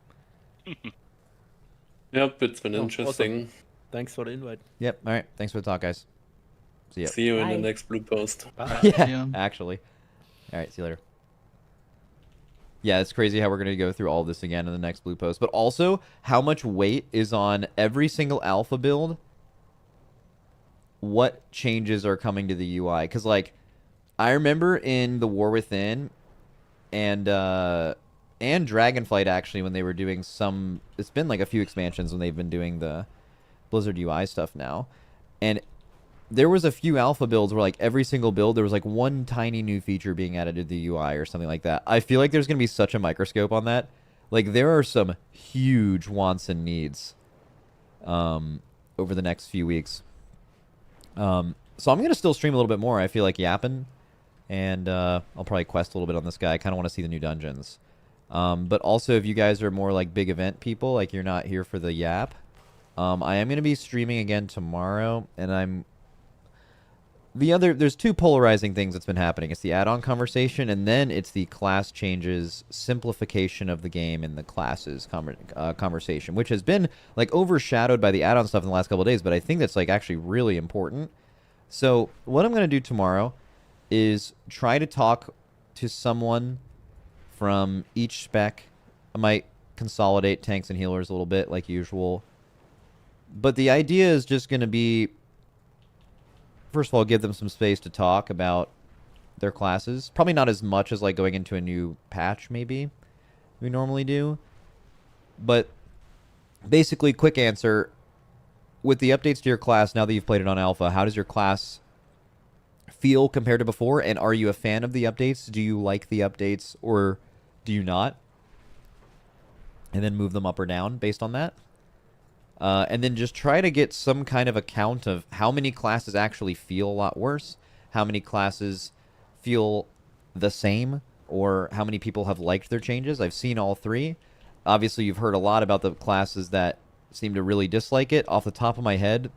Yep, it's been interesting. Awesome. Thanks for the invite. Yep. All right. Thanks for the talk, guys. See ya. See you in the next blue post. Bye. Yeah, actually. All right. See you later. Yeah, it's crazy how we're going to go through all this again in the next blue post. But also, how much weight is on every single alpha build? What changes are coming to the UI? Because, like, I remember in the War Within and Dragonflight, actually, when they were doing some... It's been, like, a few expansions when they've been doing the Blizzard UI stuff now. And there was a few alpha builds where like every single build there was like one tiny new feature being added to the UI or something like that. I feel like there's going to be such a microscope on that. Like there are some huge wants and needs over the next few weeks. So I'm going to still stream a little bit more. I feel like yapping, and I'll probably quest a little bit on this guy. I kind of want to see the new dungeons. But also if you guys are more like big event people, like you're not here for the yap, I am going to be streaming again tomorrow, and there's two polarizing things that's been happening. It's the add-on conversation, and then it's the class changes, simplification of the game in the classes conversation, which has been like overshadowed by the add-on stuff in the last couple of days, but I think that's like actually really important. So what I'm going to do tomorrow is try to talk to someone from each spec. I might consolidate tanks and healers a little bit like usual. But the idea is just going to be, first of all, give them some space to talk about their classes. Probably not as much as like going into a new patch maybe we normally do. But basically, quick answer, with the updates to your class, now that you've played it on alpha, how does your class feel compared to before? And are you a fan of the updates? Do you like the updates or do you not? And then move them up or down based on that. And then just try to get some kind of account of how many classes actually feel a lot worse, how many classes feel the same, or how many people have liked their changes. I've seen all three. Obviously, you've heard a lot about the classes that seem to really dislike it. Off the top of my head,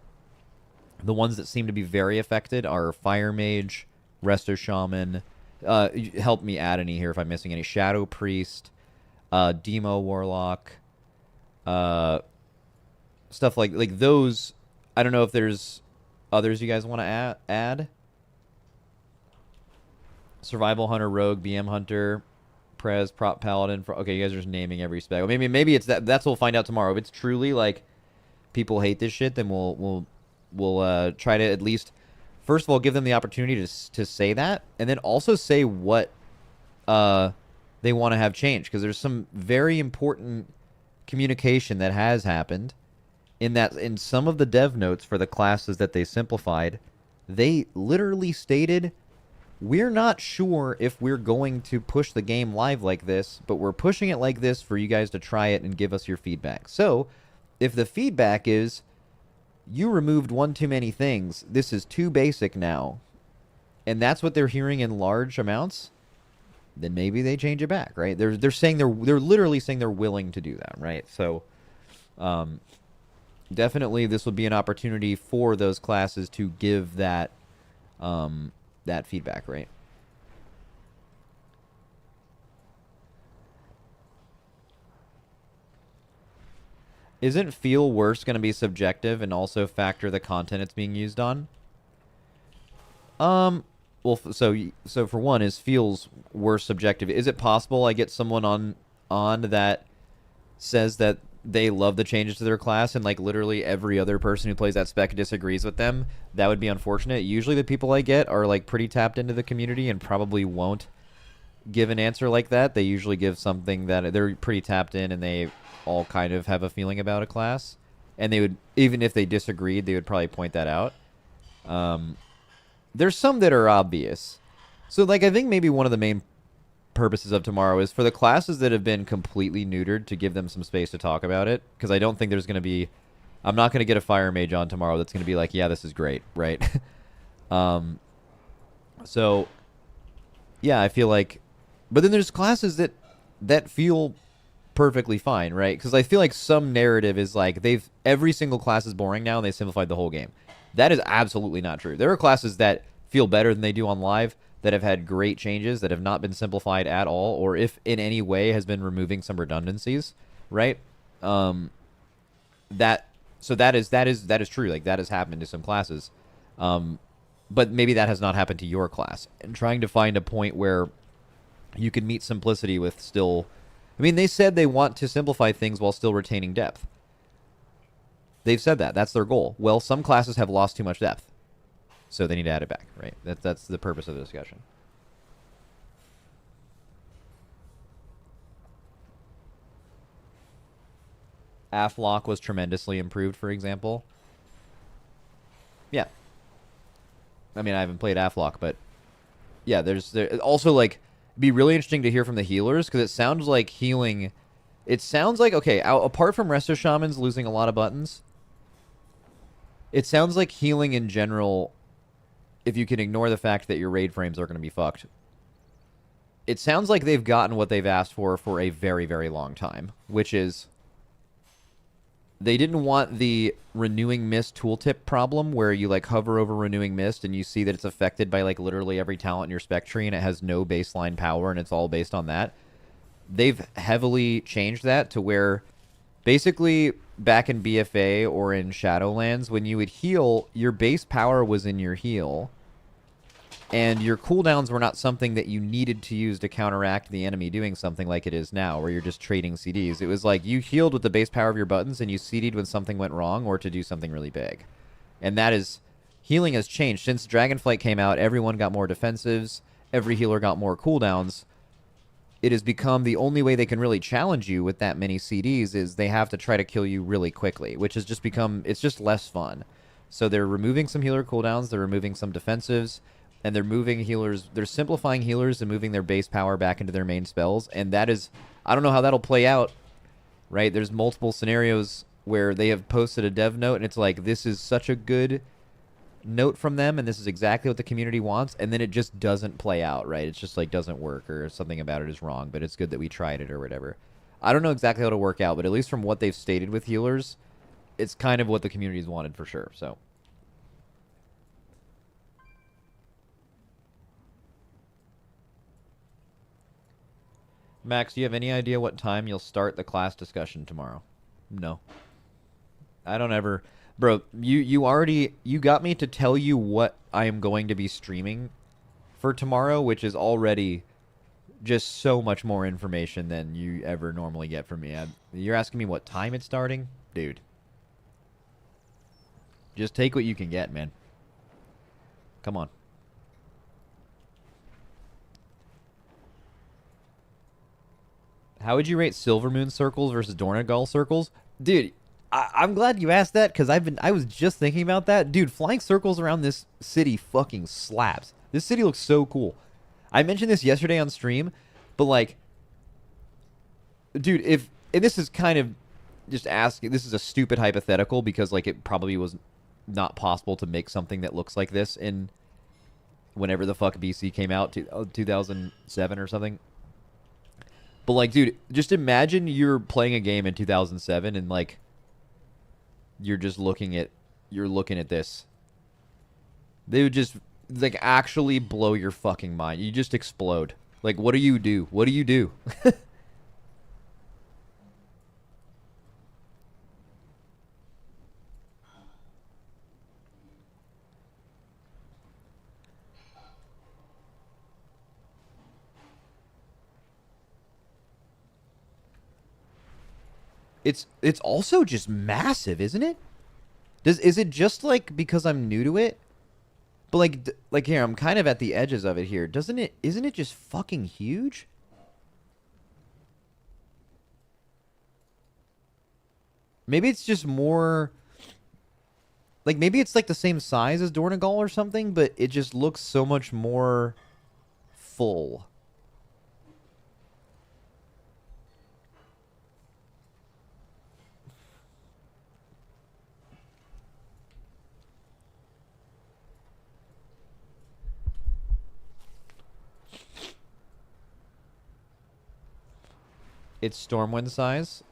the ones that seem to be very affected are Fire Mage, Resto Shaman, help me add any here if I'm missing any, Shadow Priest, Demo Warlock, stuff like those. I don't know if there's others you guys want to add. Survival Hunter, Rogue, BM Hunter, Prez, Prop Paladin. Okay, you guys are just naming every spec. Well, maybe it's that. That's what we'll find out tomorrow. If it's truly like people hate this shit, then we'll try to at least first of all give them the opportunity to say that, and then also say what they want to have changed, because there's some very important communication that has happened in that in some of the dev notes for the classes that they simplified, they literally stated, we're not sure if we're going to push the game live like this, but we're pushing it like this for you guys to try it and give us your feedback. So if the feedback is you removed one too many things, this is too basic now, and that's what they're hearing in large amounts, then maybe they change it back, right? They're saying they're literally saying they're willing to do that, right? So definitely this would be an opportunity for those classes to give that that feedback, right? Isn't feel worse going to be subjective and also factor the content it's being used on? Well, so for one, is feels worse subjective? Is it possible I get someone on that says that they love the changes to their class, and like literally every other person who plays that spec disagrees with them? That would be unfortunate. Usually the people I get are like pretty tapped into the community and probably won't give an answer like that. They usually give something that they're pretty tapped in and they all kind of have a feeling about a class, and they would, even if they disagreed, they would probably point that out. There's some that are obvious. So like I think maybe one of the main purposes of tomorrow is for the classes that have been completely neutered to give them some space to talk about it, because I don't think there's going to be, I'm not going to get a Fire Mage on tomorrow that's going to be like, yeah, this is great, right? So yeah, I feel like, but then there's classes that feel perfectly fine, right? Because I feel like some narrative is like every single class is boring now and they simplified the whole game. That is absolutely not true. There are classes that feel better than they do on live, that have had great changes, that have not been simplified at all, or if in any way has been removing some redundancies, right? That is true. Like that has happened to some classes, but maybe that has not happened to your class. And trying to find a point where you can meet simplicity with still, I mean, they said they want to simplify things while still retaining depth. They've said that. That's their goal. Well, some classes have lost too much depth, so they need to add it back, right? That's the purpose of the discussion. AF lock was tremendously improved, for example. Yeah. I mean, I haven't played Aflock, but yeah, there also like it'd be really interesting to hear from the healers because it sounds like healing. It sounds like okay, apart from Resto Shamans losing a lot of buttons, it sounds like healing in general. If you can ignore the fact that your raid frames are going to be fucked, it sounds like they've gotten what they've asked for a very, very long time, which is they didn't want the Renewing Mist tooltip problem where you like hover over Renewing Mist and you see that it's affected by like literally every talent in your spec tree and it has no baseline power and it's all based on that. They've heavily changed that to where basically back in BFA or in Shadowlands, when you would heal, your base power was in your heal. And your cooldowns were not something that you needed to use to counteract the enemy doing something like it is now, where you're just trading CDs. It was like you healed with the base power of your buttons, and you CD'd when something went wrong or to do something really big. And that is... Healing has changed. Since Dragonflight came out, everyone got more defensives. Every healer got more cooldowns. It has become the only way they can really challenge you with that many CDs is they have to try to kill you really quickly, which has just become... It's just less fun. So they're removing some healer cooldowns, they're removing some defensives... And they're moving healers, they're simplifying healers and moving their base power back into their main spells. And that is, I don't know how that'll play out, right? There's multiple scenarios where they have posted a dev note and it's like, this is such a good note from them and this is exactly what the community wants. And then it just doesn't play out, right? It's just like doesn't work or something about it is wrong, but it's good that we tried it or whatever. I don't know exactly how to work out, but at least from what they've stated with healers, it's kind of what the community's wanted for sure, so... Max, do you have any idea what time you'll start the class discussion tomorrow? No. I don't ever... Bro, you got me to tell you what I am going to be streaming for tomorrow, which is already just so much more information than you ever normally get from me. You're asking me what time it's starting? Dude. Just take what you can get, man. Come on. How would you rate Silvermoon circles versus Dornagal circles? Dude, I'm glad you asked that because I was just thinking about that. Dude, flying circles around this city fucking slaps. This city looks so cool. I mentioned this yesterday on stream, but like, dude, and this is kind of just asking, this is a stupid hypothetical because like it probably was not possible to make something that looks like this in whenever the fuck BC came out, 2007 or something. But, like, dude, just imagine you're playing a game in 2007 and, like, you're looking at this. They would just, like, actually blow your fucking mind. You just explode. Like, what do you do? What do you do? It's also just massive, isn't it? Is it just like because I'm new to it? But like here, I'm kind of at the edges of it here. Isn't it just fucking huge? Maybe it's just more like maybe it's like the same size as Dornagal or something, but it just looks so much more full. It's Stormwind size,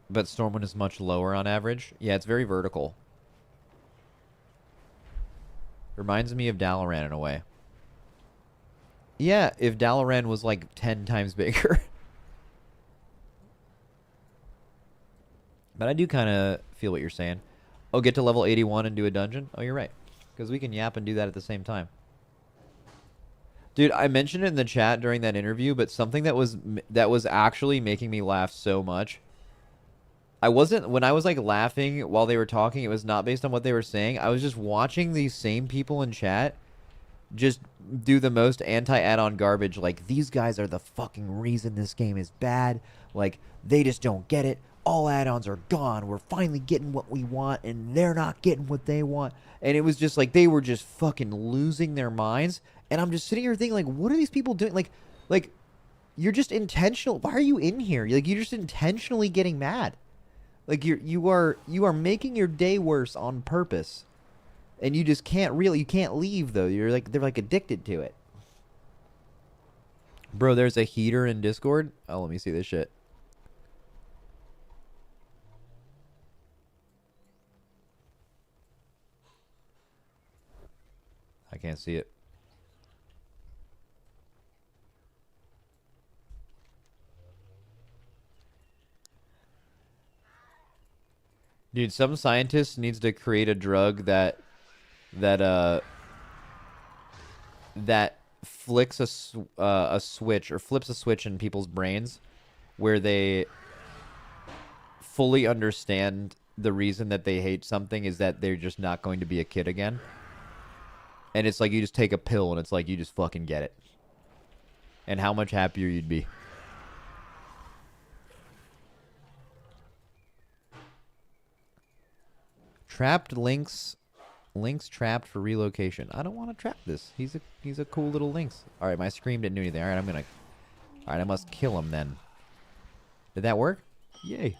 but Stormwind is much lower on average. Yeah, it's very vertical. Reminds me of Dalaran in a way. Yeah, if Dalaran was like 10 times bigger. But I do kind of feel what you're saying. Oh, get to level 81 and do a dungeon? Oh, you're right. Because we can yap and do that at the same time. Dude, I mentioned it in the chat during that interview, but something that was actually making me laugh so much. When I was like laughing while they were talking, it was not based on what they were saying. I was just watching these same people in chat just do the most anti-add-on garbage. Like, these guys are the fucking reason this game is bad. Like, they just don't get it. All add-ons are gone. We're finally getting what we want, and they're not getting what they want. And it was just like they were just fucking losing their minds. And I'm just sitting here thinking, like, what are these people doing? Like, you're just intentional. Why are you in here? Like, you're just intentionally getting mad. Like, you are making your day worse on purpose. And you just you can't leave, though. They're like addicted to it. Bro, there's a heater in Discord. Oh, let me see this shit. I can't see it. Dude, some scientist needs to create a drug that flicks a switch or flips a switch in people's brains where they fully understand the reason that they hate something is that they're just not going to be a kid again. And it's like you just take a pill and it's like you just fucking get it. And how much happier you'd be. Trapped Lynx. Lynx trapped for relocation. I don't want to trap this. He's a cool little lynx. Alright, my scream didn't do anything. Alright, Alright, I must kill him then. Did that work? Yay.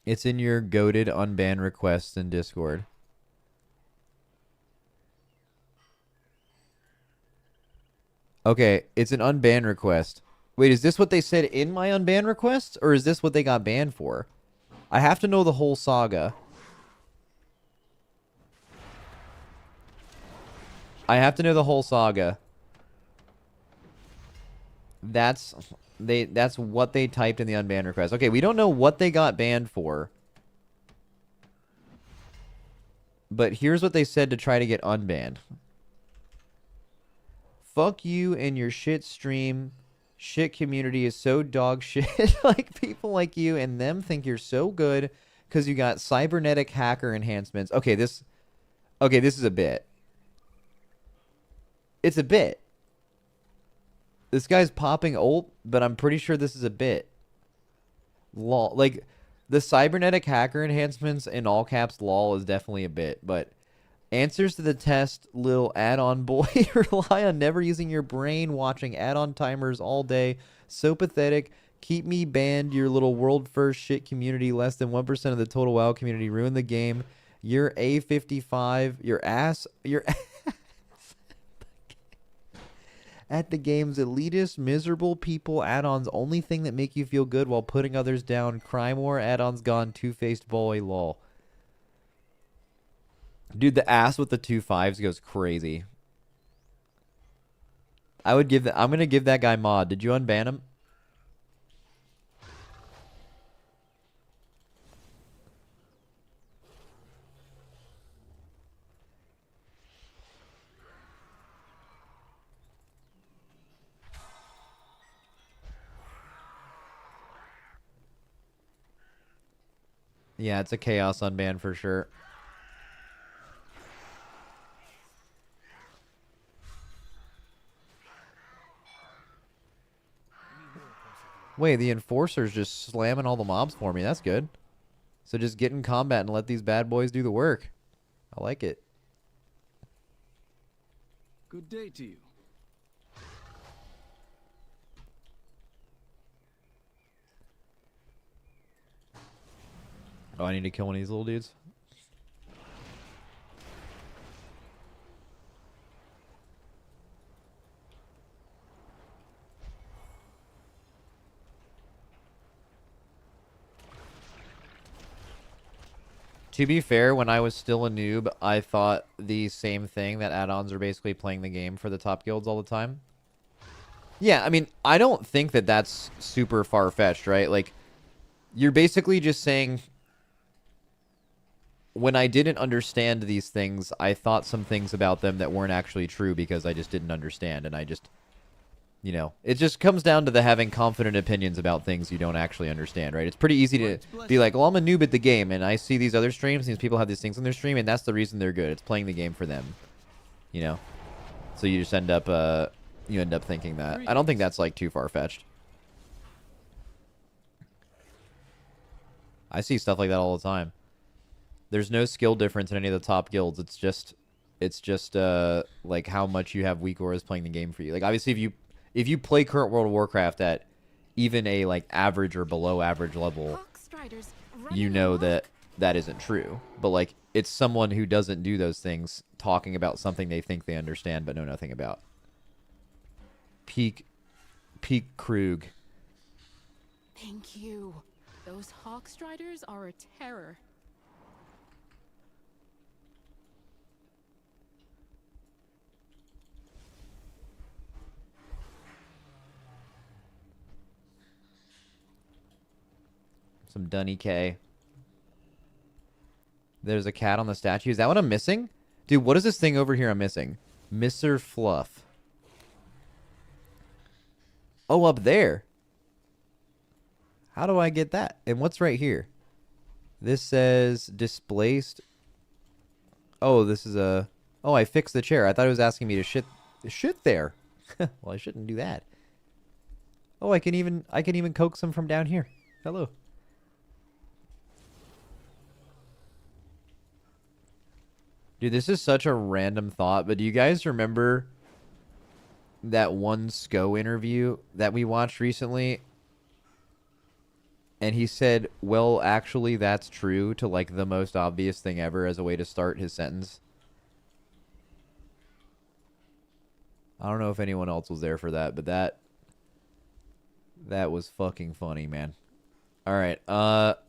It's in your goated unban requests in Discord. Okay, it's an unban request. Wait, is this what they said in my unban requests? Or is this what they got banned for? I have to know the whole saga. I have to know the whole saga. That's what they typed in the unban request. Okay, we don't know what they got banned for. But here's what they said to try to get unbanned. Fuck you and your shit stream. Shit community is so dog shit. Like, people like you and them think you're so good because you got cybernetic hacker enhancements. Okay, this is a bit. It's a bit. This guy's popping ult, but I'm pretty sure this is a bit. Lol. Like, the cybernetic hacker enhancements in all caps lol is definitely a bit, but answers to the test, little add-on boy, rely on never using your brain, watching add-on timers all day. So pathetic. Keep me banned, your little world-first shit community. Less than 1% of the total WoW community. Ruin the game. You're A55. Your ass at the game's elitist, miserable people. Add-ons only thing that make you feel good while putting others down. Crime war. Add-ons gone. Two-faced boy. Lol. Dude, the ass with the 2.5s goes crazy. I would give that. I'm gonna give that guy mod. Did you unban him? Yeah, it's a chaos unban for sure. Wait, the enforcer's just slamming all the mobs for me. That's good. So just get in combat and let these bad boys do the work. I like it. Good day to you. Oh, I need to kill one of these little dudes. To be fair, when I was still a noob, I thought the same thing, that add-ons are basically playing the game for the top guilds all the time. Yeah, I mean, I don't think that that's super far-fetched, right? Like, you're basically just saying, when I didn't understand these things, I thought some things about them that weren't actually true because I just didn't understand, and I just You know, it just comes down to the having confident opinions about things you don't actually understand, right? It's pretty easy to be like, well, I'm a noob at the game, and I see these other streams, and these people have these things on their stream, and that's the reason they're good. It's playing the game for them, you know? So you just end up, thinking that. I don't think that's, like, too far-fetched. I see stuff like that all the time. There's no skill difference in any of the top guilds. It's just, like, how much you have weak auras playing the game for you. Like, obviously, if you play current World of Warcraft at even a like average or below average level, you know that that isn't true. But like it's someone who doesn't do those things talking about something they think they understand but know nothing about. Peak Krug. Thank you. Those Hawkstriders are a terror. Some Dunny K. There's a cat on the statue. Is that what I'm missing? Dude, what is this thing over here I'm missing? Mr. Fluff. Oh, up there. How do I get that? And what's right here? This says displaced. Oh, this is a... Oh, I fixed the chair. I thought it was asking me to shit there. Well, I shouldn't do that. Oh, I can even coax them from down here. Hello. Dude, this is such a random thought, but do you guys remember that one SCO interview that we watched recently? And he said, well, actually, that's true, to like the most obvious thing ever as a way to start his sentence. I don't know if anyone else was there for that, but that was fucking funny, man. All right, what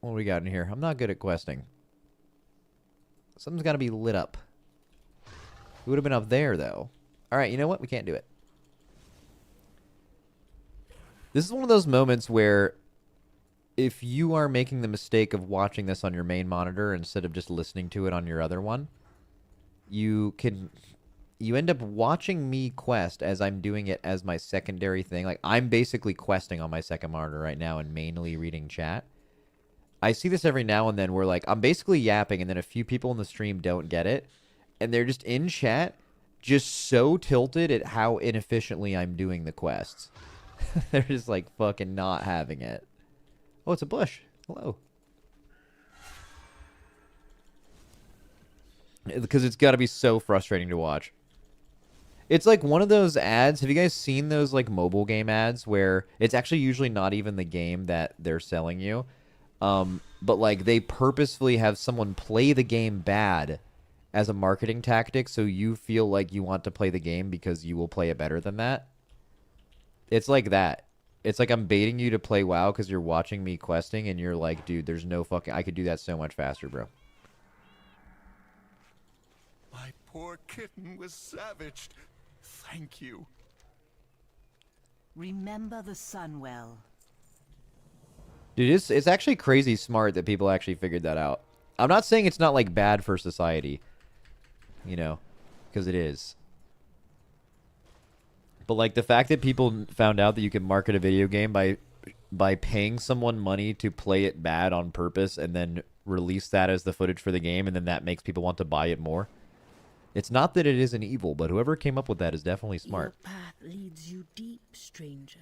do we got in here? I'm not good at questing. Something's got to be lit up. It would have been up there, though. All right, you know what? We can't do it. This is one of those moments where if you are making the mistake of watching this on your main monitor instead of just listening to it on your other one, you end up watching me quest as I'm doing it as my secondary thing. Like, I'm basically questing on my second monitor right now and mainly reading chat. I see this every now and then where, like, I'm basically yapping and then a few people in the stream don't get it. And they're just in chat, just so tilted at how inefficiently I'm doing the quests. They're just, like, fucking not having it. Oh, it's a bush. Hello. Because it's got to be so frustrating to watch. It's like one of those ads. Have you guys seen those, like, mobile game ads where it's actually usually not even the game that they're selling you? But like they purposefully have someone play the game bad as a marketing tactic so you feel like you want to play the game because you will play it better than that. It's like that. It's like I'm baiting you to play WoW because you're watching me questing and you're like, dude, there's no fucking... I could do that so much faster, bro. My poor kitten was savaged. Thank you. Remember the sun well. Dude, it's actually crazy smart that people actually figured that out. I'm not saying it's not, like, bad for society. You know, because it is. But, like, the fact that people found out that you can market a video game by paying someone money to play it bad on purpose and then release that as the footage for the game, and then that makes people want to buy it more. It's not that it isn't evil, but whoever came up with that is definitely smart. Your path leads you deep, stranger.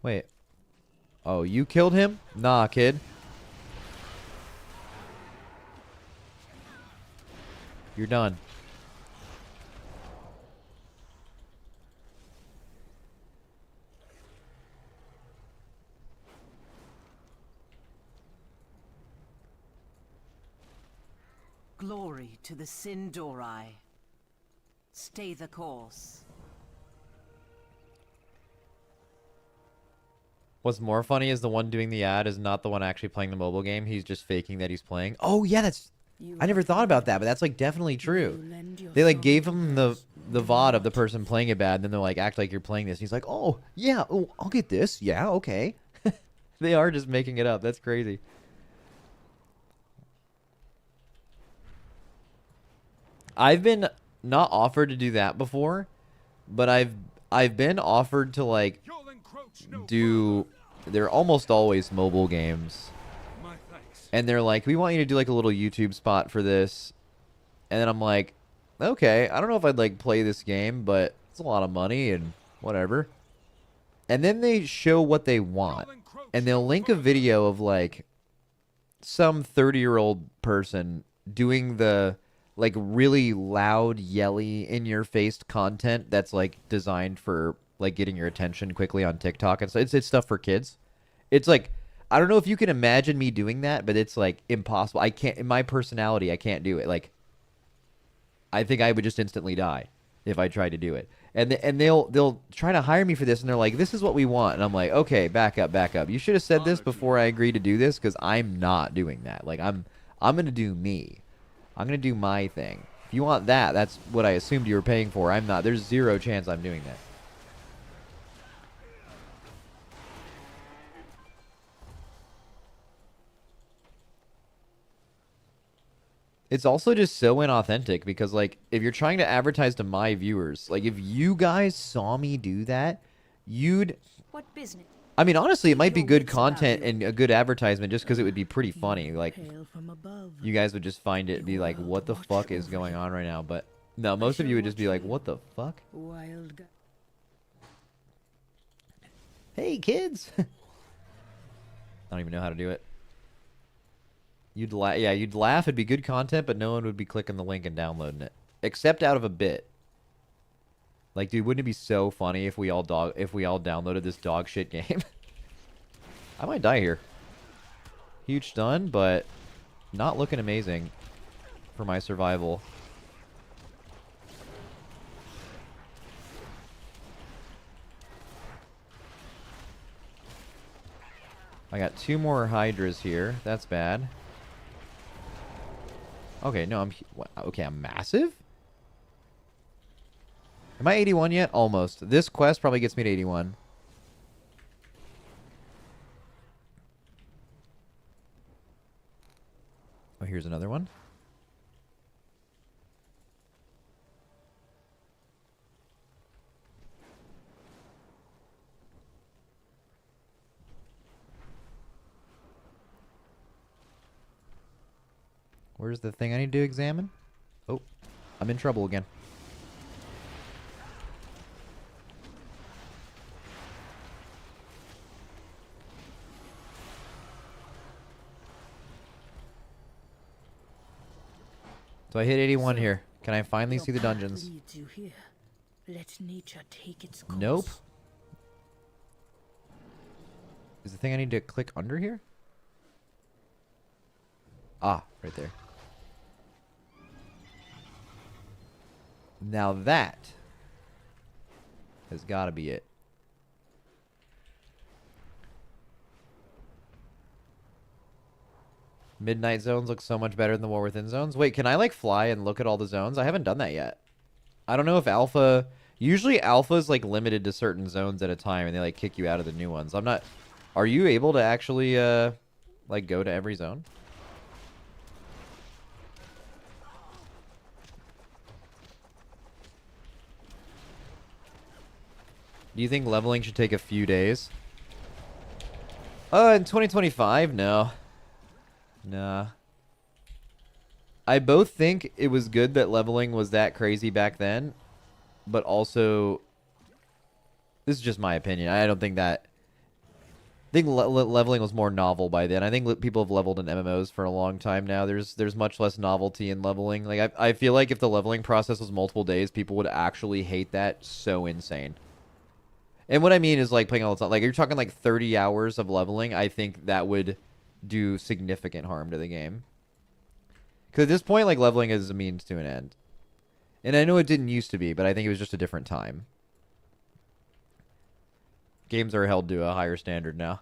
Wait. Oh, you killed him? Nah, kid. You're done. Glory to the Sindori. Stay the course. What's more funny is the one doing the ad is not the one actually playing the mobile game. He's just faking that he's playing. Oh, yeah, that's... I never thought about that, but that's, like, definitely true. They, like, gave him the the VOD of the person playing it bad, and then they're like, act like you're playing this. And he's like, oh, yeah, oh, I'll get this. Yeah, okay. They are just making it up. That's crazy. I've been not offered to do that before, but I've been offered to like do. They're almost always mobile games, and they're like, we want you to do like a little YouTube spot for this, and then I'm like, okay, I don't know if I'd like play this game, but it's a lot of money and whatever. And then they show what they want, and they'll link a video of like some 30-year-old person doing the like really loud, yelly, in-your-face content that's like designed for like getting your attention quickly on TikTok. And so it's stuff for kids. It's like, I don't know if you can imagine me doing that, but it's like impossible. I can't, in my personality, I can't do it. Like, I think I would just instantly die if I tried to do it. And they'll try to hire me for this, and they're like, this is what we want. And I'm like, okay, back up. You should have said this before I agreed to do this, because I'm not doing that. Like, I'm going to do me. I'm going to do my thing. If you want that, that's what I assumed you were paying for. I'm not. There's zero chance I'm doing that. It's also just so inauthentic because, like, if you're trying to advertise to my viewers, like, if you guys saw me do that, you'd... What business? I mean, honestly, it might be good content and a good advertisement just because it would be pretty funny. Like, you guys would just find it and be like, what the fuck is going on right now? But, no, most of you would just be like, what the fuck? Hey, kids! I don't even know how to do it. You'd laugh. It'd be good content, but no one would be clicking the link and downloading it, except out of a bit. Like, dude, wouldn't it be so funny if we all downloaded this dog shit game? I might die here. Huge stun, but not looking amazing for my survival. I got 2 more Hydras here. That's bad. Okay, no, I'm massive? Am I 81 yet? Almost. This quest probably gets me to 81. Oh, here's another one. Where's the thing I need to examine? Oh, I'm in trouble again. So I hit 81 here. Can I finally see the dungeons? Let nature take its course. Nope. Is the thing I need to click under here? Ah, right there. Now that has got to be it. Midnight zones look so much better than the War Within zones. Wait, can I like fly and look at all the zones? I haven't done that yet. I don't know if alpha... Usually alpha is like limited to certain zones at a time and they like kick you out of the new ones. I'm not... Are you able to actually like go to every zone? Do you think leveling should take a few days? In 2025? No. Nah. I both think it was good that leveling was that crazy back then, but also, this is just my opinion. I don't think that... I think leveling was more novel by then. I think people have leveled in MMOs for a long time now. There's much less novelty in leveling. Like I feel like if the leveling process was multiple days, people would actually hate that so insane. And what I mean is like playing all the time. Like you're talking like 30 hours of leveling. I think that would do significant harm to the game. Because at this point, like leveling is a means to an end. And I know it didn't used to be, but I think it was just a different time. Games are held to a higher standard now.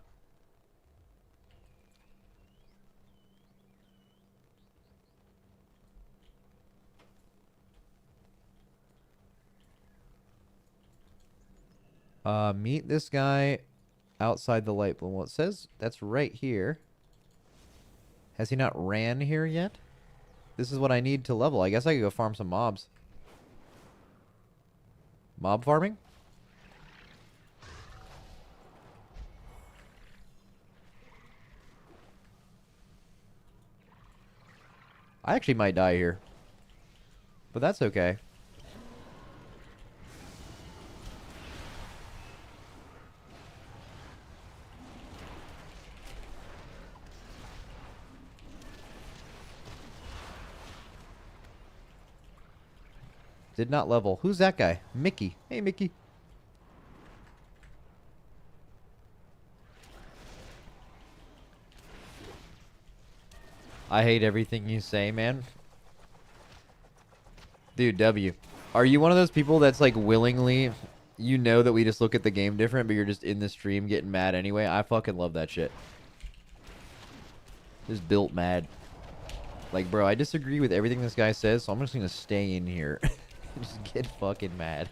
Meet this guy outside the light bloom. Well, it says that's right here. Has he not ran here yet? This is what I need to level. I guess I could go farm some mobs. Mob farming? I actually might die here. But that's okay. Did not level. Who's that guy? Mickey. Hey, Mickey. I hate everything you say, man. Dude, W. Are you one of those people that's like willingly, you know that we just look at the game different, but you're just in the stream getting mad anyway? I fucking love that shit. Just built mad. Like, bro, I disagree with everything this guy says, so I'm just gonna stay in here. Just get fucking mad.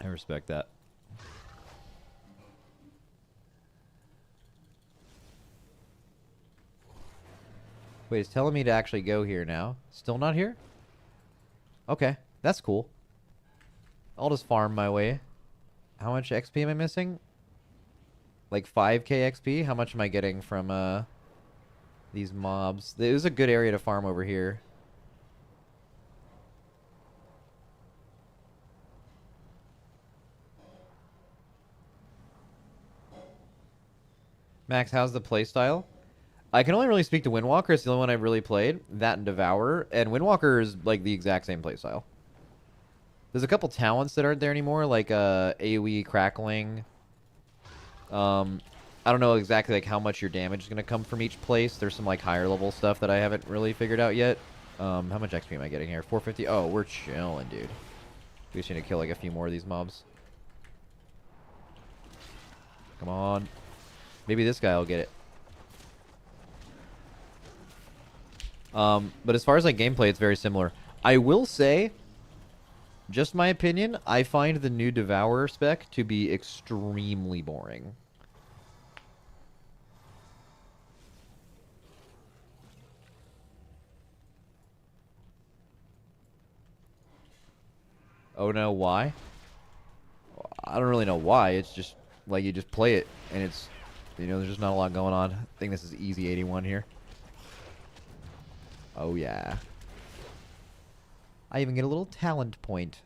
I respect that. Wait, it's telling me to actually go here now. Still not here? Okay, that's cool. I'll just farm my way. How much XP am I missing? Like 5k XP? How much am I getting from these mobs? It was a good area to farm over here. Max, how's the playstyle? I can only really speak to Windwalker. It's the only one I've really played. That and Devourer. And Windwalker is like the exact same playstyle. There's a couple talents that aren't there anymore, like AoE Crackling. I don't know exactly like how much your damage is going to come from each place. There's some like higher level stuff that I haven't really figured out yet. How much XP am I getting here? 450? Oh, we're chilling, dude. We just need to kill like a few more of these mobs. Come on. Maybe this guy will get it. But as far as like gameplay, it's very similar. I will say, just my opinion, I find the new Devourer spec to be extremely boring. Oh no, why? I don't really know why. It's just like you just play it and it's, you know, there's just not a lot going on. I think this is easy 81 here. Oh yeah. I even get a little talent point.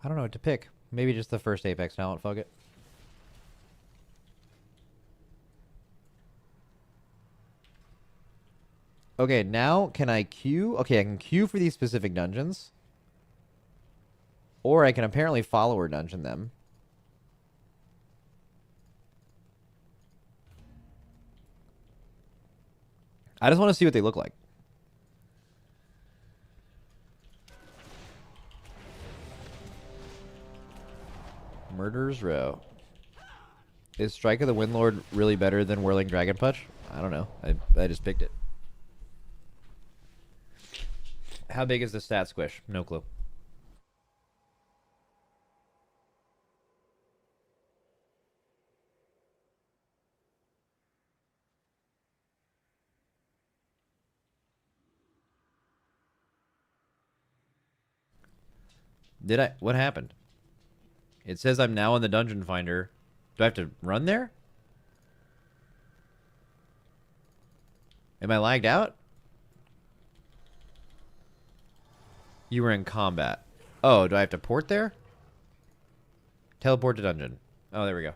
I don't know what to pick. Maybe just the first Apex talent. Fuck it. Okay, now can I queue? Okay, I can queue for these specific dungeons. Or I can apparently follower dungeon them. I just want to see what they look like. Murderer's Row. Is Strike of the Windlord really better than Whirling Dragon Punch? I don't know. I just picked it. How big is the stat squish? No clue. Did I? What happened? It says I'm now in the dungeon finder. Do I have to run there? Am I lagged out? You were in combat. Oh, do I have to port there? Teleport to dungeon. Oh, there we go.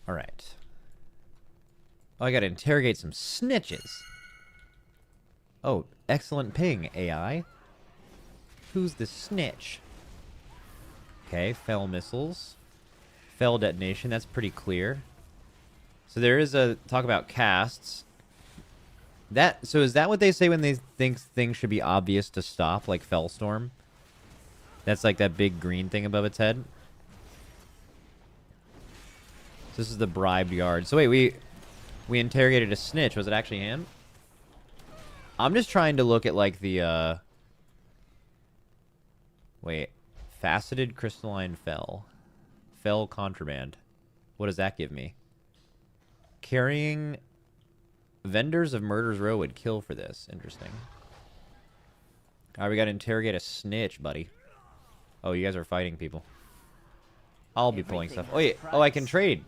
All right. Oh, I gotta interrogate some snitches. Oh, excellent ping, AI. Who's the snitch? Okay, fell missiles. Fell detonation, that's pretty clear. So there is a talk about casts. So is that what they say when they think things should be obvious to stop, like Fellstorm? That's like that big green thing above its head? So this is the bribed guard. So wait, we interrogated a snitch. Was it actually him? I'm just trying to look at like the wait. Faceted crystalline fell. Fell contraband. What does that give me? Carrying vendors of Murder's Row would kill for this. Interesting. Alright, we gotta interrogate a snitch, buddy. Oh, you guys are fighting people. I'll be pulling stuff. Oh, wait. Oh, I can trade.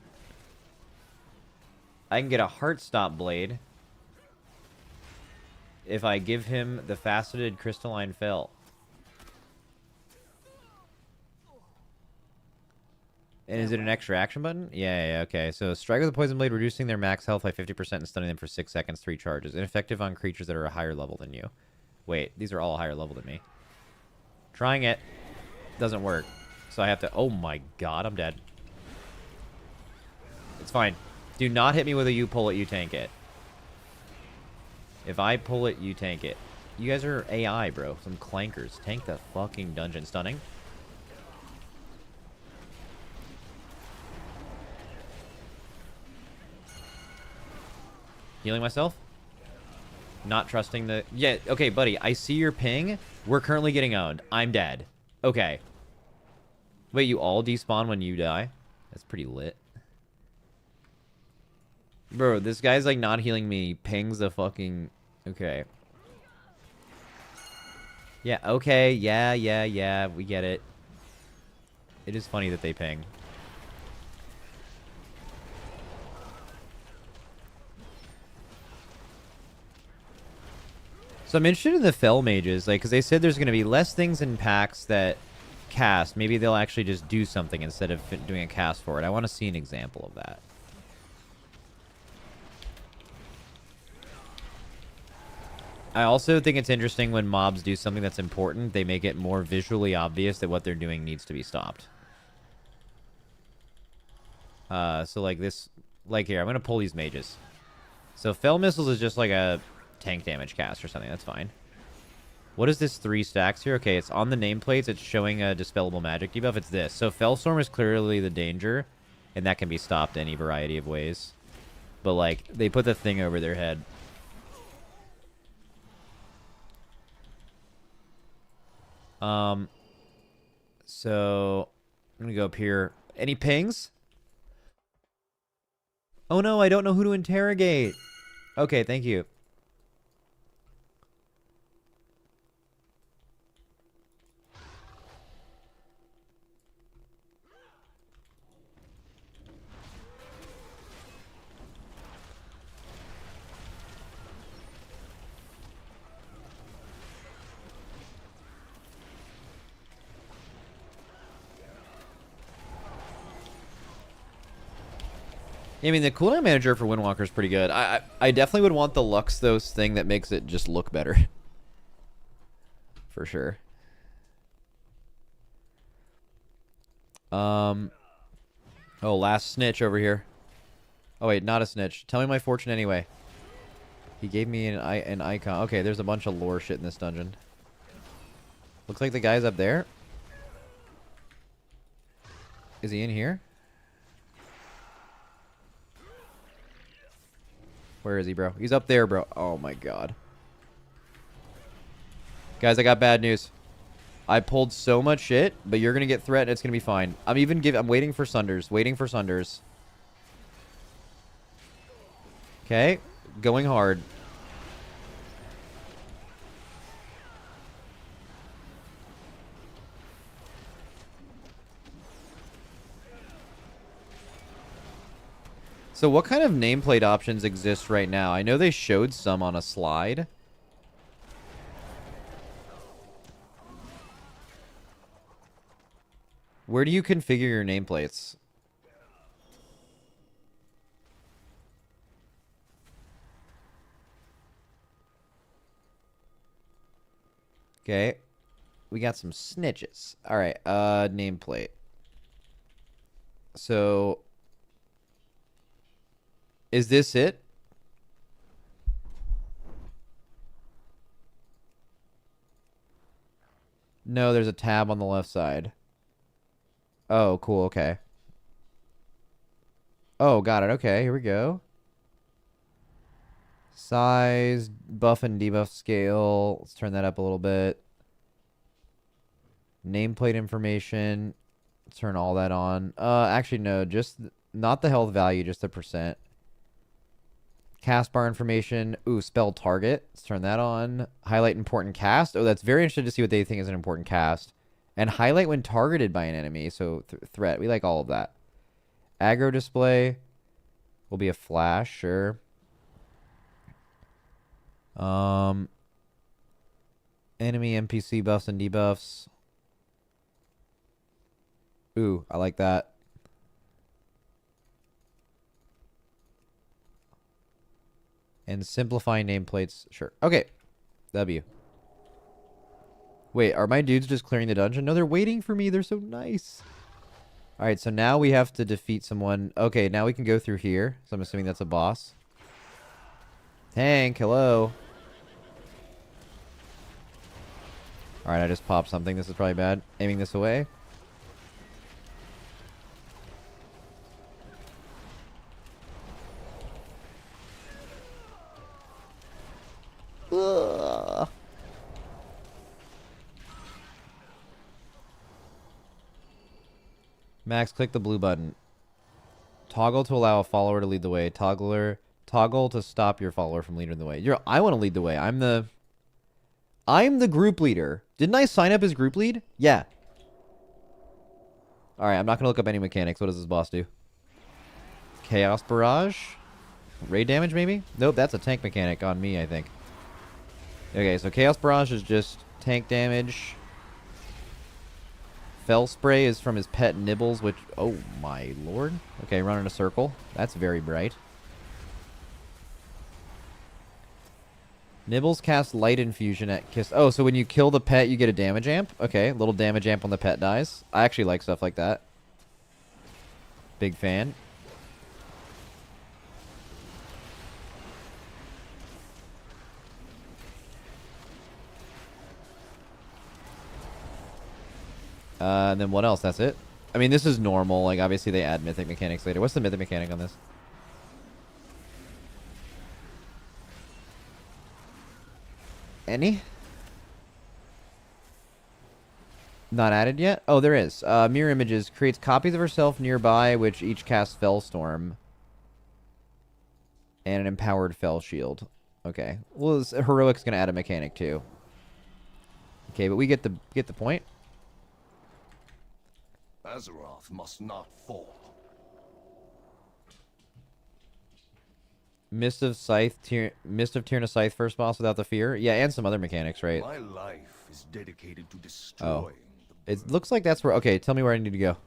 I can get a Heartstop blade if I give him the faceted crystalline fell. And is it an extra action button? Yeah, okay. So strike with a poison blade, reducing their max health by 50% and stunning them for 6 seconds, 3 charges. Ineffective on creatures that are a higher level than you. Wait, these are all higher level than me. Trying it. Doesn't work. So I have to... Oh my god, I'm dead. It's fine. Do not hit me with a you pull it, you tank it. If I pull it, you tank it. You guys are AI, bro. Some clankers. Tank the fucking dungeon. Stunning. Healing myself. Not trusting the... Yeah, okay, buddy. I see your ping. We're currently getting owned. I'm dead. Okay. Wait, you all despawn when you die? That's pretty lit. Bro, this guy's like not healing me. Pings the fucking... Okay. Yeah, okay. Yeah. We get it. It is funny that they ping. So I'm interested in the Fell Mages, like, because they said there's going to be less things in packs that cast. Maybe they'll actually just do something instead of doing a cast for it. I want to see an example of that. I also think it's interesting when mobs do something that's important, they make it more visually obvious that what they're doing needs to be stopped. So like this, like here, I'm going to pull these mages. So Fell Missiles is just like a tank damage cast or something. That's fine. What is this 3 stacks here? Okay, it's on the nameplates. It's showing a dispellable magic debuff. It's this. So Fellstorm is clearly the danger, and that can be stopped any variety of ways. But, like, they put the thing over their head. So I'm gonna go up here. Any pings? Oh no, I don't know who to interrogate. Okay, thank you. I mean, the cooldown manager for Windwalker is pretty good. I definitely would want the Luxthos thing that makes it just look better. For sure. Oh, last snitch over here. Oh, wait, not a snitch. Tell me my fortune anyway. He gave me an icon. Okay, there's a bunch of lore shit in this dungeon. Looks like the guy's up there. Is he in here? Where is he, bro? He's up there, bro. Oh, my God. Guys, I got bad news. I pulled so much shit, but you're gonna get threat and it's gonna be fine. I'm waiting for Sunders. Waiting for Sunders. Okay. Going hard. So what kind of nameplate options exist right now? I know they showed some on a slide. Where do you configure your nameplates? Okay. We got some snitches. All right, nameplate. So is this it? No, there's a tab on the left side. Oh, cool, okay. Oh, got it. Okay, here we go. Size, buff and debuff scale. Let's turn that up a little bit. Nameplate information. Turn all that on. Actually, no, just not the health value, just the percent. Cast bar information. Ooh, spell target. Let's turn that on. Highlight important cast. Oh, that's very interesting to see what they think is an important cast. And highlight when targeted by an enemy. So threat. We like all of that. Aggro display will be a flash, sure. Enemy NPC buffs and debuffs. Ooh, I like that. And simplify nameplates. Sure. Okay. W. Wait, are my dudes just clearing the dungeon? No, they're waiting for me. They're so nice. Alright, so now we have to defeat someone. Okay, now we can go through here. So I'm assuming that's a boss. Tank, hello. Alright, I just popped something. This is probably bad. Aiming this away. Ugh. Max, click the blue button. Toggle to allow a follower to lead the way. Toggle to stop your follower from leading the way. I want to lead the way. I'm the group leader. Didn't I sign up as group lead? Yeah. Alright, I'm not going to look up any mechanics. What does this boss do? Chaos Barrage? Raid damage, maybe? Nope, that's a tank mechanic on me, I think. Okay, so Chaos Barrage is just tank damage. Fell Spray is from his pet Nibbles, which... Oh, my lord. Okay, run in a circle. That's very bright. Nibbles cast Light Infusion at Kiss... Oh, so when you kill the pet, you get a damage amp? Okay, little damage amp when the pet dies. I actually like stuff like that. Big fan. And then what else? That's it? I mean, this is normal. Like, obviously they add mythic mechanics later. What's the mythic mechanic on this? Any? Not added yet? Oh, there is. Mirror Images creates copies of herself nearby, which each cast Fellstorm. And an empowered Fell Shield. Okay. Well, Heroic's going to add a mechanic, too. Okay, but we get the point. Azeroth must not fall. Mist of Tyrna Scythe first boss without the fear. Yeah, and some other mechanics, right? My life is dedicated to destroying. It looks like that's where... Okay, tell me where I need to go.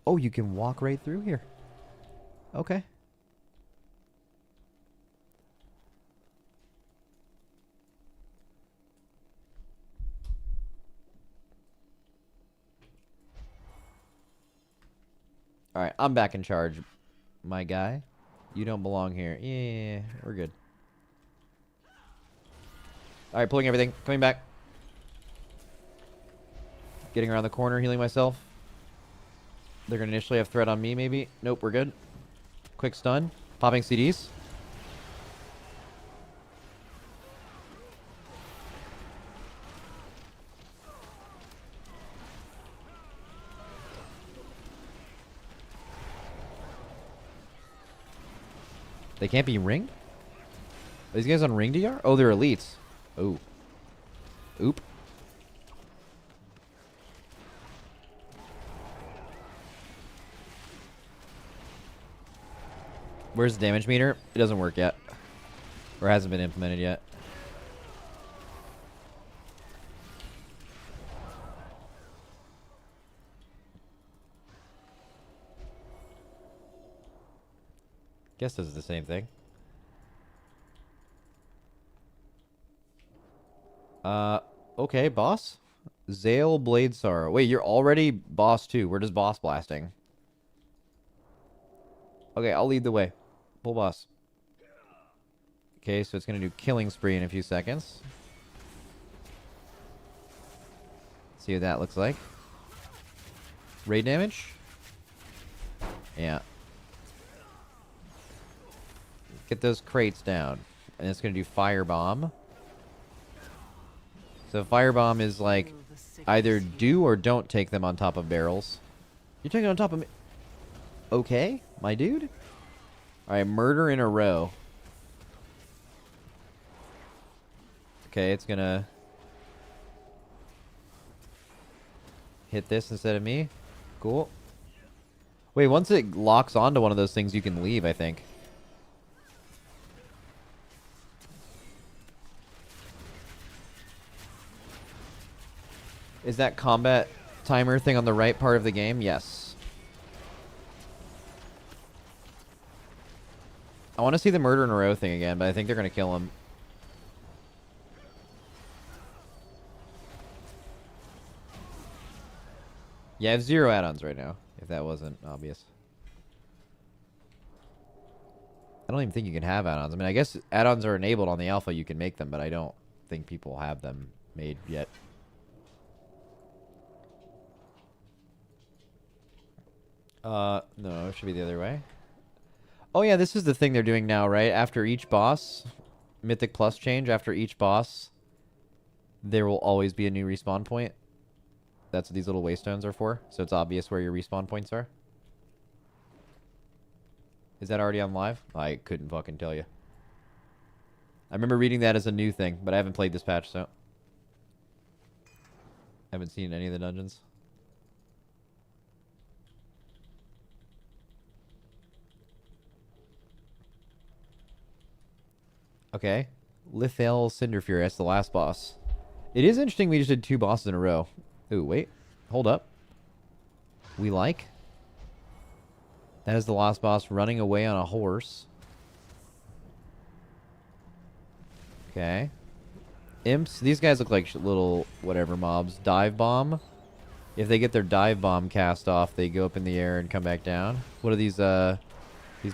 Oh, you can walk right through here. Okay. Alright, I'm back in charge, my guy. You don't belong here. Yeah, we're good. Alright, pulling everything. Coming back. Getting around the corner, healing myself. They're going to initially have threat on me, maybe. Nope, we're good. Quick stun. Popping CDs. They can't be ringed? Are these guys on ring DR? Oh, they're elites. Oh. Oop. Where's the damage meter? It doesn't work yet. Or hasn't been implemented yet. Guess this is the same thing. Okay, boss. Zale Blade Sorrow. Wait, you're already boss 2. Where does boss blasting? Okay, I'll lead the way. Full boss. Okay, so it's going to do killing spree in a few seconds. See what that looks like. Raid damage? Yeah. Get those crates down. And it's going to do firebomb. So firebomb is like either do or don't take them on top of barrels. You're taking it on top of me. Okay, my dude. Alright, murder in a row. Okay, it's gonna hit this instead of me. Cool. Wait, once it locks onto one of those things, you can leave, I think. Is that combat timer thing on the right part of the game? Yes. I want to see the murder in a row thing again, but I think they're going to kill him. Yeah, I have 0 add-ons right now, if that wasn't obvious. I don't even think you can have add-ons. I mean, I guess add-ons are enabled on the alpha. You can make them, but I don't think people have them made yet. No, it should be the other way. Oh yeah, this is the thing they're doing now, right? After each boss, Mythic Plus change, after each boss, there will always be a new respawn point. That's what these little waystones are for, so it's obvious where your respawn points are. Is that already on live? I couldn't fucking tell you. I remember reading that as a new thing, but I haven't played this patch, so... haven't seen any of the dungeons. Okay. Lithel Cinderfury, that's the last boss. It is interesting we just did 2 bosses in a row. Ooh, wait. Hold up. We like. That is the last boss running away on a horse. Okay. Imps. These guys look like little whatever mobs. Dive bomb. If they get their dive bomb cast off, they go up in the air and come back down. What do these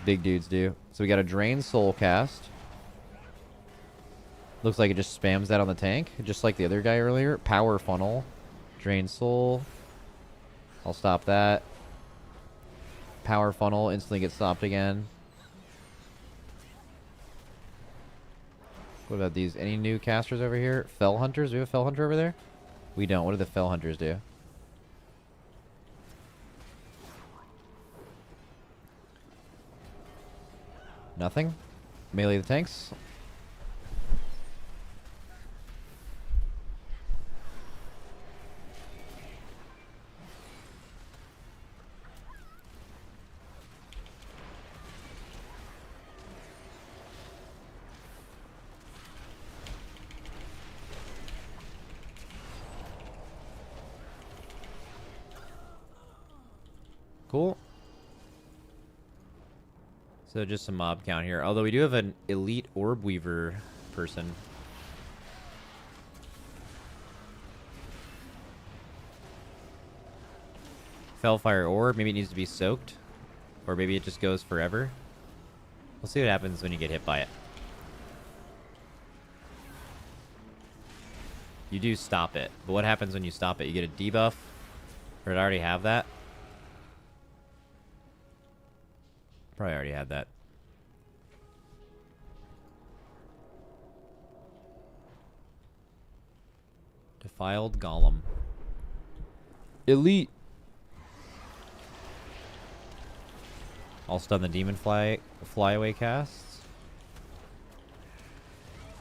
big dudes do? So we got a drain soul cast. Looks like it just spams that on the tank, just like the other guy earlier. Power funnel. Drain soul. I'll stop that. Power funnel instantly gets stopped again. What about these? Any new casters over here? Fell hunters? Do we have a fell hunter over there? We don't. What do the fell hunters do? Nothing? Melee the tanks? Cool. So just some mob count here. Although we do have an elite orb weaver person. Fellfire orb. Maybe it needs to be soaked. Or maybe it just goes forever. We'll see what happens when you get hit by it. You do stop it. But what happens when you stop it? You get a debuff? Or did I already have that? Probably already had that. Defiled Golem. Elite. I'll stun the demon flyaway casts.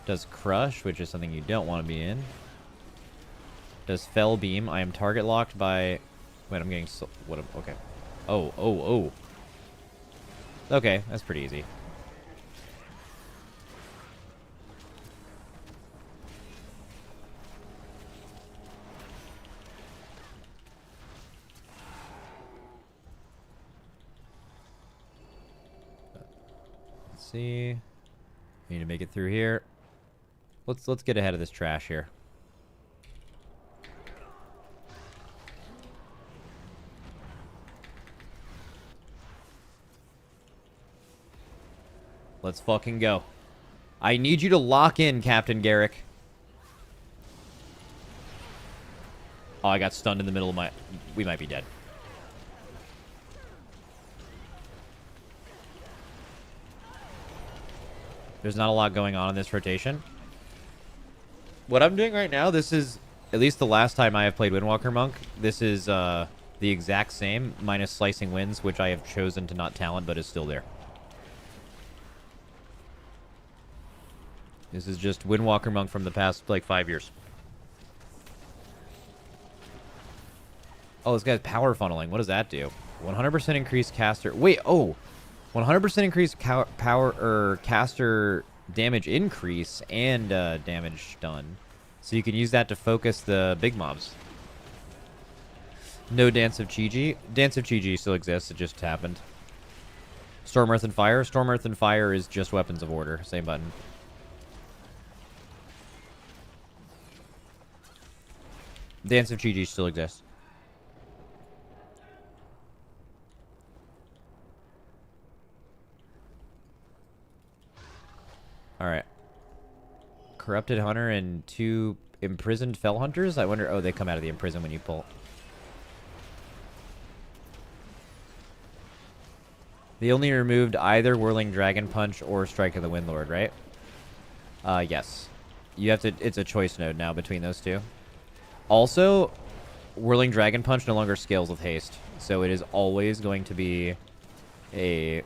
Does Crush, which is something you don't want to be in. Does Fell Beam. I am target locked by... Wait, I'm getting... Okay. Oh. Okay, that's pretty easy. Let's see. We need to make it through here. Let's get ahead of this trash here. Let's fucking go. I need you to lock in, Captain Garrick. Oh, I got stunned in the middle of my... We might be dead. There's not a lot going on in this rotation. What I'm doing right now, this is... At least the last time I have played Windwalker Monk, this is the exact same, minus Slicing Winds, which I have chosen to not talent, but is still there. This is just Windwalker Monk from the past, like, 5 years. Oh, this guy's power funneling. What does that do? 100% increased caster... Wait, oh! 100% increased power, or caster damage increase and damage done. So you can use that to focus the big mobs. No Dance of Chi-Ji. Dance of Chi-Ji still exists. It just happened. Storm, Earth, and Fire. Storm, Earth, and Fire is just Weapons of Order. Same button. Dance of Chi-Ji still exists. Alright. Corrupted Hunter and 2 Imprisoned Fell Hunters? I wonder... Oh, they come out of the Imprison when you pull. They only removed either Whirling Dragon Punch or Strike of the Windlord, right? Yes. You have to... It's a choice node now between those two. Also, Whirling Dragon Punch no longer scales with haste. So it is always going to be a...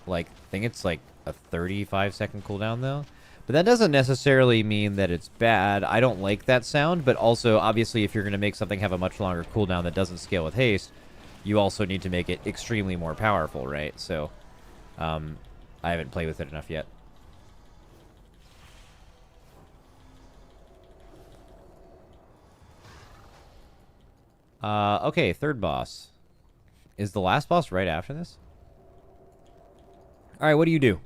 Like, I think it's like a 35-second cooldown, though. But that doesn't necessarily mean that it's bad. I don't like that sound, but also, obviously, if you're going to make something have a much longer cooldown that doesn't scale with haste, you also need to make it extremely more powerful, right? So, I haven't played with it enough yet. Okay, third boss. Is the last boss right after this? Alright, what do you do?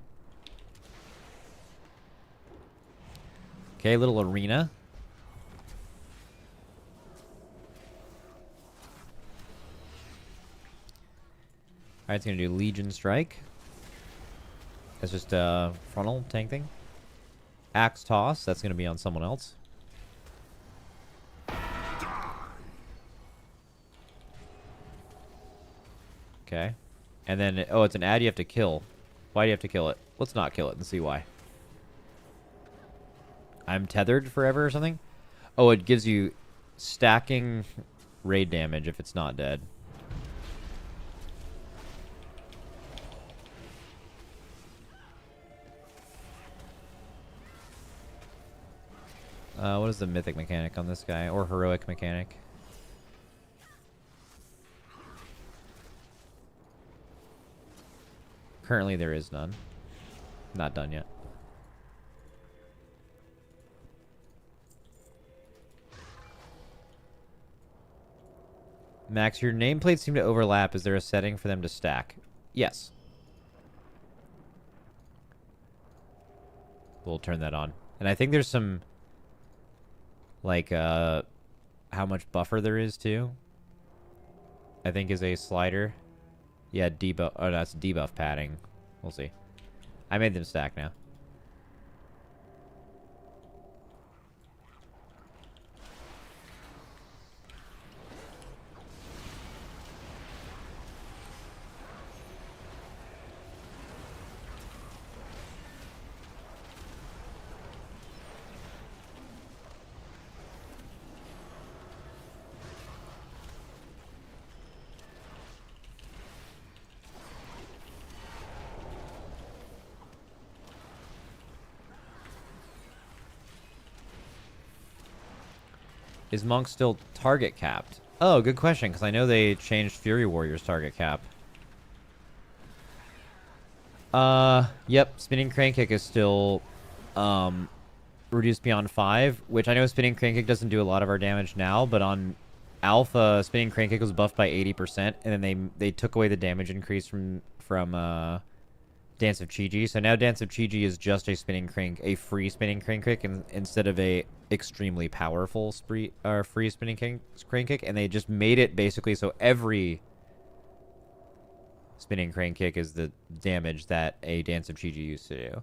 Okay, little arena. Alright, it's gonna do Legion Strike. That's just a frontal tank thing. Axe Toss, that's gonna be on someone else. Okay. And then, oh, it's an ad you have to kill. Why do you have to kill it? Let's not kill it and see why. I'm tethered forever or something? Oh, it gives you stacking raid damage if it's not dead. What is the mythic mechanic on this guy? Or heroic mechanic? Currently there is none. Not done yet. Max, your nameplates seem to overlap. Is there a setting for them to stack? Yes. We'll turn that on. And I think there's some... Like, how much buffer there is, too. I think is a slider. Yeah, debuff. Oh, that's debuff padding. We'll see. I made them stack now. Is Monk still target capped? Oh, good question, because I know they changed Fury Warrior's target cap. Yep, Spinning Crane Kick is still, reduced beyond 5, which I know Spinning Crane Kick doesn't do a lot of our damage now, but on Alpha, Spinning Crane Kick was buffed by 80%, and then they took away the damage increase from Dance of Chi-Ji. So now Dance of Chi-Ji is just a free Spinning Crane Kick instead of a extremely powerful free Spinning Crane Kick, and they just made it basically so every Spinning Crane Kick is the damage that a Dance of Chi-Ji used to do.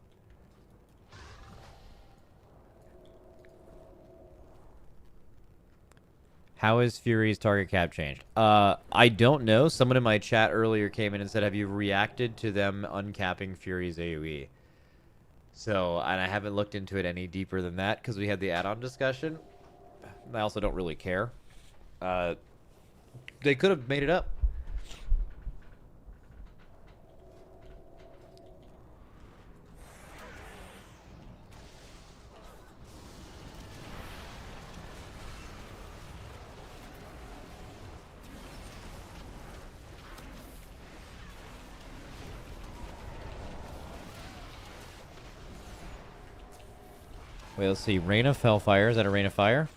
How is Fury's target cap changed? I don't know. Someone in my chat earlier came in and said, have you reacted to them uncapping Fury's AoE? So, and I haven't looked into it any deeper than that because we had the add-on discussion. I also don't really care. They could have made it up. Wait, let's see. Rain of Hellfire. Is that a Rain of Fire?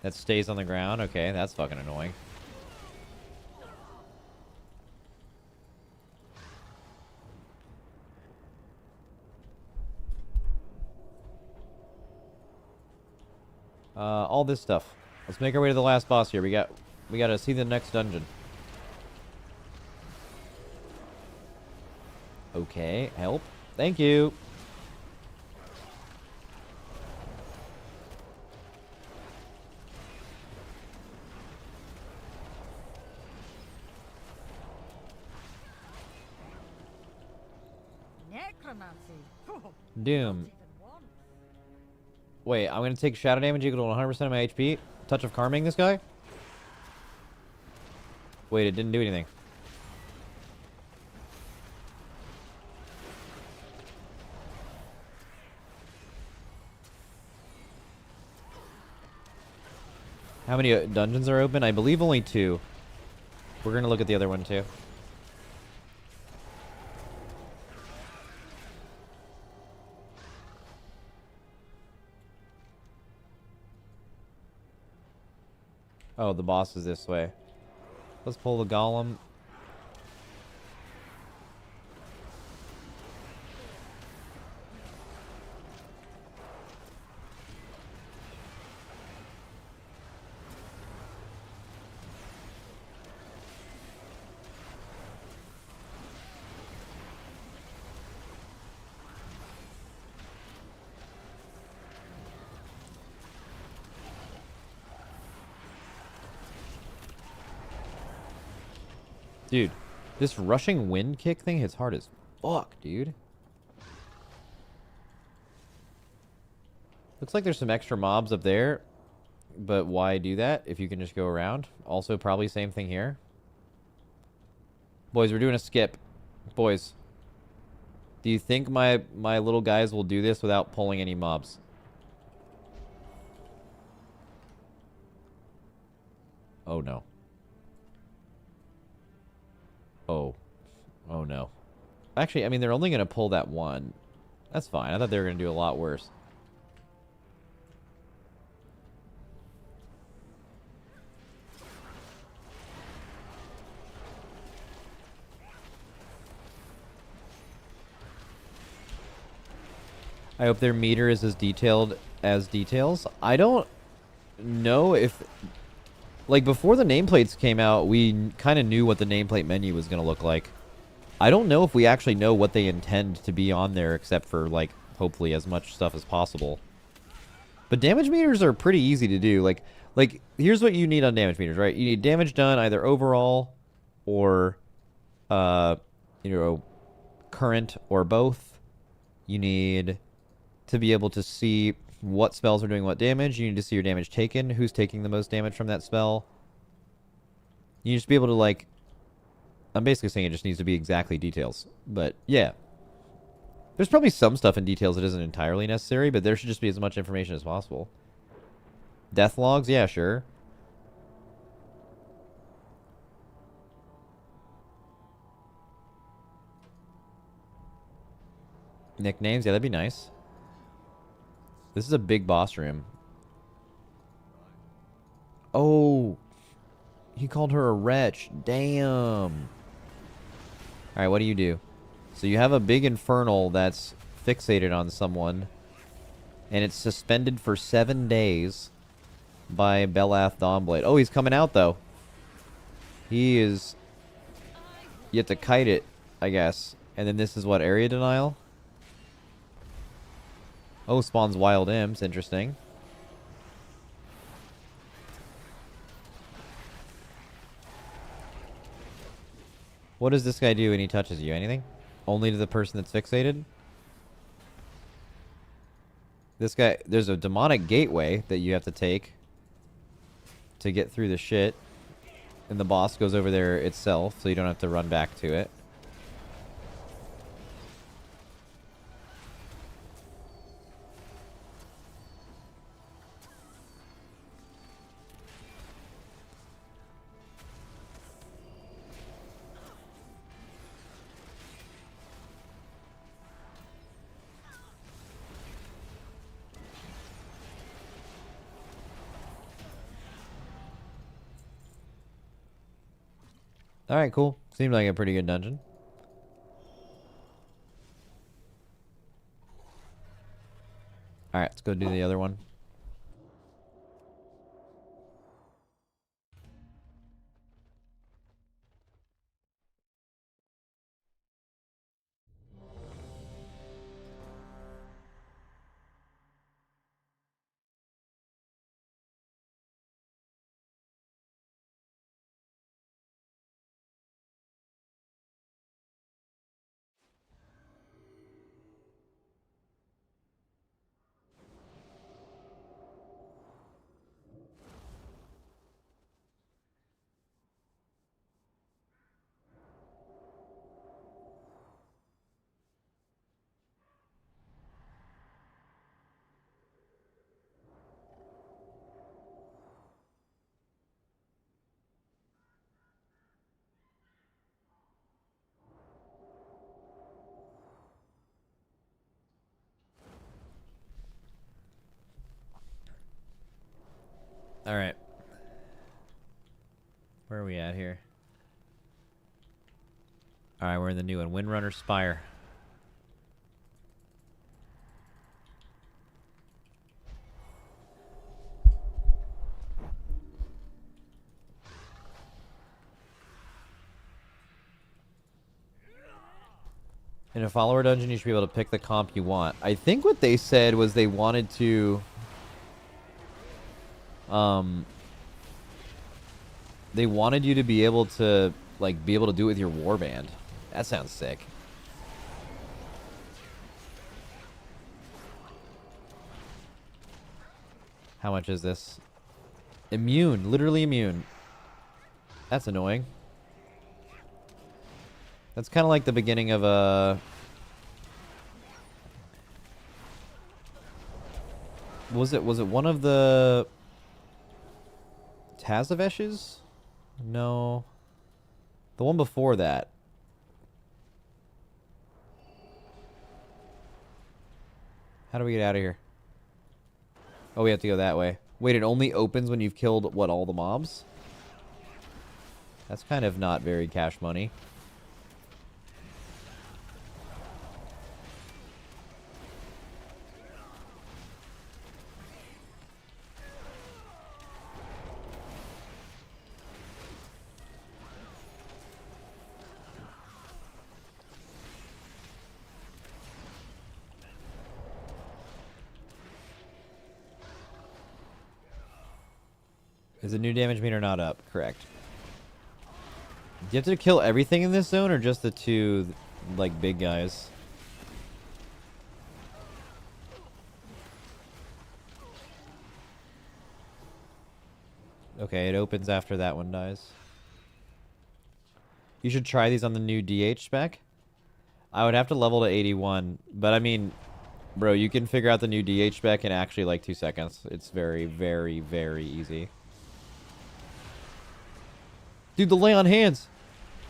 That stays on the ground? Okay, that's fucking annoying. All this stuff. Let's make our way to the last boss here. We gotta see the next dungeon. Okay, help. Thank you. Doom. Wait, I'm gonna take shadow damage equal to 100% of my HP. Touch of Karming this guy? Wait, it didn't do anything. How many dungeons are open? I believe only 2. We're gonna look at the other one too. Oh, the boss is this way. Let's pull the golem. Dude, this rushing wind kick thing hits hard as fuck, dude. Looks like there's some extra mobs up there, but why do that if you can just go around? Also, probably same thing here. Boys, we're doing a skip. Boys, do you think my little guys will do this without pulling any mobs? Oh, no. Oh no. Actually, I mean, they're only going to pull that one. That's fine. I thought they were going to do a lot worse. I hope their meter is as detailed as details. I don't know if... Like, before the nameplates came out, we kind of knew what the nameplate menu was going to look like. I don't know if we actually know what they intend to be on there, except for, like, hopefully as much stuff as possible. But damage meters are pretty easy to do. Like, here's what you need on damage meters, right? You need damage done either overall or, current or both. You need to be able to see what spells are doing what damage. You need to see your damage taken, who's taking the most damage from that spell. You need to be able to, like... I'm basically saying it just needs to be exactly details. But, yeah. There's probably some stuff in details that isn't entirely necessary, but there should just be as much information as possible. Death logs? Yeah, sure. Nicknames? Yeah, that'd be nice. This is a big boss room. Oh, he called her a wretch. Damn. Alright, what do you do? So you have a big infernal that's fixated on someone, and it's suspended for 7 days by Belath Dawnblade. Oh, he's coming out, though. He is... You have to kite it, I guess. And then this is what, area denial? Oh, spawns wild imps. Interesting. What does this guy do when he touches you? Anything? Only to the person that's fixated? This guy... There's a demonic gateway that you have to take to get through the shit. And the boss goes over there itself, so you don't have to run back to it. Alright, cool. Seemed like a pretty good dungeon. Alright, let's go do the other one. Alright. Where are we at here? Alright, we're in the new one. Windrunner Spire. In a follower dungeon, you should be able to pick the comp you want. I think what they said was they wanted to... They wanted you to be able to, like, be able to do it with your warband. That sounds sick. How much is this? Immune. Literally immune. That's annoying. That's kind of like the beginning of a... Was it one of the... Tazavesh's? No. The one before that. How do we get out of here? Oh, we have to go that way. Wait, it only opens when you've killed, what, all the mobs? That's kind of not very cash money. Is the new damage meter not up? Correct. Do you have to kill everything in this zone or just the two, like, big guys? Okay, it opens after that one dies. You should try these on the new DH spec. I would have to level to 81, but I mean, Bro, you can figure out the new DH spec in actually like 2 seconds. It's very, very, very easy. Dude, the lay on hands.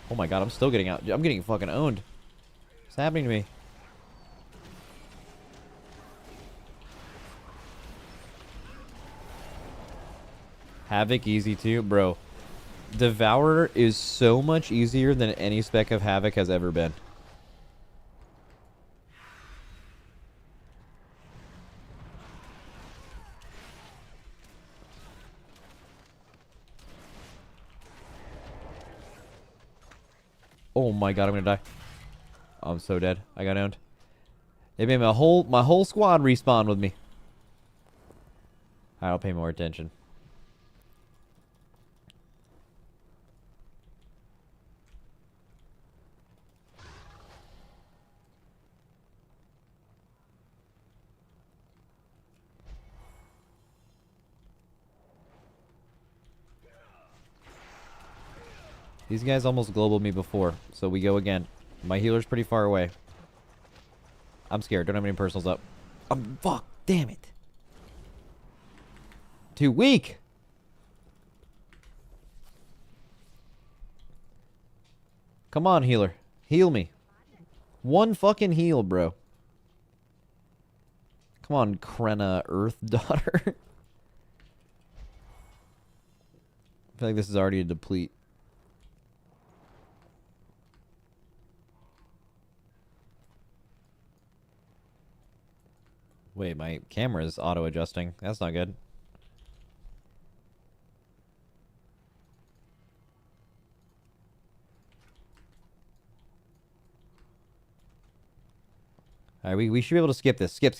Oh my god, I'm still getting out. I'm getting fucking owned. What's happening to me? Havoc easy too, bro. Devourer is so much easier than any spec of Havoc has ever been. Oh my god, I'm gonna die. I'm so dead. I got owned. They made my whole squad respawn with me. I'll pay more attention. These guys almost globaled me before, so we go again. My healer's pretty far away. I'm scared. Don't have any personals up. Fuck. Damn it. Too weak. Come on, healer. Heal me. One fucking heal, bro. Come on, Krenna, Earth Daughter. I feel like this is already a deplete. Wait, my camera is auto-adjusting. That's not good. Alright, we should be able to skip this. Skip.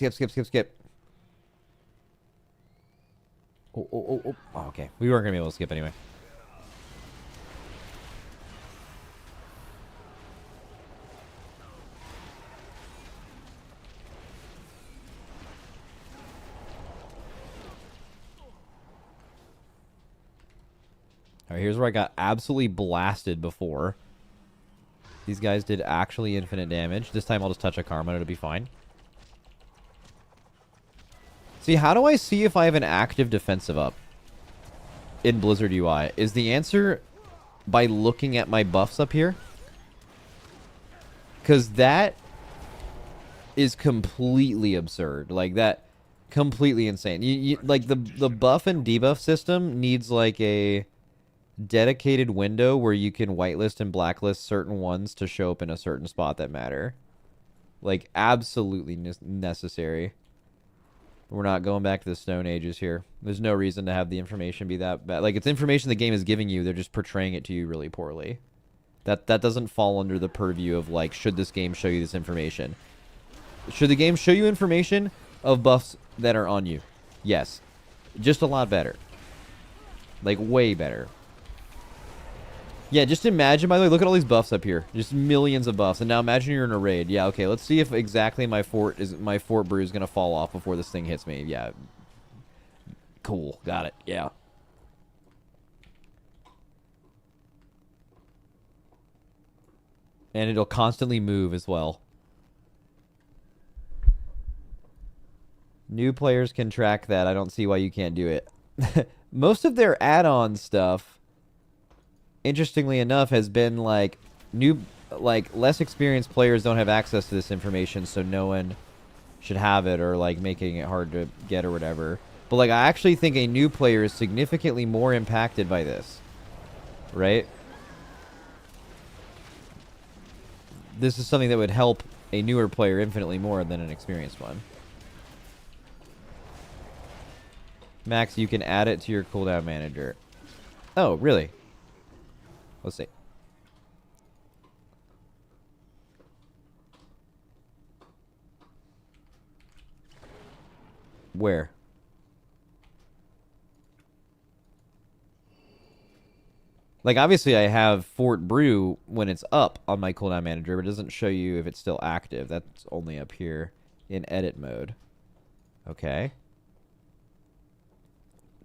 Oh, okay. We weren't going to be able to skip anyway. Alright, here's where I got absolutely blasted before. These guys did actually infinite damage. This time I'll just touch a Karma and it'll be fine. See, how do I see if I have an active defensive up in Blizzard UI? Is the answer by looking at my buffs up here? Because that is completely absurd. Like, that, completely insane. Like, the buff and debuff system needs, like, a dedicated window where you can whitelist and blacklist certain ones to show up in a certain spot that matter. Like, absolutely necessary. We're not going back to the Stone Ages here. There's no reason to have the information be that bad. Like, it's information the game is giving you. They're just portraying it to you really poorly. That doesn't fall under the purview of, like, should this game show you this information? Should the game show you information of buffs that are on you? Yes. Just a lot better. Like, way better. Yeah, just imagine, by the way, look at all these buffs up here. Just millions of buffs. And now imagine you're in a raid. Yeah, okay, let's see if exactly my fort brew is going to fall off before this thing hits me. Yeah. Cool. Got it. Yeah. And it'll constantly move as well. New players can track that. I don't see why you can't do it. Most of their add-on stuff, interestingly enough, has been like less experienced players don't have access to this information, so no one should have it, or like making it hard to get or whatever. But like, I actually think a new player is significantly more impacted by this, right? This is something that would help a newer player infinitely more than an experienced one. Max, you can add it to your cooldown manager. Oh, really? Let's see. Where? Like, obviously I have Fort Brew when it's up on my cooldown manager, but it doesn't show you if it's still active. That's only up here in edit mode. Okay.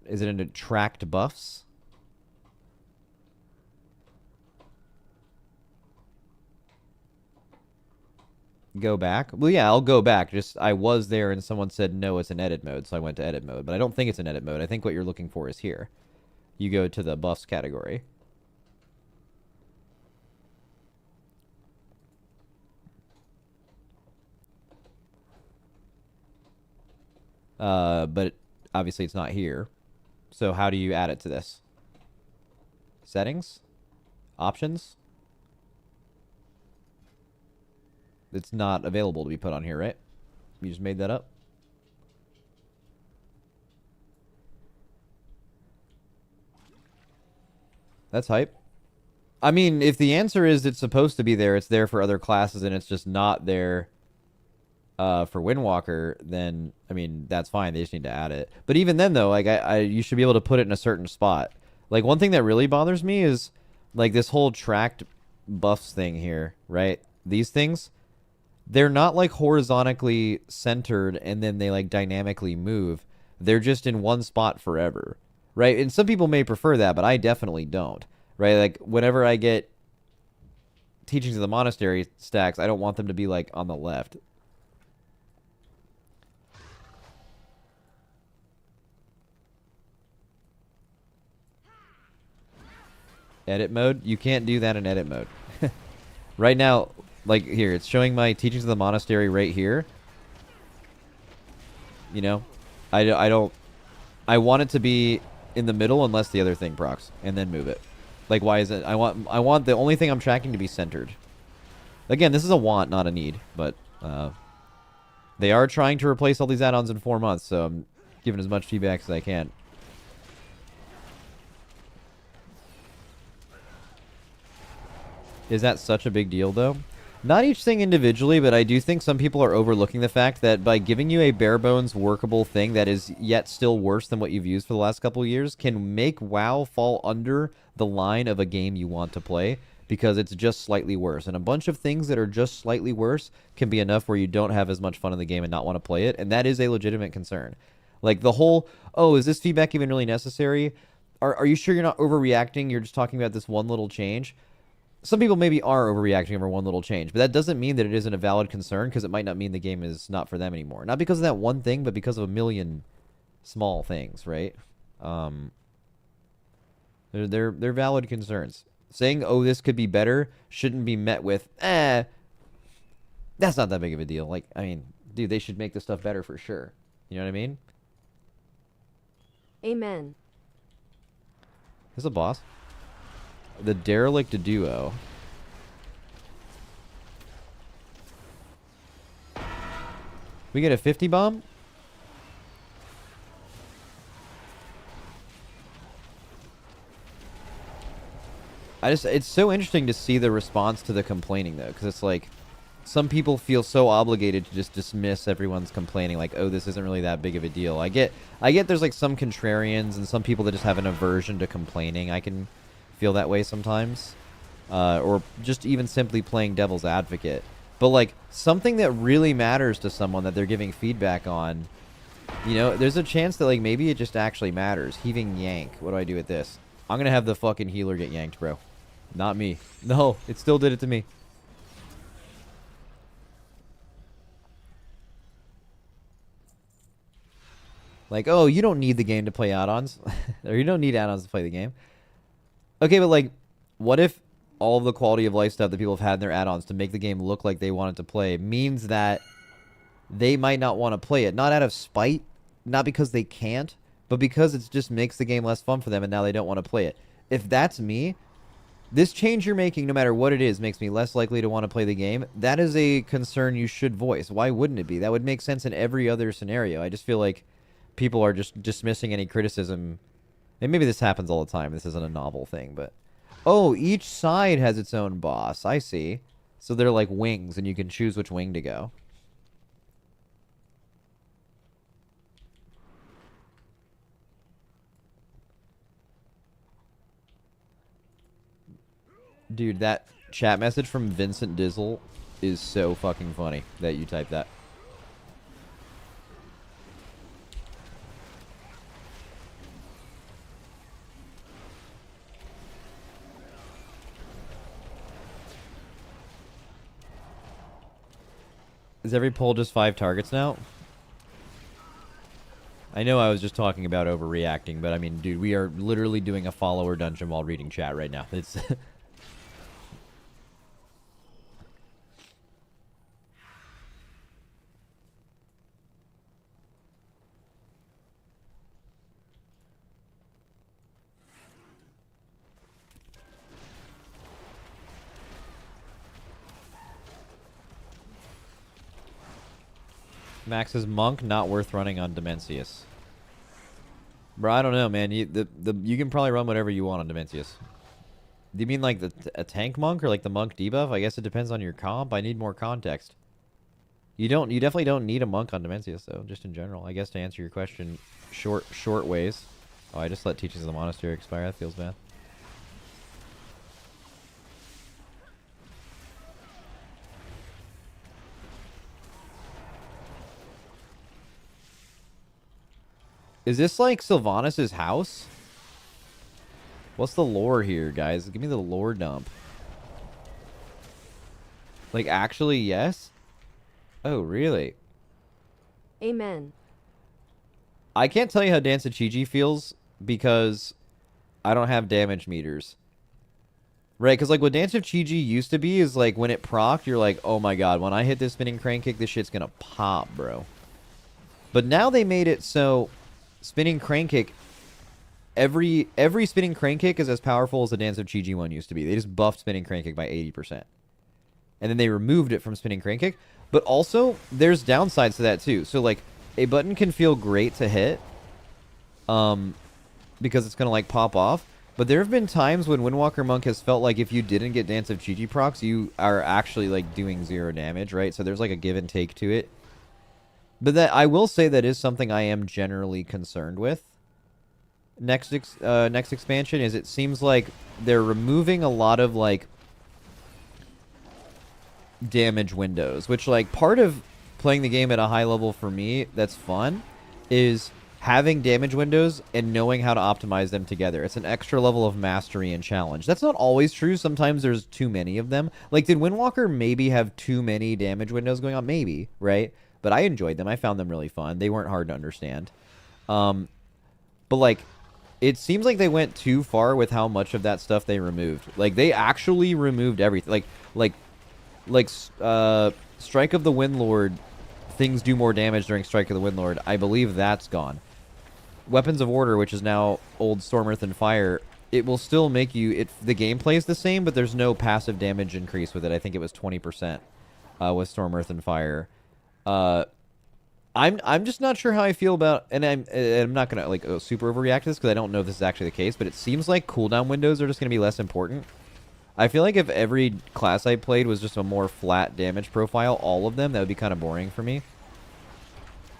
Is it in tracked buffs? go back? Well, yeah, I'll go back. Just I was there and someone said no, it's in edit mode, so I went to edit mode. But I don't think it's in edit mode. I think what you're looking for is here. You go to the buffs category. But obviously it's not here. So how do you add it to this? Settings? Options? It's not available to be put on here, right? You just made that up? That's hype. I mean, if the answer is it's supposed to be there, it's there for other classes, and it's just not there for Windwalker, then, I mean, that's fine. They just need to add it. But even then, though, like, you should be able to put it in a certain spot. Like, one thing that really bothers me is, like, this whole tracked buffs thing here, right? These things, they're not, like, horizontally centered, and then they, like, dynamically move. They're just in one spot forever, right? And some people may prefer that, but I definitely don't, right? Like, whenever I get Teachings of the Monastery stacks, I don't want them to be, like, on the left. Edit mode? You can't do that in edit mode. Right now, like here, it's showing my Teachings of the Monastery right here. You know, I don't, I want it to be in the middle unless the other thing procs, and then move it. Like, why is it? I want the only thing I'm tracking to be centered. Again, this is a want, not a need, but they are trying to replace all these add-ons in 4 months, so I'm giving as much feedback as I can. Is that such a big deal, though? Not each thing individually, but I do think some people are overlooking the fact that by giving you a bare-bones workable thing that is yet still worse than what you've used for the last couple of years can make WoW fall under the line of a game you want to play because it's just slightly worse. And a bunch of things that are just slightly worse can be enough where you don't have as much fun in the game and not want to play it, and that is a legitimate concern. Like the whole, oh, is this feedback even really necessary? Are you sure you're not overreacting? You're just talking about this one little change? Some people maybe are overreacting over one little change, but that doesn't mean that it isn't a valid concern because it might not mean the game is not for them anymore. Not because of that one thing, but because of a million small things, right? They're valid concerns. Saying, oh, this could be better shouldn't be met with, that's not that big of a deal. Like, I mean, dude, they should make this stuff better for sure. You know what I mean? Amen. This is a boss. The Derelict Duo. We get a 50 bomb? It's so interesting to see the response to the complaining, though, because it's like, some people feel so obligated to just dismiss everyone's complaining, like, oh, this isn't really that big of a deal. I get there's like some contrarians and some people that just have an aversion to complaining. I can feel that way sometimes, or just even simply playing devil's advocate. But like something that really matters to someone that they're giving feedback on, you know, there's a chance that like maybe it just actually matters. Heaving yank. What do I do with this? I'm gonna have the fucking healer get yanked, bro. Not me. No, it still did it to me. Like, oh, you don't need the game to play add-ons, or you don't need add-ons to play the game. Okay, but like, what if all of the quality of life stuff that people have had in their add-ons to make the game look like they want it to play means that they might not want to play it? Not out of spite, not because they can't, but because it just makes the game less fun for them and now they don't want to play it. If that's me, this change you're making, no matter what it is, makes me less likely to want to play the game. That is a concern you should voice. Why wouldn't it be? That would make sense in every other scenario. I just feel like people are just dismissing any criticism. And maybe this happens all the time. This isn't a novel thing, but... Oh, each side has its own boss. I see. So they're like wings, and you can choose which wing to go. Dude, that chat message from Vincent Dizzle is so fucking funny that you typed that. Is every pull just 5 targets now? I know I was just talking about overreacting, but I mean, dude, we are literally doing a follower dungeon while reading chat right now. It's... Max's Monk not worth running on Dimensius. Bro, I don't know, man. You can probably run whatever you want on Dimensius. Do you mean like a tank monk or like the monk debuff? I guess it depends on your comp. I need more context. You definitely don't need a monk on Dimensius though, just in general. I guess to answer your question, short ways. Oh, I just let Teachings of the Monastery expire. That feels bad. Is this like Sylvanas' house? What's the lore here, guys? Give me the lore dump. Like, actually, yes? Oh, really? Amen. I can't tell you how Dance of Chi-Ji feels because I don't have damage meters. Right, because like what Dance of Chi-Ji used to be is like when it procced, you're like, oh my god, when I hit this spinning crane kick, this shit's gonna pop, bro. But now they made it so spinning crane kick, every spinning crane kick is as powerful as the Dance of Chi-Ji one used to be. They just buffed spinning crane kick by 80%. And then they removed it from spinning crane kick. But also, there's downsides to that too. So like, a button can feel great to hit, because it's gonna like pop off. But there have been times when Windwalker Monk has felt like if you didn't get Dance of Chi-Ji procs, you are actually like doing 0 damage, right? So there's like a give and take to it. But that I will say that is something I am generally concerned with. Next expansion is it seems like they're removing a lot of like damage windows, which like part of playing the game at a high level for me that's fun is having damage windows and knowing how to optimize them together. It's an extra level of mastery and challenge. That's not always true. Sometimes there's too many of them. Like, did Windwalker maybe have too many damage windows going on? Maybe, right? But I enjoyed them. I found them really fun. They weren't hard to understand. But like, it seems like they went too far with how much of that stuff they removed. Like, they actually removed everything. Like Strike of the Windlord, things do more damage during Strike of the Windlord. I believe that's gone. Weapons of Order, which is now old Storm, Earth, and Fire, it will still make you... the gameplay is the same, but there's no passive damage increase with it. I think it was 20% with Storm, Earth, and Fire. I'm just not sure how I feel about... And I'm not going to like super overreact to this because I don't know if this is actually the case, but it seems like cooldown windows are just going to be less important. I feel like if every class I played was just a more flat damage profile, all of them, that would be kind of boring for me.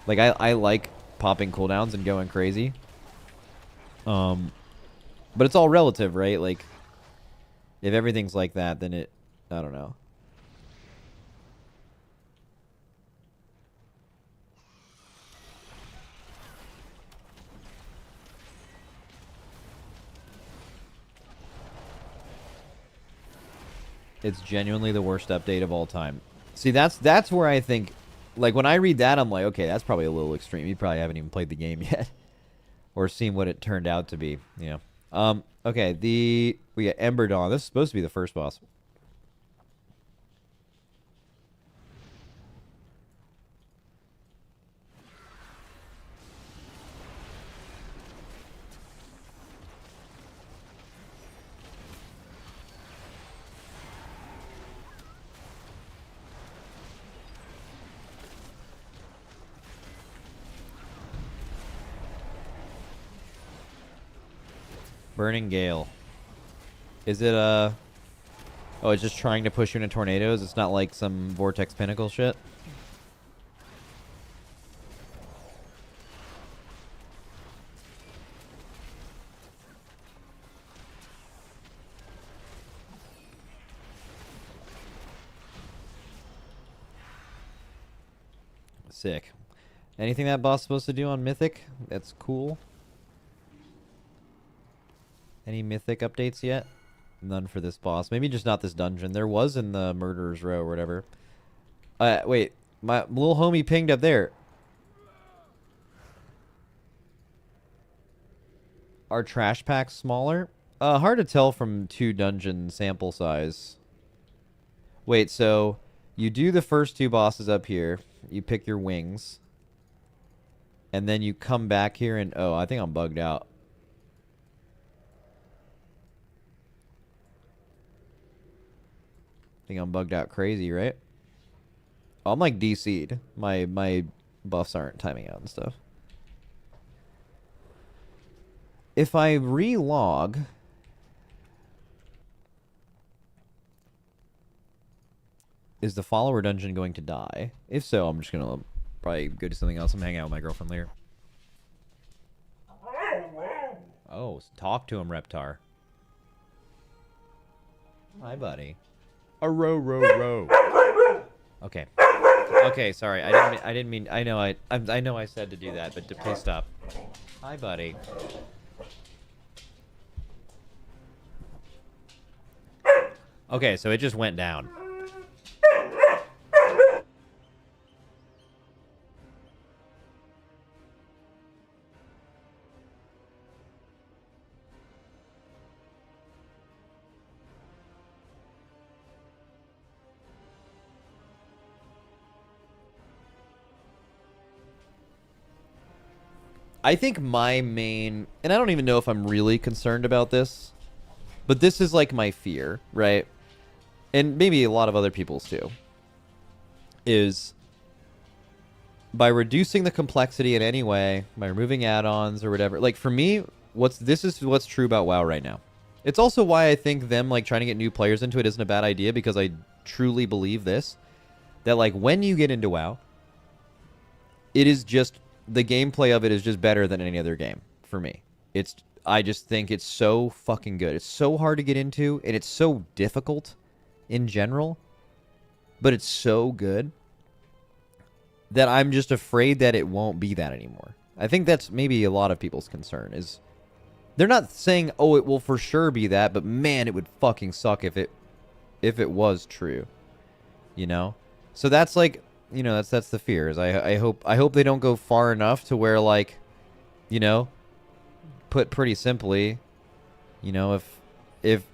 Like, I like popping cooldowns and going crazy. But it's all relative, right? Like, if everything's like that, then it... I don't know. It's genuinely the worst update of all time. See, that's where I think... Like, when I read that, I'm like, okay, that's probably a little extreme. You probably haven't even played the game yet. Or seen what it turned out to be. You know. Okay, we got Ember Dawn. This is supposed to be the first boss. Burning Gale. Is it oh, it's just trying to push you into tornadoes? It's not like some Vortex Pinnacle shit? Sick. Anything that boss is supposed to do on Mythic? That's cool. Any Mythic updates yet? None for this boss. Maybe just not this dungeon. There was in the Murderer's Row or whatever. Wait. My little homie pinged up there. Are trash packs smaller? Hard to tell from 2 dungeon sample size. Wait, so you do the first 2 bosses up here. You pick your wings. And then you come back here and... Oh, I think I'm bugged out. I think I'm bugged out crazy, right? I'm like DC'd. My buffs aren't timing out and stuff. If I re-log... Is the follower dungeon going to die? If so, I'm just going to probably go do something else. I'm hanging out with my girlfriend later. Oh, talk to him, Reptar. Hi, buddy. A row. Okay. Okay, sorry. I didn't mean. I know I said to do that, but please stop. Hi, buddy. Okay, so it just went down. I think my main, and I don't even know if I'm really concerned about this, but this is like my fear, right? And maybe a lot of other people's too, is by reducing the complexity in any way, by removing add-ons or whatever. Like for me, this is what's true about WoW right now. It's also why I think them like trying to get new players into it isn't a bad idea, because I truly believe this, that like when you get into WoW, it is just, the gameplay of it is just better than any other game for me. I just think it's so fucking good. It's so hard to get into, and it's so difficult in general, but it's so good that I'm just afraid that it won't be that anymore. I think that's maybe a lot of people's concern, is they're not saying, oh, it will for sure be that, but man, it would fucking suck if it was true, you know? So that's like, you know, that's the fear. Is I hope they don't go far enough to where, like, you know, put pretty simply, you know, if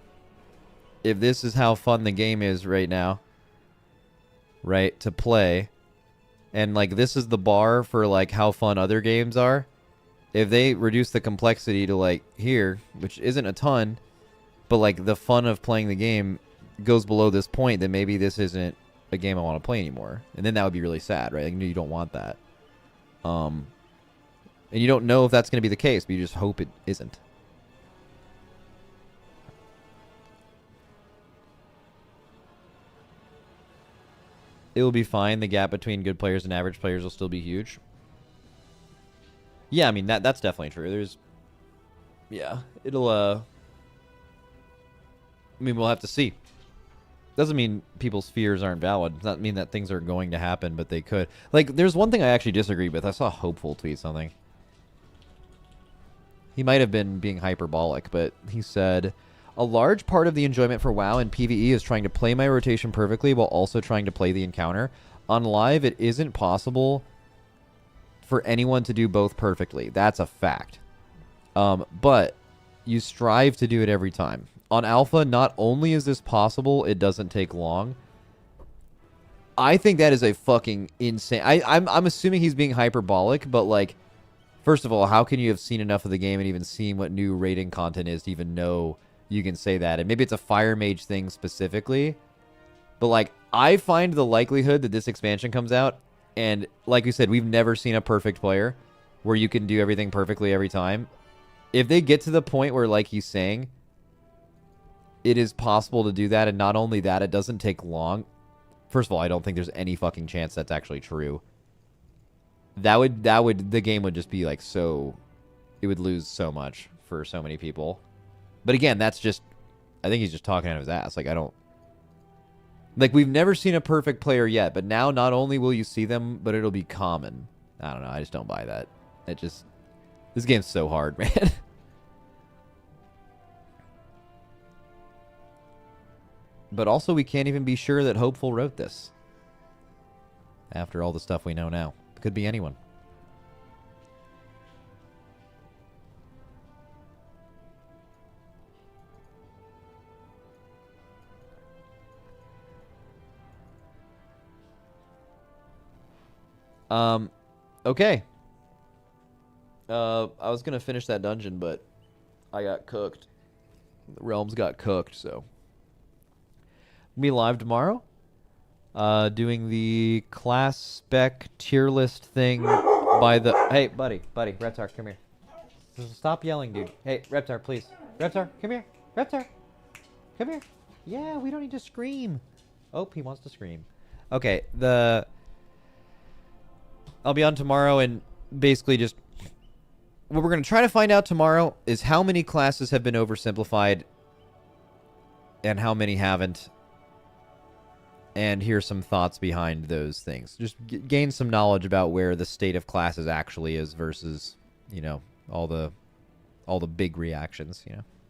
this is how fun the game is right now, right, to play, and like this is the bar for like how fun other games are, if they reduce the complexity to like here, which isn't a ton, but like the fun of playing the game goes below this point, then maybe this isn't a game I want to play anymore. And then that would be really sad, right? Like, you don't want that. And you don't know if that's going to be the case, but you just hope it isn't. It will be fine. The gap between good players and average players will still be huge. Yeah, I mean, that's definitely true. Yeah, it'll, I mean, we'll have to see. Doesn't mean people's fears aren't valid. Does not mean that things are going to happen, but they could. Like, there's one thing I actually disagree with. I saw Hopeful tweet something. He might have been being hyperbolic, but he said, a large part of the enjoyment for WoW and PvE is trying to play my rotation perfectly while also trying to play the encounter. On live, it isn't possible for anyone to do both perfectly. That's a fact. But you strive to do it every time. On Alpha, not only is this possible, it doesn't take long. I think that is a fucking insane... I'm assuming he's being hyperbolic, but like, first of all, how can you have seen enough of the game and even seen what new rating content is to even know you can say that? And maybe it's a Fire Mage thing specifically, but like, I find the likelihood that this expansion comes out, and like we said, we've never seen a perfect player where you can do everything perfectly every time. If they get to the point where, like he's saying, it is possible to do that, and not only that, it doesn't take long. First of all, I don't think there's any fucking chance that's actually true. The game would just be like so, it would lose so much for so many people. But again, that's just, I think he's just talking out of his ass. Like, like, we've never seen a perfect player yet, but now not only will you see them, but it'll be common. I don't know, I just don't buy that. This game's so hard, man. But also, we can't even be sure that Hopeful wrote this. After all the stuff we know now. It could be anyone. Okay. I was gonna finish that dungeon, but I got cooked. The realms got cooked, so. Be live tomorrow. Doing the class spec tier list thing by the... Hey, buddy, Reptar, come here. Stop yelling, dude. Hey, Reptar, please. Reptar, come here. Reptar, come here. Yeah, we don't need to scream. Oh, he wants to scream. Okay, I'll be on tomorrow and basically just... What we're going to try to find out tomorrow is how many classes have been oversimplified and how many haven't. And here's some thoughts behind those things. Just gain some knowledge about where the state of classes actually is versus, you know, all the big reactions, you know.